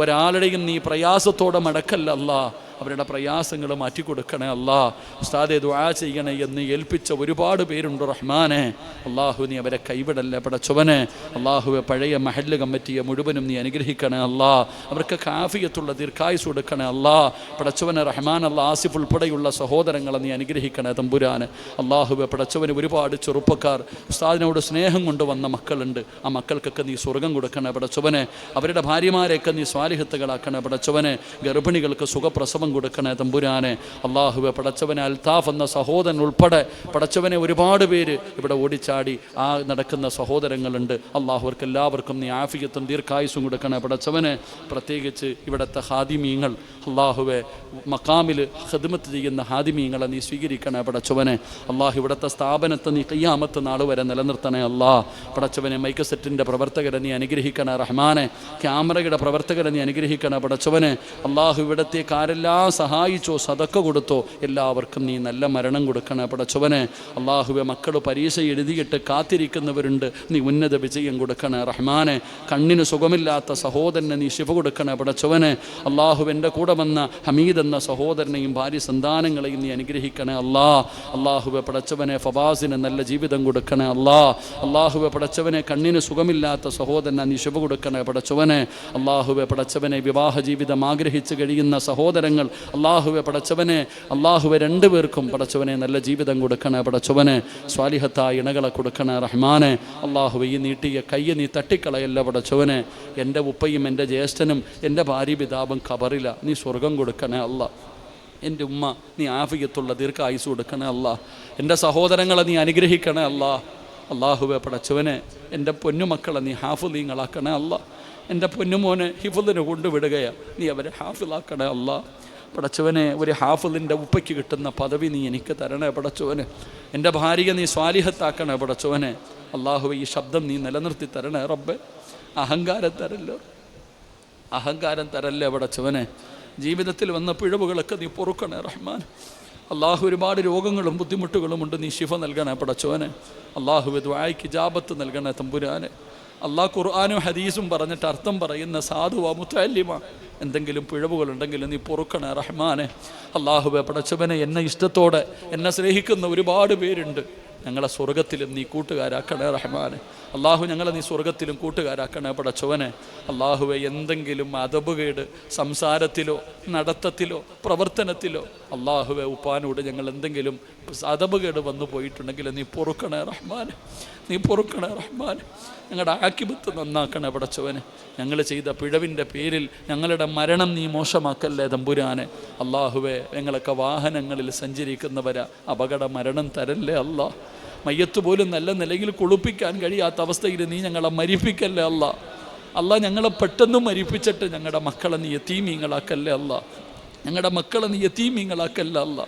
ഒരാളുടെയും നീ പ്രയാസത്തോടെ മടക്കല്ല അല്ലാ. അവരുടെ പ്രയാസങ്ങൾ മാറ്റിക്കൊടുക്കണേ അല്ലാ. ഉസ്താദെ ദുആ ചെയ്യണേ എന്ന് ഏൽപ്പിച്ച ഒരുപാട് പേരുണ്ട് റഹ്മാനെ. അള്ളാഹു, നീ അവരെ കൈവിടല്ലേ പടച്ചവനെ. അള്ളാഹുവെ, പഴയ മഹല്ല് കമ്മിറ്റിയെ മുഴുവനും നീ അനുഗ്രഹിക്കണേ അല്ലാ. അവർക്ക് കാഫിയത്തുള്ള ദീർഘായുസ് കൊടുക്കണേ അല്ലാ. പടച്ചവനെ റഹ്മാൻ അല്ലാ, ആസിഫ് ഉൾപ്പെടെയുള്ള സഹോദരങ്ങളെ നീ അനുഗ്രഹിക്കണേ തമ്പുരാന്. അള്ളാഹുവെ പടച്ചവന്, ഒരുപാട് ചെറുപ്പക്കാർ ഉസ്താദിനോട് സ്നേഹം കൊണ്ടുവന്ന മക്കളുണ്ട്. ആ മക്കൾക്കൊക്കെ നീ സ്വർഗം കൊടുക്കണേ പടച്ചവനെ. അവരുടെ ഭാര്യമാരെയൊക്കെ നീ സ്വാലിഹത്തുകളാക്കണേ പടച്ചവനെ. ഗർഭിണികൾക്ക് സുഖപ്രസവം കൊടുക്കണേ തമ്പുരാനെ. അള്ളാഹുവെ പടച്ചവനെ, അൽത്താഫ് എന്ന സഹോദരൻ ഉൾപ്പെടെ പടച്ചവനെ ഒരുപാട് പേര് ഇവിടെ ഓടിച്ചാടി ആ നടക്കുന്ന സഹോദരങ്ങളുണ്ട്. അള്ളാഹുവർക്ക് എല്ലാവർക്കും നീ ആഫിയത്തും ദീർഘായുസും കൊടുക്കണേ പടച്ചവനെ. പ്രത്യേകിച്ച് ഇവിടുത്തെ ഹാദിമീങ്ങൾ, അള്ളാഹുവെ മഖാമിൽ ഖിദ്മത്ത് ചെയ്യുന്ന ഹാദിമീങ്ങളെ നീ സ്വീകരിക്കണേ പടച്ചവനെ. അള്ളാഹു, ഇവിടുത്തെ സ്ഥാപനത്തെ നീ ഖിയാമത്ത് നാൾ വരെ നിലനിർത്തണേ അല്ലാ. പടച്ചവനെ, മൈക്ക് സെറ്റിൻ്റെ പ്രവർത്തകരെ നീ അനുഗ്രഹിക്കണേ റഹ്മാനെ. ക്യാമറയുടെ പ്രവർത്തകരെ നീ അനുഗ്രഹിക്കണേ പടച്ചവനെ. അള്ളാഹു, ഇവിടത്തേക്ക് ആരെല്ലാം സഹായിച്ചോ സദക്ക കൊടുത്തോ എല്ലാവർക്കും നീ നല്ല മരണം കൊടുക്കണേ പടച്ചവനെ. അള്ളാഹുവെ, മക്കൾ പരീക്ഷ എഴുതിയിട്ട് കാത്തിരിക്കുന്നവരുണ്ട്. നീ ഉന്നത വിജയം കൊടുക്കണേ റഹ്മാനെ. കണ്ണിന് സുഖമില്ലാത്ത സഹോദരനെ നീ ശിഫ കൊടുക്കണേ പടച്ചവനെ. അള്ളാഹു, എൻ്റെ കൂടെ വന്ന ഹമീദ് എന്ന സഹോദരനെയും ഭാര്യ സന്താനങ്ങളെയും നീ അനുഗ്രഹിക്കണേ അല്ലാ. അള്ളാഹുവെ പടച്ചവനെ, ഫവാസിന് നല്ല ജീവിതം കൊടുക്കണേ അല്ലാ. അള്ളാഹുവെ പടച്ചവനെ, കണ്ണിന് സുഖമില്ലാത്ത സഹോദരനെ നീ ശിഫ കൊടുക്കണേ പടച്ചവനെ. അള്ളാഹുവെ പടച്ചവനെ, വിവാഹ ജീവിതം ആഗ്രഹിച്ച് കഴിയുന്ന സഹോദരങ്ങൾ അള്ളാഹുവെ പടച്ചവനെ, അള്ളാഹുവെ, 2 പേർക്കും പടച്ചവനെ നല്ല ജീവിതം കൊടുക്കണേ പടച്ചവനെ. സ്വാലിഹത്തായ ഇണകളെ കൊടുക്കണേ റഹ്മാനെ. അള്ളാഹുവെ, ഈ നീട്ടിയ കയ്യെ നീ തട്ടിക്കളയല്ല പടച്ചവനെ. എൻ്റെ ഉപ്പയും എൻ്റെ ജ്യേഷ്ഠനും എൻ്റെ ഭാര്യ പിതാവും ഖബറില, നീ സ്വർഗം കൊടുക്കണേ അല്ലാ. എൻ്റെ ഉമ്മ നീ ആഫിയത്തുള്ള ദീർഘായുസ് കൊടുക്കണേ അല്ലാ. എൻ്റെ സഹോദരങ്ങളെ നീ അനുഗ്രഹിക്കണേ അല്ലാ. അള്ളാഹുവെ പടച്ചവനെ, എൻ്റെ പൊന്നുമക്കളെ നീ ഹാഫിളീങ്ങളാക്കണേ അല്ലാ. എൻ്റെ പൊന്നുമോനെ ഹിഫ്ളിന് കൊണ്ടുവിടുകയാണ്, നീ അവരെ ഹാഫിളാക്കണേ അല്ലാ. പടച്ചവനെ, ഒരു ഹാഫിളിൻ്റെ ഉപ്പയ്ക്ക് കിട്ടുന്ന പദവി നീ എനിക്ക് തരണേ പടച്ചവനെ. എൻ്റെ ഭാര്യയെ നീ സ്വാലിഹത്താക്കണേ പടച്ചവനെ. അള്ളാഹുവെ, ഈ ശബ്ദം നീ നിലനിർത്തി തരണേ റബ്ബെ. അഹങ്കാരം തരല്ലോ പടച്ചവനെ. ജീവിതത്തിൽ വന്ന പിഴവുകളൊക്കെ നീ പൊറുക്കണേ റഹ്മാൻ. അള്ളാഹു ഒരുപാട് രോഗങ്ങളും ബുദ്ധിമുട്ടുകളുമുണ്ട്, നീ ശിഫ നൽകണേ പടച്ചോനെ. അള്ളാഹു ദുആയ്ക്ക് ഇജാബത്ത് നൽകണേ തമ്പുരാനെ. അള്ളാഹ് ഖുർആനും ഹദീസും പറഞ്ഞിട്ട് അർത്ഥം പറയുന്ന സാധുവാ മുത്തഅല്ലിമ, എന്തെങ്കിലും പിഴവുകളുണ്ടെങ്കിൽ നീ പൊറുക്കണേ റഹ്മാനെ. അള്ളാഹുവേ പടച്ചവനെ, എന്നെ ഇഷ്ടത്തോടെ എന്നെ സ്നേഹിക്കുന്ന ഒരുപാട് പേരുണ്ട്, ഞങ്ങളെ സ്വർഗത്തിലും നീ കൂട്ടുകാരാക്കണേ റഹ്മാനെ. അള്ളാഹു ഞങ്ങളെ നീ സ്വർഗത്തിലും കൂട്ടുകാരാക്കണേ പടച്ചവനെ. അള്ളാഹുവെ, എന്തെങ്കിലും അതബുകേട് സംസാരത്തിലോ നടത്തത്തിലോ പ്രവർത്തനത്തിലോ അള്ളാഹുവെ ഉപ്പാനോട് ഞങ്ങൾ എന്തെങ്കിലും അതബുകേട് വന്നു പോയിട്ടുണ്ടെങ്കിൽ നീ പൊറുക്കണേ റഹ്മാനെ, നീ പൊറുക്കണേ റഹ്മാനെ. ഞങ്ങളുടെ ആക്കിബത്ത് നന്നാക്കണേ പടച്ചവനെ. ഞങ്ങൾ ചെയ്ത പിഴവിൻ്റെ പേരിൽ ഞങ്ങളുടെ മരണം നീ മോശമാക്കല്ലേ തമ്പുരാനെ. അള്ളാഹുവെ, ഞങ്ങളൊക്കെ വാഹനങ്ങളിൽ സഞ്ചരിക്കുന്നവരാ, അപകട മരണം തരല്ലേ അല്ലാ. മയ്യത്ത് പോലും നല്ല നിലയിൽ കുളിപ്പിക്കാൻ കഴിയാത്ത അവസ്ഥയിൽ നീ ഞങ്ങളെ മരിപ്പിക്കല്ലേ അല്ലാ. അല്ലാ, ഞങ്ങളെ പെട്ടെന്ന് മരിപ്പിച്ചിട്ട് ഞങ്ങളുടെ മക്കളെ നീ യതീമീങ്ങളാക്കല്ലേ അല്ലാ. ഞങ്ങളുടെ മക്കളെ നീ യതീമീങ്ങളാക്കല്ലേ അല്ലാ.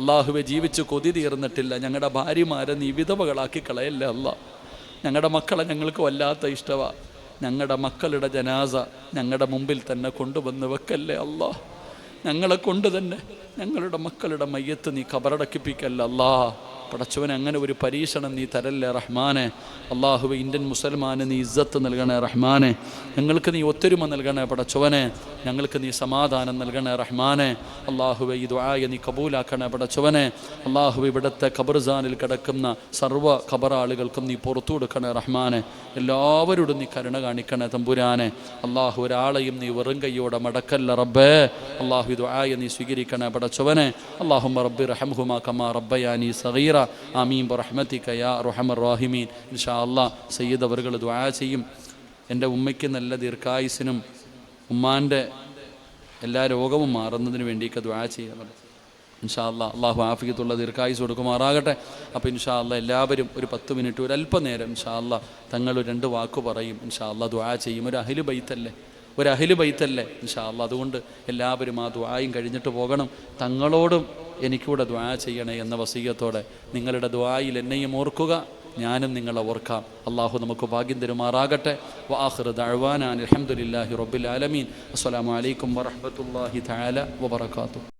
അള്ളാഹുവെ, ജീവിച്ച് കൊതി തീർന്നിട്ടില്ല ഞങ്ങളുടെ ഭാര്യമാരെ നീ വിധവകളാക്കി കളയല്ലേ അല്ലാ. ഞങ്ങളുടെ മക്കളെ ഞങ്ങൾക്ക് വല്ലാത്ത ഇഷ്ടമാണ്. ഞങ്ങളുടെ മക്കളുടെ ജനാസ ഞങ്ങളുടെ മുമ്പിൽ തന്നെ കൊണ്ടുവന്ന് വെക്കല്ലേ അല്ലാ. ഞങ്ങളെ കൊണ്ട് തന്നെ ഞങ്ങളുടെ മക്കളുടെ മയ്യത്ത് നീ ഖബറടക്കിപ്പിക്കല്ലേ അല്ലാ. പടച്ചവനെ, അങ്ങനെ ഒരു പരീക്ഷണം നീ തരല്ലേ റഹ്മാനെ. അള്ളാഹുവെ, ഇന്ത്യൻ മുസൽമാന് നീ ഇസ്സത്ത് നൽകണേ റഹ്മാനെ. ഞങ്ങൾക്ക് നീ ഒത്തൊരുമ നൽകണേ പടച്ചവനെ. ഞങ്ങൾക്ക് നീ സമാധാനം നൽകണേ റഹ്മാനെ. അള്ളാഹുവെ, ഈ ദുആയെ നീ കബൂലാക്കണേ പടച്ചവനെ. അള്ളാഹുവെ, ഇവിടുത്തെ ഖബർസാനിൽ കിടക്കുന്ന സർവ്വ ഖബറാളുകൾക്കും നീ പുറത്തു കൊടുക്കണേ റഹ്മാനെ. എല്ലാവരോടും നീ കരുണ കാണിക്കണേ തമ്പുരാനെ. അള്ളാഹു, ഒരാളെയും നീ വെറും കയ്യോടെ മടക്കല്ല റബ്ബേ. അള്ളാഹു, ഈ ദുആയെ നീ സ്വീകരിക്കണേ പടച്ചവനെ. അല്ലാഹുമ്മ റബ്ബി റഹംഹുമാ കമാ റബ്ബയാനി സഗീറ ആമീൻ ബിറഹ്മതിക യാ അർഹമർ റഹീമീൻ. ഇൻഷാ അല്ലാഹ് സയ്യിദ് അവറുകൾ ദുആ ചെയ്യും. എൻ്റെ ഉമ്മയ്ക്ക് നല്ല ദീർഘായുസിനും ഉമ്മാൻ്റെ എല്ലാ രോഗവും മാറുന്നതിന് വേണ്ടിയൊക്കെ ദുആ ചെയ്യണം ഇൻഷാ അല്ലാഹ്. അള്ളാഹു ആഫിയത്തുള്ള ദീർഘായുസ് കൊടുക്കുമാറാകട്ടെ. അപ്പോൾ ഇൻഷാ അല്ലാഹ് എല്ലാവരും ഒരു 10 മിനിറ്റ്, ഒരു അല്പനേരം ഇൻഷാ അല്ലാഹ് തങ്ങൾ 2 വാക്ക് പറയും. ഇൻഷാ അല്ലാഹ് ദുആ ചെയ്യും. ഒരു അഹ്ലു ബൈത്തല്ലേ ഇൻഷാ അല്ലാഹ്. അതുകൊണ്ട് എല്ലാവരും ആ ദുആയും കഴിഞ്ഞിട്ട് പോകണം. തങ്ങളോടും എനിക്കൂടെ ദുആ ചെയ്യണേ എന്ന വസിയ്യത്തോടെ നിങ്ങളുടെ ദുആയിൽ എന്നെയും ഓർക്കുക, ഞാനും നിങ്ങളെ ഓർക്കാം. അള്ളാഹു നമുക്ക് ഭാഗ്യം തരുമാറാകട്ടെ. വആഖിറു ദഅ്വാനാ അൽഹംദുലില്ലാഹി റബ്ബിൽ ആലമീൻ. അസ്സലാമു അലൈക്കും വറഹ്മത്തുള്ളാഹി തആല വബറകാതുഹു.